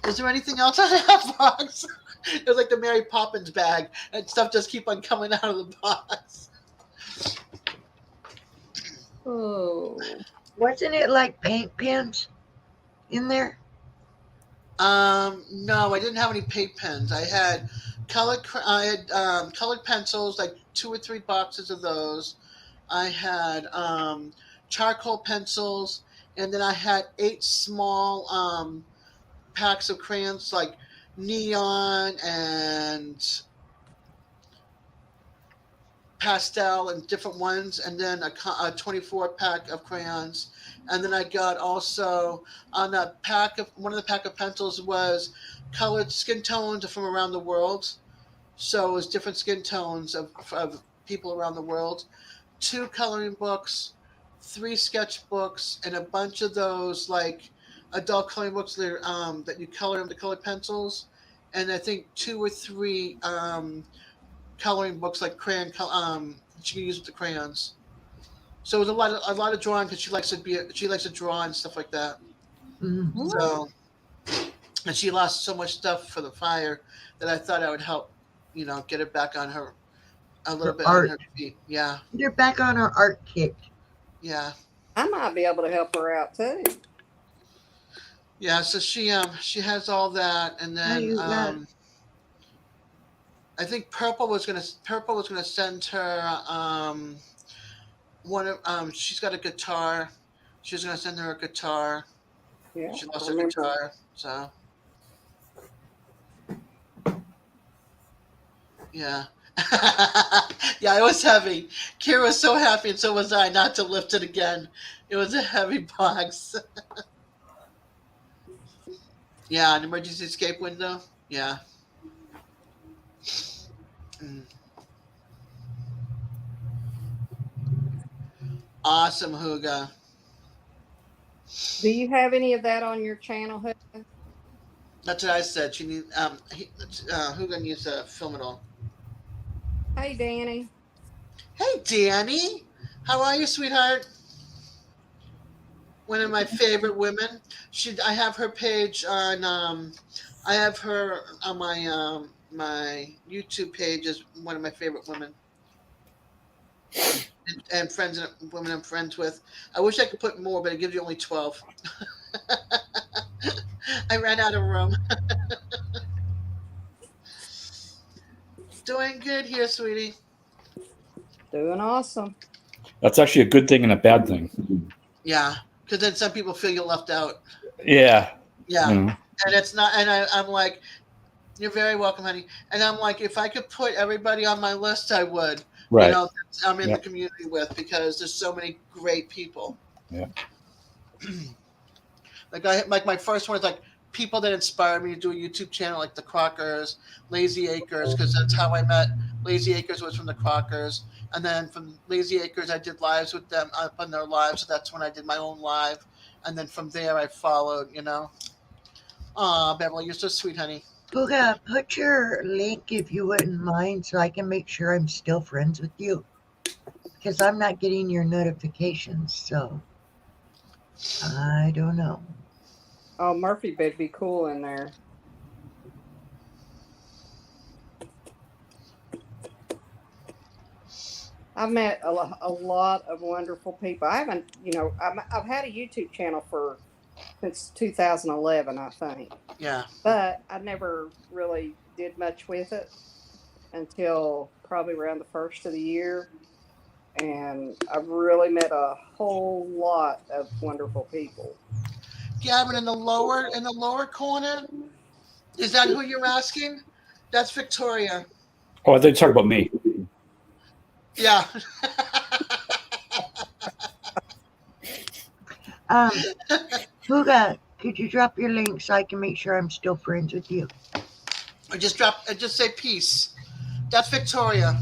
"Is there anything else in that box?" It was like the Mary Poppins bag, and stuff just keep on coming out of the box. Oh. Wasn't it like paint pens in there? No, I didn't have any paint pens. I had colored pencils, like 2 or 3 boxes of those. I had charcoal pencils, and then I had 8 small packs of crayons like neon and pastel and different ones, and then a 24 pack of crayons. And then I got also on a pack of one of the pack of pencils was colored skin tones from around the world. So it was different skin tones of people around the world. 2 coloring books, 3 sketchbooks, and a bunch of those like adult coloring books that you color them, the colored pencils, and I think 2 or 3 coloring books like that you can use with the crayons. So it was a lot of drawing because she likes to draw and stuff like that. Mhm. So and she lost so much stuff for the fire that I thought I would help, get it back on her a little Her bit on art. her feet. Yeah, You're back on her art kick. yeah, I might be able to help her out too. yeah. So she has all that, and Now then you got I think Purple was gonna send her one of she's got a guitar. She was gonna send her a guitar. Yeah, She I lost her remember. guitar, so yeah. Yeah, it was heavy. Kira was so happy, and so was I, not to lift it again. It was a heavy box. Yeah, an emergency escape window. Yeah. Mm. Awesome, Huga. Do you have any of that on your channel? That's what I said. Huga needs to film it all. Hey, Danny. Hey, Danny. How are you, sweetheart? One of my favorite women. I have her page on. I have her on my YouTube page as one of my favorite women and friends and women I'm friends with. I wish I could put more, but it gives you only 12. I ran out of room. Doing good here, sweetie. Doing awesome. That's actually a good thing and a bad thing. Yeah, because then some people feel you're left out. Yeah. Yeah, You know, and it's not. And I'm like, you're very welcome, honey. And I'm like, if I could put everybody on my list, I would. right. That I'm in Yeah. the community with because there's so many great people. Yeah. Like my first one is like people that inspired me to do a YouTube channel, like the Crockers, Lazy Acres, because that's how I met. Lazy Acres was from the Crockers, and then from Lazy Acres, I did lives with them up on their lives. So that's when I did my own live, and then from there, I followed. Aw, Beverly, you're so sweet, honey. Puga, put your link if you wouldn't mind so I can make sure I'm still friends with you. Because I'm not getting your notifications, so I don't know. Oh, Murphy would be cool in there. I've met a lot of wonderful people. I haven't, I've had a YouTube channel since 2011, I think. Yeah. But I never really did much with it until probably around the first of the year. And I've really met a whole lot of wonderful people. Gavin, in the lower corner, is that who you're asking? That's Victoria. Oh, I thought you talking about me. Yeah. Puga, could you drop your link so I can make sure I'm still friends with you? I just say peace. That's Victoria.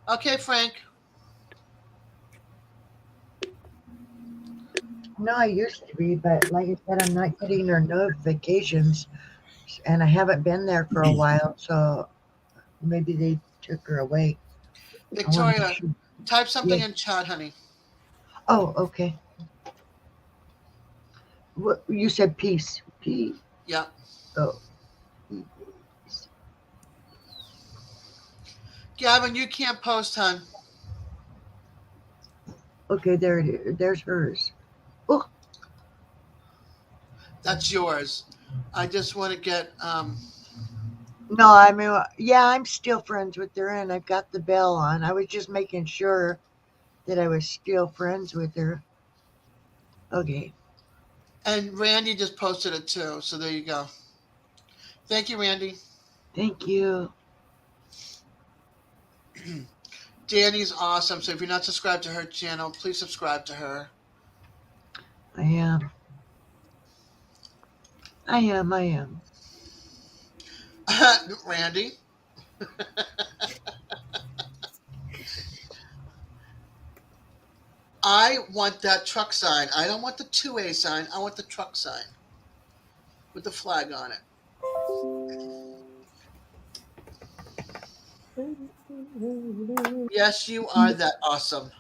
Okay, Frank. No, I used to be, but like I said, I'm not getting their notifications, and I haven't been there for a while, so maybe they took her away. Victoria, type something Yeah. in chat, honey. Oh, okay. What you said? Peace. Peace. Yeah. Oh. Gavin, you can't post, hon. Okay, there it is. There's hers. Oh, That's yours. I just want to get no, I mean, yeah, I'm still friends with her, and I've got the bell on. I was just making sure that I was still friends with her. Okay. And Randy just posted it too. So there you go. Thank you, Randy. Thank you. Danny's awesome. So if you're not subscribed to her channel, please subscribe to her. I am. I am. I am. Randy. I want that truck sign. I don't want the 2A sign. I want the truck sign with the flag on it. Yes, you are that awesome.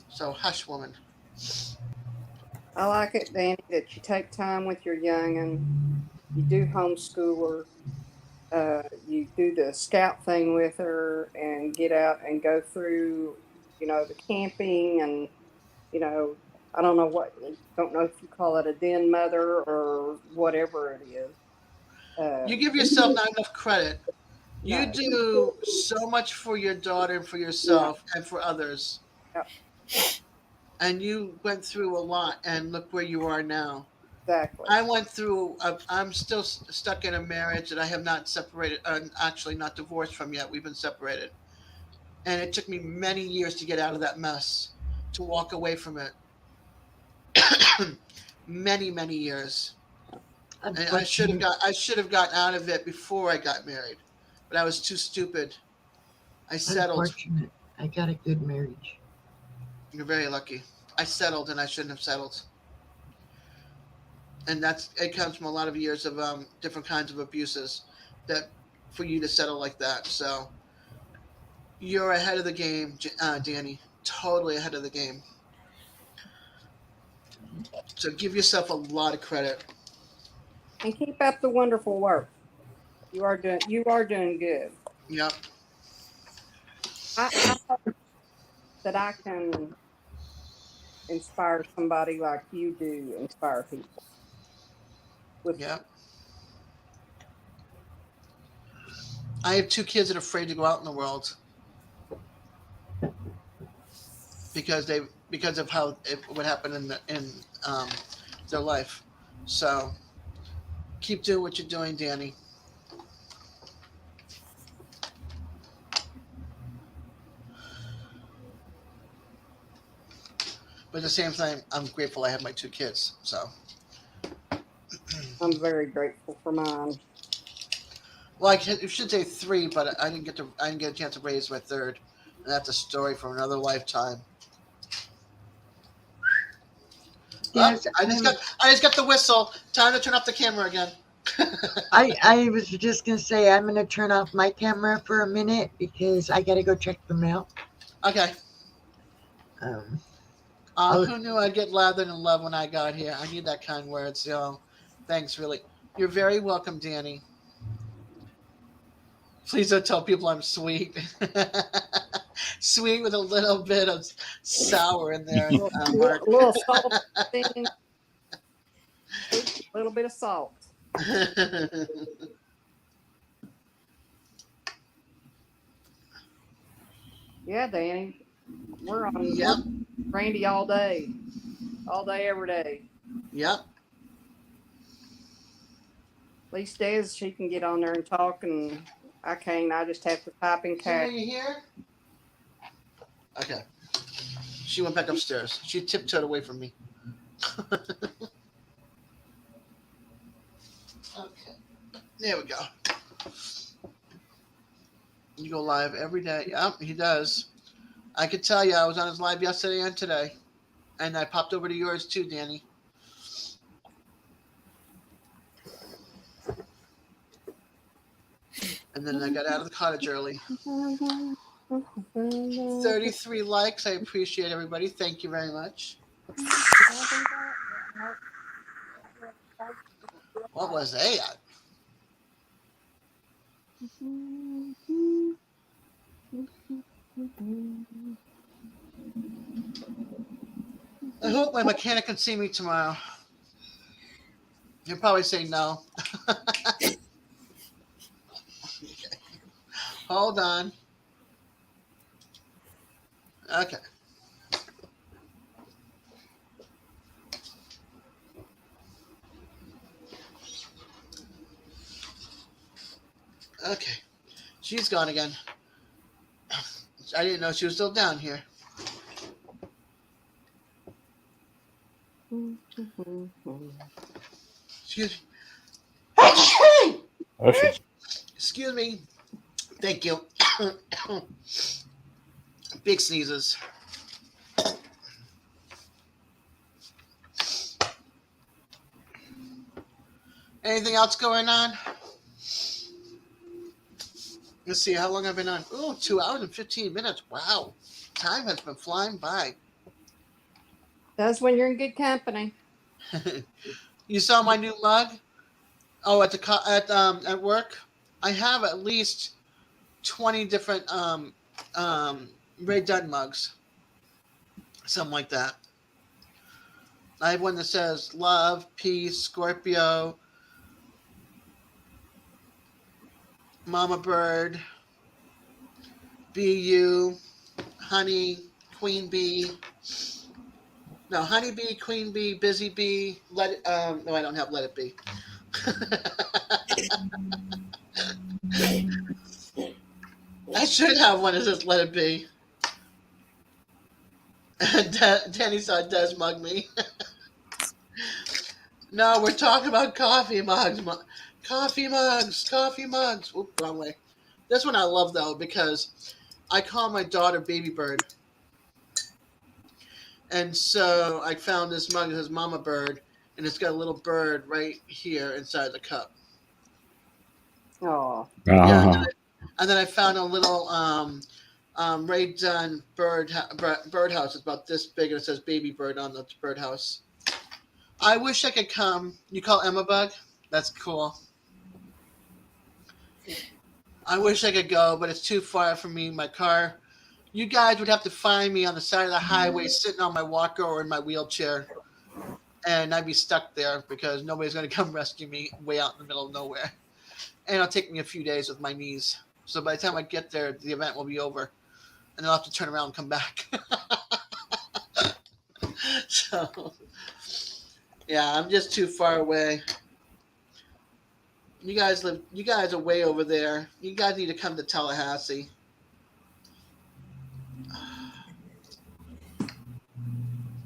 So hush, woman. I like it, Danny, that you take time with your youngin'. You do homeschool her. You do the scout thing with her and get out and go through, the camping and, you know, I don't know if you call it a den mother or whatever it is. You Uh, give yourself not enough credit. You no, do so much for your daughter and for yeah, yourself and for others. yeah, And you went through a lot, and look where you are now. exactly. I went through, I'm still stuck in a marriage that I have not separated, actually not divorced from yet. We've been separated. And it took me many years to get out of that mess, to walk away from it. Many, many years. And Unfortunate. I should have gotten out of it before I got married. But I was too stupid. I settled. Unfortunate. I got a good marriage. You're very lucky. I settled and I shouldn't have settled. And it comes from a lot of years of different kinds of abuses that for you to settle like that. So you're ahead of the game, Danny. Totally ahead of the game. So give yourself a lot of credit. And keep up the wonderful work. You are doing good. Yep. I hope that I can inspire somebody like you do inspire people with Yep. I have two kids that are afraid to go out in the world because of what happened in their life. So keep doing what you're doing, Danny. But at the same time, I'm grateful I have my two kids. So, I'm very grateful for mine. well, I should say three, but I didn't get a chance to raise my third, and that's a story from another lifetime. Oh, Yes, I just got the whistle. Time to turn off the camera again. I was just gonna say I'm gonna turn off my camera for a minute because I gotta go check the mail. Okay. Um, I'll, Who knew I'd get lathered in love when I got here? I need that kind words. Thanks, really. You're very welcome, Danny. Please don't tell people I'm sweet. Sweet with a little bit of sour in there, Mark. Little salt, a little bit of salt. Yeah, Danny, we're Yep. Randy all day, every day. Yep. At least Des, she can get on there and talk, and I can't. I just have to type in Tina, cat. you here? Okay. She went back upstairs. She tiptoed away from me. Okay. There we go. You go live every day. Yep, he does. I could tell you I was on his live yesterday and today. And I popped over to yours too, Danny. And then I got out of the cottage early. 33 likes. I appreciate everybody. Thank you very much. What was that? I hope my mechanic can see me tomorrow. He'll probably say no. Okay. Hold on. Okay. Okay, she's gone again. I didn't know she was still down here. Excuse me. Oh, she. Excuse me. Thank you. Big sneezes. Anything else going on? Let's see how long I've been on. Oh, 2 hours and 15 minutes. Wow. Time has been flying by. That's when you're in good company. You saw my new mug? Oh, at work, I have at least 20 different Ray Dunn mugs, something like that. I have one that says love, peace, Scorpio, Mama Bird, Be You, Honey, Queen Bee. No, Honey Bee, Queen Bee, Busy Bee. No, I don't have Let It Be. I should have one that says Let It Be. Danny saw Des mug me. No, we're talking about coffee mugs. Coffee mugs. Coffee mugs. Oop, wrong way. This one I love, though, because I call my daughter Baby Bird. And so I found this mug that says Mama Bird, and it's got a little bird right here inside the cup. Oh, Yeah, Uh, and then I found a little Ray Dunn birdhouse. It's about this big, and it says Baby Bird on the birdhouse. I wish I could come. You call Emma Bug? That's cool. I wish I could go, but it's too far from me. My car. You guys would have to find me on the side of the highway, sitting on my walker or in my wheelchair, and I'd be stuck there because nobody's going to come rescue me way out in the middle of nowhere. And it'll take me a few days with my knees. So by the time I get there, the event will be over, and I'll have to turn around and come back. So, yeah, I'm just too far away. You guys are way over there. You guys need to come to Tallahassee.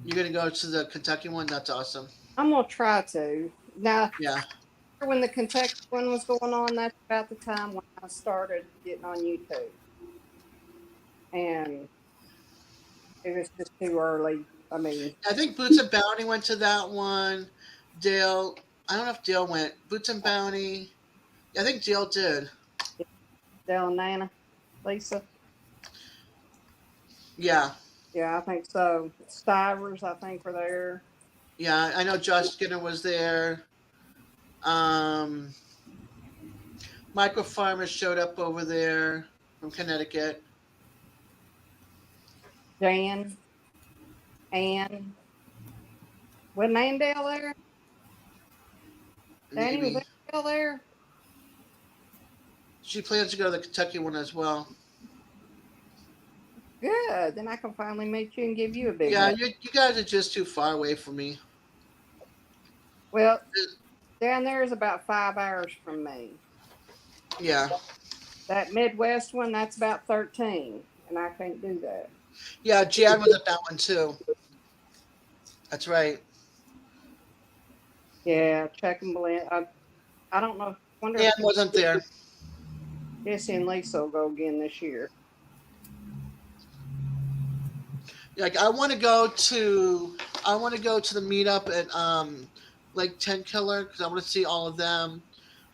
You're gonna go to the Kentucky one? That's awesome. I'm gonna try to. Now, Yeah. when the Kentucky one was going on, that's about the time when I started getting on YouTube, and it was just too early. I mean, I think Boots and Bounty went to that one. Dale, I don't know if Dale went. Boots and Bounty. I think Dale did. Dell and Nana, Lisa. Yeah. Yeah, I think so. Stivers, I think, were there. Yeah, I know Josh Skinner was there. Michael Farmer showed up over there from Connecticut. Jan, Ann. Wasn't Andale there? Danny, was Maybe. Andale there? She plans to go to the Kentucky one as well. Good. Then I can finally meet you and give you a big Yeah, hug. you guys are just too far away from me. Well, down there is about 5 hours from me. Yeah. That Midwest one, that's about 13, and I can't do that. Yeah, Jan was at that one too. That's right. Yeah, check and blend. I don't know. Wonder Ann if wasn't there. Jesse and Lisa will go again this year. Like I want to go to the meetup at Lake Tenkiller because I want to see all of them.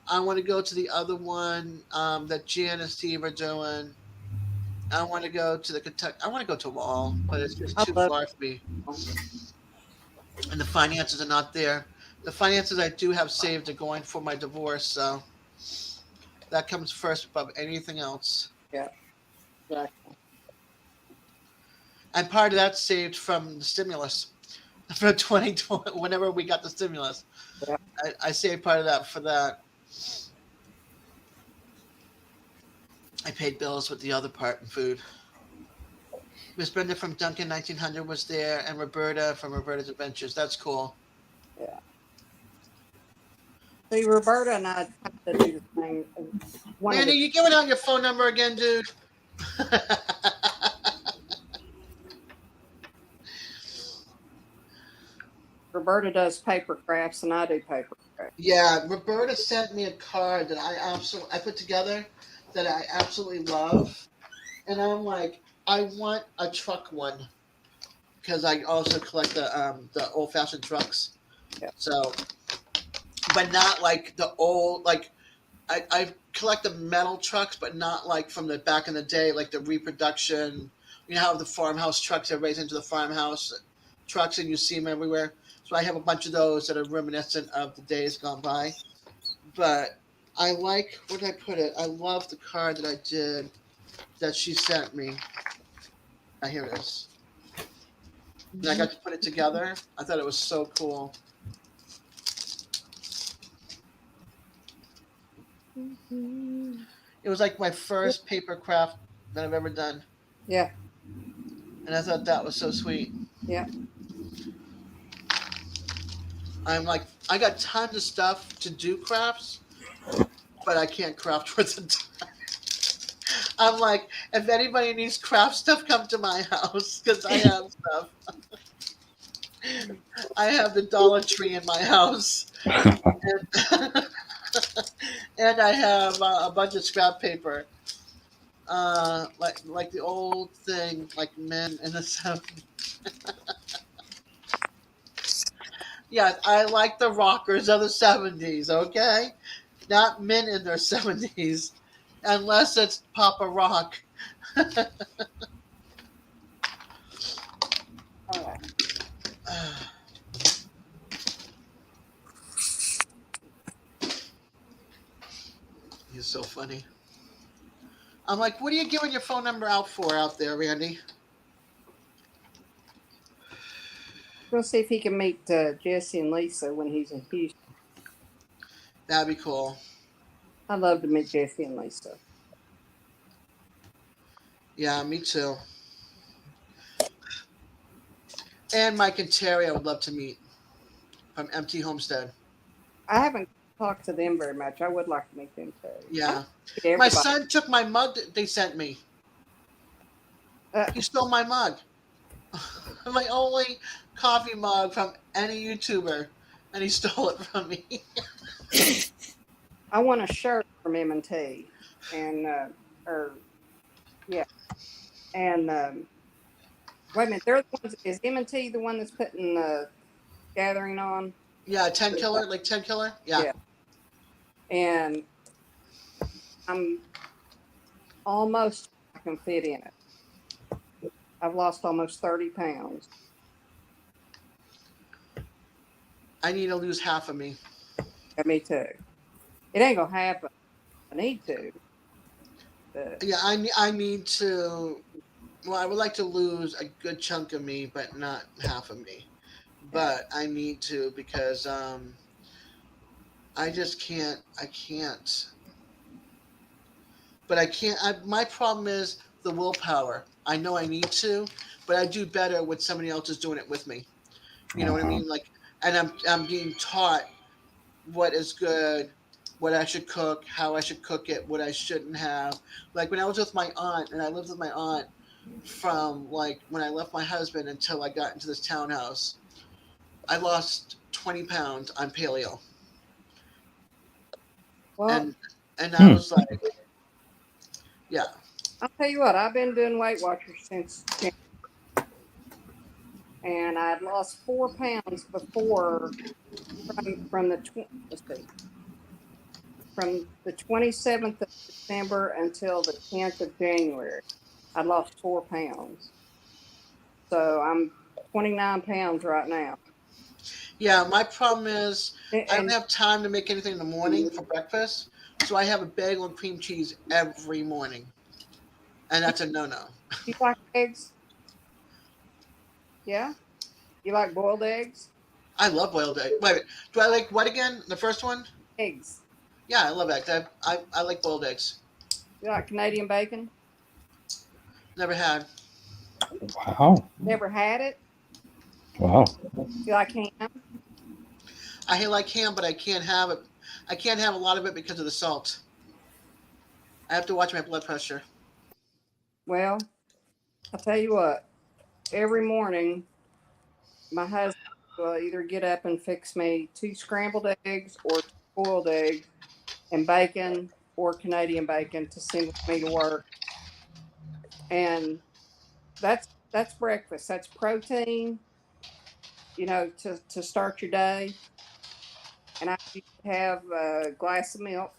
I want to go to the other one that Jan and Steve are doing. I want to go to the Kentucky. I want to go to them all, but it's just I too love far for me, and the finances are not there. The finances I do have saved are going for my divorce, so that comes first above anything else. Yeah, exactly. And part of that's saved from the stimulus for 2020. Whenever we got the stimulus, Yeah. I saved part of that for that. I paid bills with the other part in food. Miss Brenda from Duncan 1900 was there, and Roberta from Roberta's Adventures. That's cool. Yeah. See, Roberta and I tried to to do the same. One of Mandy, the, you giving out your phone number again, dude? Roberta does paper crafts and I do paper crafts. Yeah, Roberta sent me a card that I put together that I absolutely love, and I'm like, I want a truck one because I also collect the old fashioned trucks. Yeah. So, but not like the old like I collect the metal trucks, but not like from the back in the day, like the reproduction. You know how the farmhouse trucks are raised into the farmhouse trucks, and you see them everywhere. So I have a bunch of those that are reminiscent of the days gone by. But I like where did I put it? I love the card that I did that she sent me. Ah, here it is. And I got to put it together. I thought it was so cool. It was like my first paper craft that I've ever done. Yeah, And I thought that was so sweet. yeah. I'm like, I got tons of stuff to do crafts, but I can't craft worth of time. I'm like, if anybody needs craft stuff, come to my house because I have stuff. I have the Dollar Tree in my house, and, and I have a bunch of scrap paper, like the old thing, like men in the 70s. Yeah, I like the rockers of the 70s. Okay, not men in their 70s, unless it's Papa Rock. Oh, He's so funny. I'm like, what are you giving your phone number out for out there, Randy? we'll see if he can meet Jesse and Lisa when he's in Houston. That'd be cool. I'd love to meet Jesse and Lisa. Yeah, me too. And Mike and Terry, I would love to meet from Empty Homestead. I haven't talked to them very much. I would like to meet them too. Yeah. Everybody. My son took my mug that they sent me. He stole my mug. My only coffee mug from any YouTuber, and he stole it from me. I want a shirt from M&T, and yeah, and wait a minute, they're the ones. Is M&T the one that's putting the gathering on? Yeah, 10 killer, like 10 killer. Yeah. And I'm almost I can fit in it. I've lost almost 30 pounds. I need to lose half of me. Yeah, me too. It ain't gonna happen. I need to. Yeah, I need to. Well, I would like to lose a good chunk of me, but not half of me. But I need to because I just can't. I can't. But I can't. My problem is the willpower. I know I need to, but I do better when somebody else is doing it with me. You know what I mean? Like, and I'm being taught what is good, what I should cook, how I should cook it, what I shouldn't have. Like when I was with my aunt, and I lived with my aunt from like when I left my husband until I got into this townhouse, I lost 20 pounds on paleo. Well, and I was like, yeah. I'll tell you what, I've been doing Weight Watchers since January. And I'd lost 4 pounds before from the let's see, from the 27th of December until the 10th of January. I lost 4 pounds. So I'm 29 pounds right now. Yeah, my problem is I don't have time to make anything in the morning for breakfast, so I have a bagel and cream cheese every morning, and that's a no-no. You like eggs? Yeah? You like boiled eggs? I love boiled eggs. Wait, do I like what again? The first one? Eggs. Yeah, I love eggs. I like boiled eggs. You like Canadian bacon? Never had. Wow. Never had it? Wow. You like ham? I like ham, but I can't have it. I can't have a lot of it because of the salt. I have to watch my blood pressure. Well, I'll tell you what. Every morning, my husband will either get up and fix me 2 scrambled eggs or 2 boiled eggs and bacon or Canadian bacon to send with me to work. And that's breakfast. That's protein, to start your day. And I used to have a glass of milk,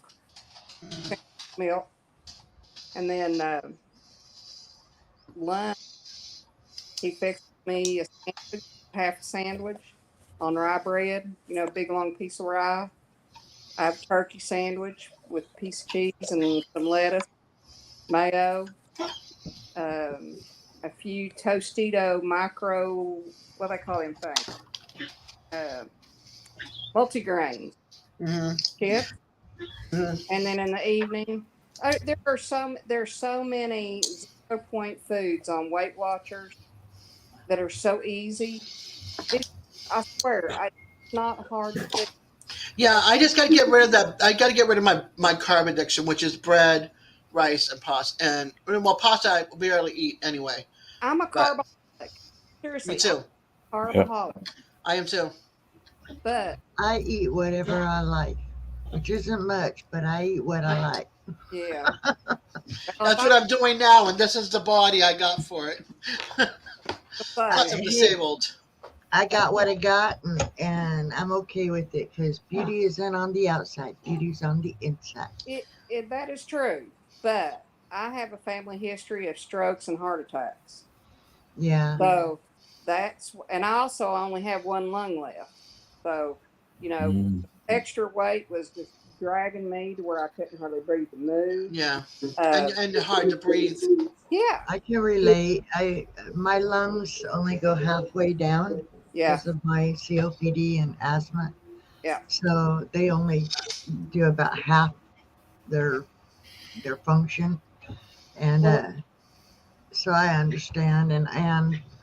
and then lunch. He fixed me a sandwich, half a sandwich on rye bread. Big long piece of rye. I have a turkey sandwich with a piece of cheese and some lettuce, mayo, um, a few Tostito micro, what do they call them things? Uh, Multigrains, Hmm. chips, Hmm. and then in the evening, there's so many 0 point foods on Weight Watchers that are so easy. It, I swear, it's not hard to do. Yeah, I just got to get rid of that. I got to get rid of my carb addiction, which is bread, rice, and pasta. And well, pasta I barely eat anyway. I'm a But carboholic. me Seriously, I'm too. a Yeah. carboholic. I am too. But I eat whatever I like, which isn't much, but I eat what I like. yeah, well, if That's what I'm doing now, and this is the body I got for it. I, Plus, say, I'm hey, disabled. I got what I got, and I'm okay with it because beauty isn't on the outside, beauty's on the inside. that is true. But I have a family history of strokes and heart attacks. Yeah. So and I also only have one lung left. So, Mm. extra weight was just dragging me to where I couldn't hardly breathe to move. Yeah, Uh, and hard to breathe. yeah, I can relate. My lungs only go halfway down yeah, because of my COPD and asthma, yeah. so they only do about half their their function, and Well, so I understand. And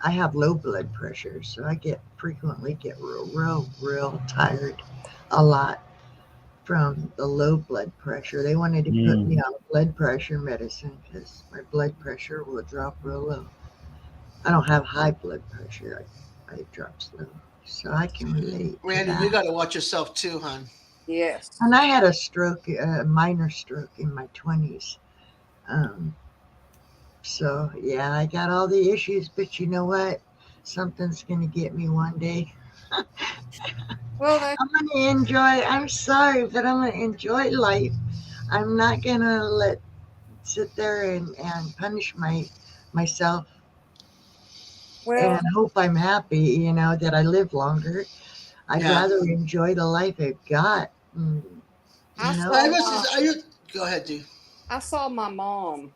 I have low blood pressure, so I frequently get real tired a lot from the low blood pressure. They wanted to put me Mm. on blood pressure medicine because my blood pressure will drop real low. I don't have high blood pressure. It drops low. So I can relate to Randy, you that. got to watch yourself too, hon. yes. And I had a stroke, a minor stroke in my 20s. Um, so, yeah, I got all the issues, but you know what? Something's going to get me one day. Well, that I'm going to I'm sorry, but I'm going to enjoy life. I'm not going to sit there and punish myself well, and hope I'm happy, that I live longer. I'd Yeah. rather enjoy the life I've got. I You know? I saw was my just, I just, go ahead, D. I saw my mom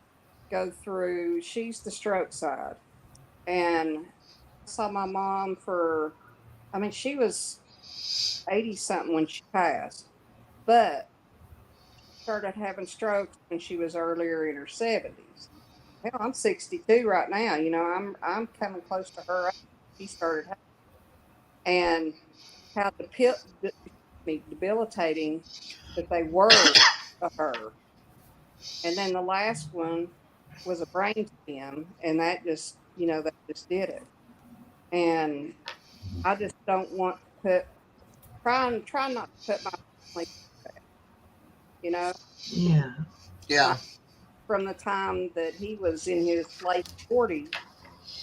go through. She's the stroke side, and I saw my mom for. I mean, she was 80 something when she passed, but started having strokes when she was earlier in her 70s. Hell, I'm 62 right now. I'm coming close to her age. She started and how debilitating that they were to her. And then the last one was a brain stem, and that just did it. And I just don't want to try not to put my family, you know, Yeah. like Yeah. from the time that he was in his late 40s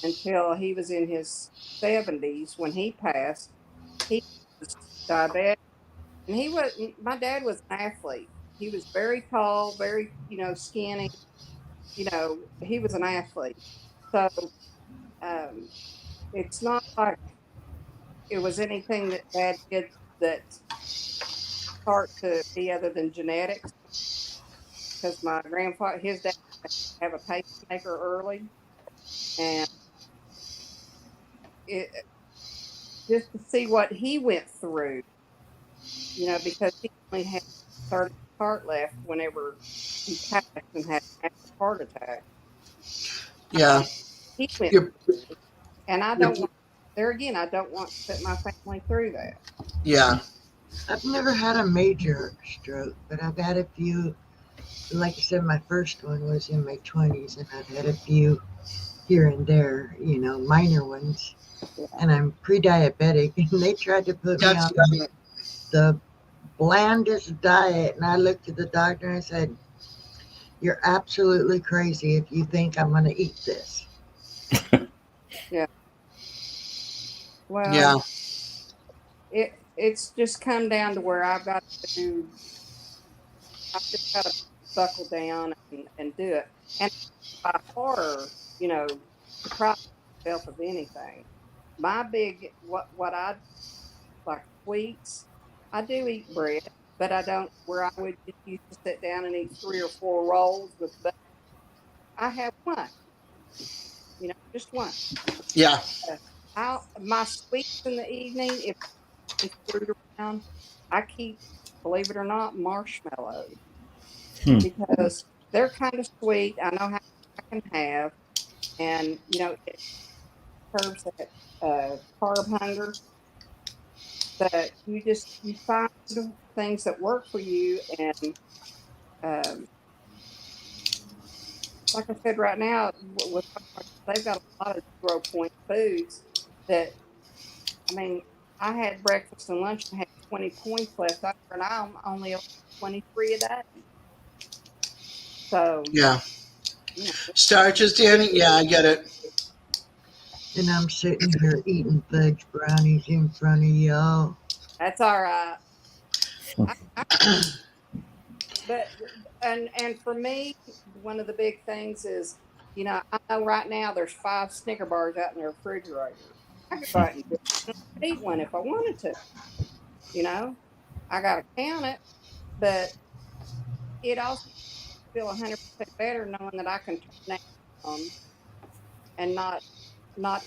until he was in his 70s when he passed. He was diabetic, and my dad was an athlete. He was very tall, very, skinny. He was an athlete. So um, it's not like it was anything that dad did that hard to be other than genetics. Because my grandfather, his dad, have a pacemaker early, and it just to see what he went through, because he only had 30 heart left whenever he passed and had an actual heart attack. Yeah. He went, You're, and I you're, don't want, there again, I don't want to put my family through that. yeah. I've never had a major stroke, but I've had a few. Like I said, my first one was in my 20s, and I've had a few here and there, minor ones. And I'm pre-diabetic, and they tried to put me That's on the blandest diet. And I looked at the doctor and I said, "You're absolutely crazy if you think I'm going to eat this." Yeah. yeah, Well, it's just come down to where I've just got to buckle down and do it. And by far, deprive myself of anything. My big what I like sweets. I do eat bread, but I don't where I would just used to sit down and eat 3 or 4 rolls with butter. I have one, just one. yeah, Uh, my sweets in the evening, if there's fruit around, I keep, believe it or not, marshmallows Hmm. because they're kind of sweet. I know how much I can have, and it curbs that carb hunger. But you find things that work for you, and um, like I said, right now with they've got a lot of 0 point foods that I mean. I had breakfast and lunch and had 20 points left over, and I'm only 23 a day. So, yeah. you know, Starches, Danny. Yeah, I get it. And I'm sitting here eating fudge brownies in front of y'all. that's all right. I but and for me, one of the big things is, I know right now there's 5 Snicker bars out in the refrigerator. I could go out and eat one if I wanted to. You know, I got to count it, but it also feel 100% better knowing that I can turn that on and not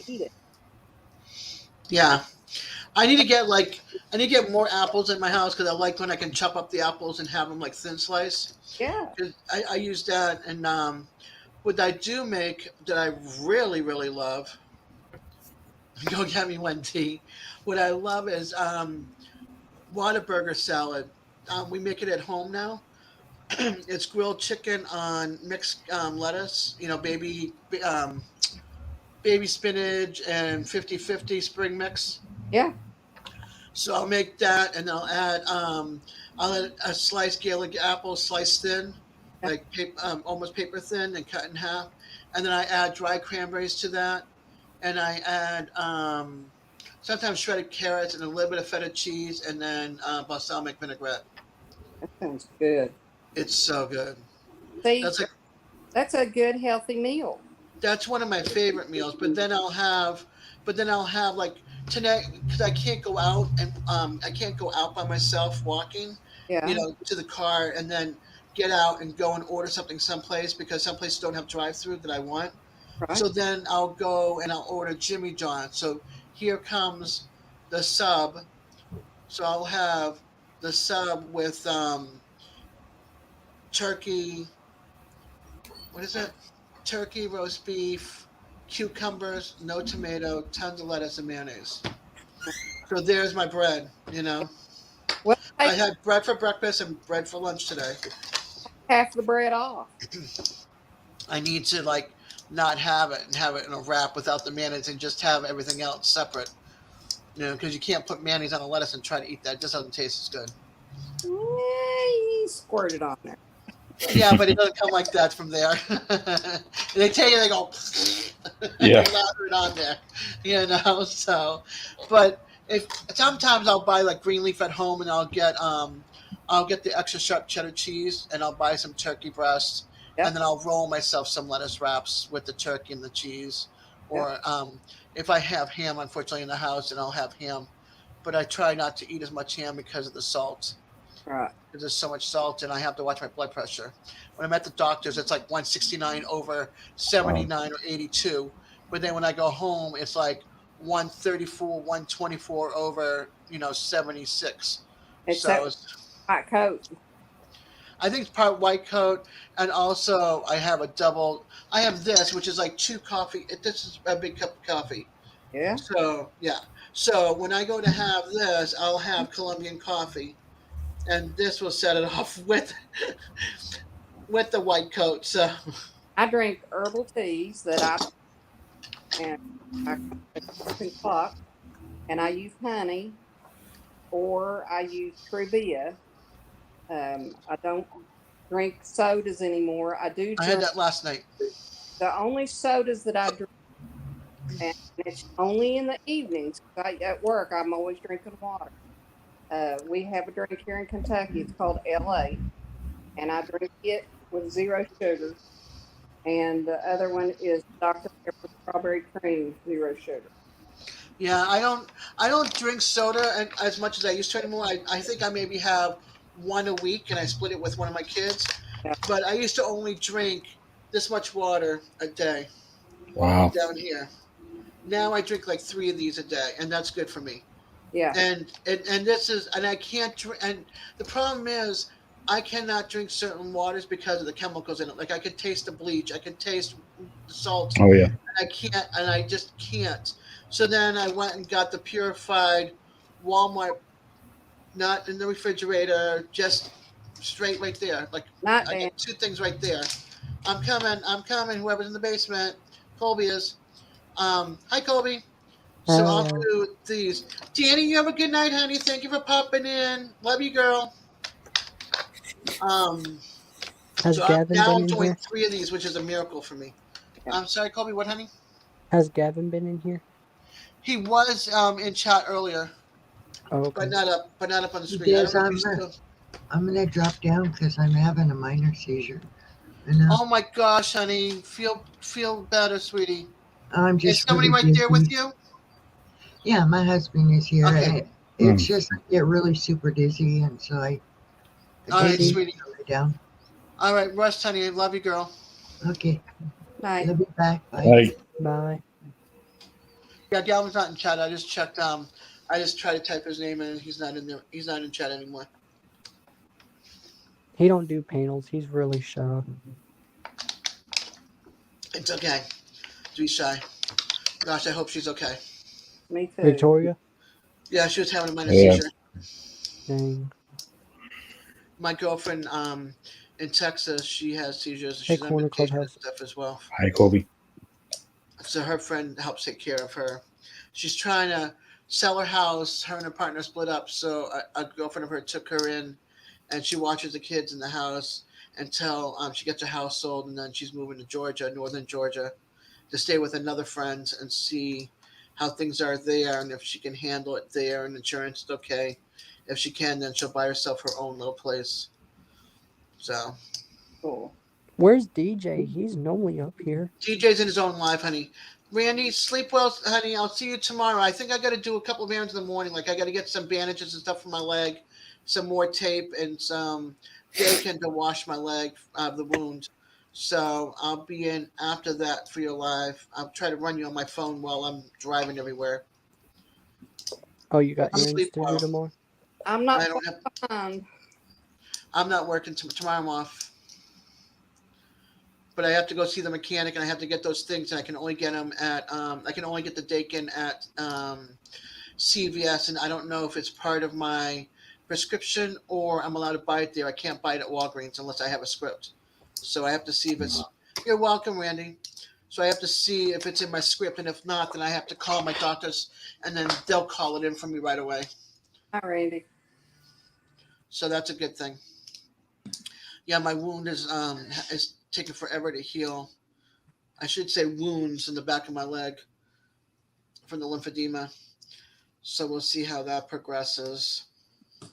eat it. Yeah, I need to get more apples in my house because I like when I can chop up the apples and have them like thin slice. Yeah, 'Cause I use that, and what I do make that I really really love. Go get me one tea. What I love is Whataburger salad. We make it at home now. It's grilled chicken on mixed lettuce, baby spinach and 50-50 spring mix. yeah, So I'll make that, and I'll add a sliced Gaelic apple, sliced thin, yeah. like almost paper thin, and cut in half. And then I add dry cranberries to that, and I add sometimes shredded carrots and a little bit of feta cheese, and then balsamic vinaigrette. That sounds good. It's so good. See, That's like that's a good healthy meal. that's one of my favorite meals. But then I'll have like tonight because I can't go out by myself walking, Yeah, to the car and then get out and go and order something someplace because some places don't have drive-through that I want. right. So then I'll go and I'll order Jimmy John. So here comes the sub. So I'll have the sub with turkey. What is it? Turkey, roast beef, cucumbers, no tomato, tons of lettuce and mayonnaise. So there's my bread. Well, I take had bread for breakfast and bread for lunch today. half the bread off. I need to like not have it and have it in a wrap without the mayonnaise and just have everything else separate. Because you can't put mayonnaise on a lettuce and try to eat that. It just doesn't taste as good. Yeah, you squirt it on there. Yeah, but it doesn't come like that from there. They tell you they go Yeah. and lather it on there. So, but if sometimes I'll buy like green leaf at home and I'll get the extra sharp cheddar cheese and I'll buy some turkey breast and Yep, then I'll roll myself some lettuce wraps with the turkey and the cheese. yep, Or if I have ham, unfortunately, in the house, then I'll have ham. But I try not to eat as much ham because of the salt right. because there's so much salt and I have to watch my blood pressure. When I'm at the doctor's, it's like 169 over Wow. 79 or 82. But then when I go home, it's like 134, 124 over, 76. It's So that white coat. I think it's part white coat. And also I have this, which is like two coffee. This is a big cup of coffee. Yeah, So yeah. So when I go to have this, I'll have Colombian coffee, and this will set it off with the white coat. So I drink herbal teas that and I call it broken clock, and I use honey or I use Truvia. I don't drink sodas anymore. I do I had drink that last night. the only sodas that I drink, and it's only in the evenings. 'Cause at work, I'm always drinking water. We have a drink here in Kentucky. It's called LA, and I drink it with zero sugar. And the other one is Dr. Pepper strawberry cream, zero sugar. Yeah, I don't drink soda as much as I used to anymore. I think I maybe have one a week, and I split it with one of my kids. Yeah, But I used to only drink this much water a day Wow. down here. Now I drink like three of these a day, and that's good for me. yeah. And this is, and I can't drink. And the problem is, I cannot drink certain waters because of the chemicals in it. Like I can taste the bleach, I can taste the salt, Oh yeah. and I can't, and I just can't. So then I went and got the purified Walmart, not in the refrigerator, just straight right there. Like Not I Dan. got two things right there. I'm coming. Whoever's in the basement, Colby is. Hi Colby. So I'll Hello. do these. Danny, you have a good night, honey. Thank you for popping in. Love you, girl. Um, Has Gavin now been I'm in doing here? three of these, which is a miracle for me. Yeah. I'm sorry, Colby. What, honey? Has Gavin been in here? He was in chat earlier, Oh, but okay. not up on the He screen. I does. don't know if he's still. I'm gonna drop down because I'm having a minor seizure. I know. Oh my gosh, honey. Feel better, sweetie. I'm Is just somebody really right there with dizzy. you? Yeah, my husband is here. Okay. It's just I get really super dizzy, and so I All right, just sweetie. lay down. All right, rest, honey. I love you, girl. Okay, Night. love you back. Bye. Hey. Bye. Yeah, Galvin's not in chat. I just checked. I just tried to type his name in, and he's not in there. He's not in chat anymore. He don't do panels. He's really shy. It's okay. To be shy. Gosh, I hope she's okay. Me too. Victoria? Yeah, she was having a minor Yeah. seizure. Dang. My girlfriend in Texas, she has seizures. Hey, She's on Corner medication and Clubhouse. stuff as well. Hi, Kobe. So her friend helps take care of her. She's trying to sell her house. Her and her partner split up. So a girlfriend of her took her in, and she watches the kids in the house until she gets her house sold, and then she's moving to Georgia, northern Georgia, to stay with another friend and see how things are there and if she can handle it there and insurance is okay. If she can, then she'll buy herself her own little place. So Cool. Where's DJ? He's normally up here. DJ's in his own life, honey. Randy, sleep well, honey. I'll see you tomorrow. I think I got to do a couple of errands in the morning. Like I got to get some bandages and stuff for my leg, some more tape, and some bacon to wash my leg of the wound. So I'll be in after that for your live. I'll try to run you on my phone while I'm driving everywhere. Oh, you got errands Sleep to do well. tomorrow? I'm I not don't have. behind. I'm not working tomorrow. I'm off. But I have to go see the mechanic, and I have to get those things, and I can only get them at. I can only get the Dakin at CVS, and I don't know if it's part of my prescription or I'm allowed to buy it there. I can't buy it at Walgreens unless I have a script. So I have to see if it's. You're welcome, Randy. So I have to see if it's in my script, and if not, then I have to call my doctors, and then they'll call it in for me right away. Hi, Randy. So that's a good thing. Yeah, my wound is taking forever to heal. I should say wounds in the back of my leg from the lymphedema. So we'll see how that progresses.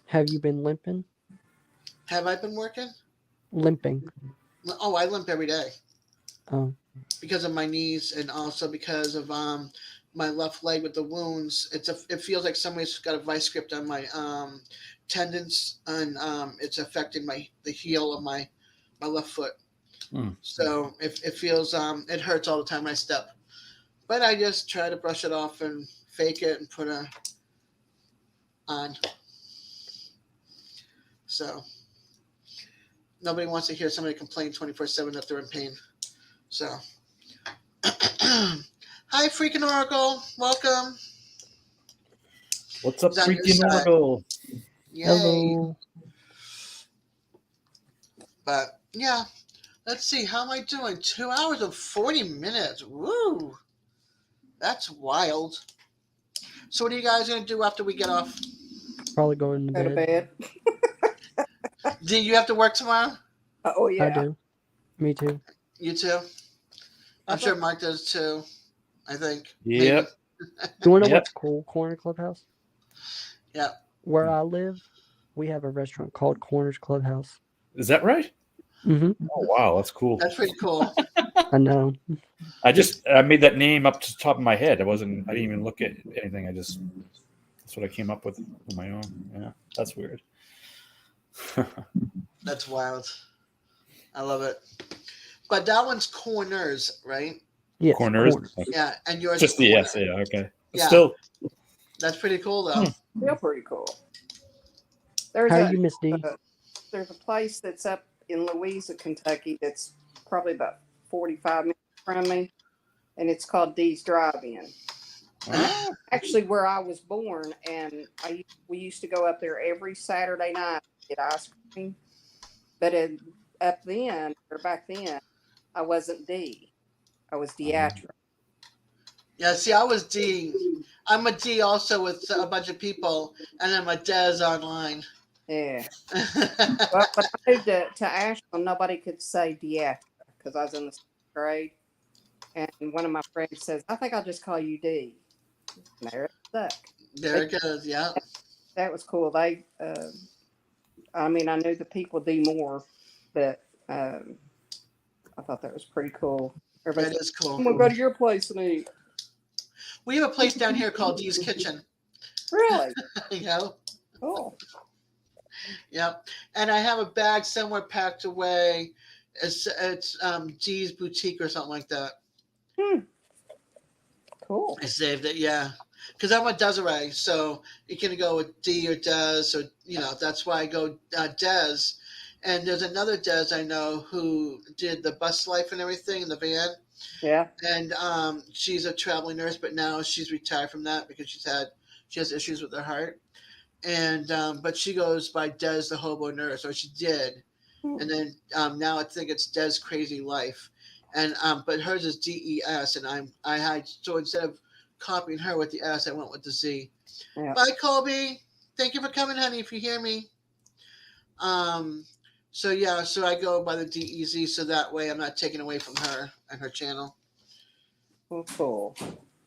Have you been limping? Have I been working? Limping. Oh, I limp every day Oh. because of my knees and also because of my left leg with the wounds. It feels like somebody's got a vice grip on my tendons, and it's affecting the heel of my left foot. So it feels it hurts all the time I step, but I just try to brush it off and fake it and put a on. So nobody wants to hear somebody complain 24/7 that they're in pain. So hi, freaking Oracle, welcome. What's up, He's on your Preeti and side. Oracle? Yay. Hello. But yeah, let's see. How am I doing? 2 hours and 40 minutes. Woo! That's wild. So what are you guys gonna do after we get off? Probably going to Go to bed. bed. Do you have to work tomorrow? Oh yeah. I do. Me too. You too? I I'm sure thought- Mark does too. I think. Yep. You wanna know Yep. what's cool, Corner Clubhouse? Yeah. Where I live, we have a restaurant called Corner's Clubhouse. Is that right? Mm-hmm. Oh wow, that's cool. That's pretty cool. I know. I made that name up to the top of my head. I didn't even look at anything. That's what I came up with on my own. Yeah, that's weird. That's wild. I love it. But that one's Corners, right? Yes. Corners. Corners. Yeah, and yours Just is the Corner. S. Yeah. Okay. But Yeah. still, That's pretty cool though. Still pretty cool. There's How a are you, Miss D? there's a place that's up in Louisa, Kentucky that's probably about 45 minutes from me, and it's called Dee's Drive-In. Actually, where I was born, and we used to go up there every Saturday night to get ice cream. But back then, I wasn't D. I was Deatra. Yeah, see, I was D. I'm a D also with a bunch of people, and I'm a Des online. Yeah. But I moved to Ashland, nobody could say Deatra because I was in the 6th grade. And one of my friends says, I think I'll just call you D. And there it stuck. There it goes, yeah. That was cool. I knew the people D more, but I thought that was pretty cool. Everybody That said, is cool. I'm going to go to your place and eat. We have a place down here called Dee's Kitchen. Really? You know? Cool. Yep. And I have a bag somewhere packed away. It's Dee's Boutique or something like that. Cool. I saved it, yeah. Because I'm a Desiree, so you can go with D or Des, or that's why I go Des. And there's another Des I know who did the bus life and everything in the van. Yeah. And she's a traveling nurse, but now she's retired from that because she has issues with her heart. And but she goes by Des the Hobo Nurse, or she did. And then now I think it's Des Crazy Life. And but hers is DES, and so instead of copying her with the S, I went with the Z. Yeah. Bye, Colby. Thank you for coming, honey. If you hear me. So I go by the DEZ, so that way I'm not taking away from her and her channel. Well, cool.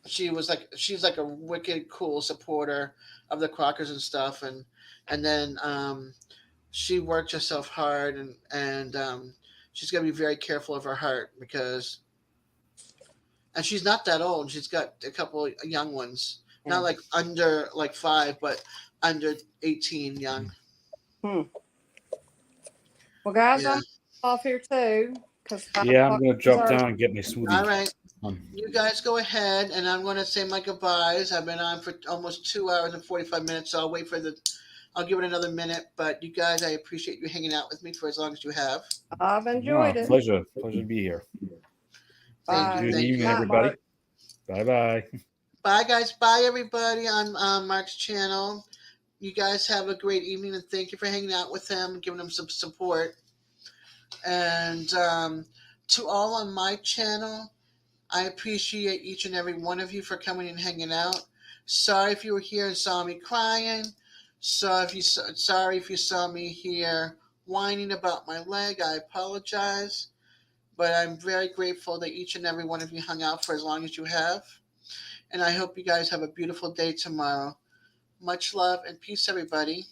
She's like a wicked cool supporter of the Crockers and stuff, and then she worked herself hard, and she's got to be very careful of her heart and she's not that old. She's got a couple of young ones, not like under 5, but under 18 young. Well, guys, Yeah. I'm off here too. Yeah, I'm gonna drop down and get my smoothie. All right. You guys go ahead, and I'm going to say my goodbyes. I've been on for almost 2 hours and 45 minutes, so I'll give it another minute. But you guys, I appreciate you hanging out with me for as long as you have. I've enjoyed it. Pleasure to be here. Thank you. Good Thank evening, you. everybody. Bye. Bye, guys. Bye, everybody on Mark's channel. You guys have a great evening, and thank you for hanging out with him, giving him some support. And to all on my channel, I appreciate each and every one of you for coming and hanging out. Sorry if you were here and saw me crying. Sorry if you saw me here whining about my leg. I apologize. But I'm very grateful that each and every one of you hung out for as long as you have. And I hope you guys have a beautiful day tomorrow. Much love and peace, everybody.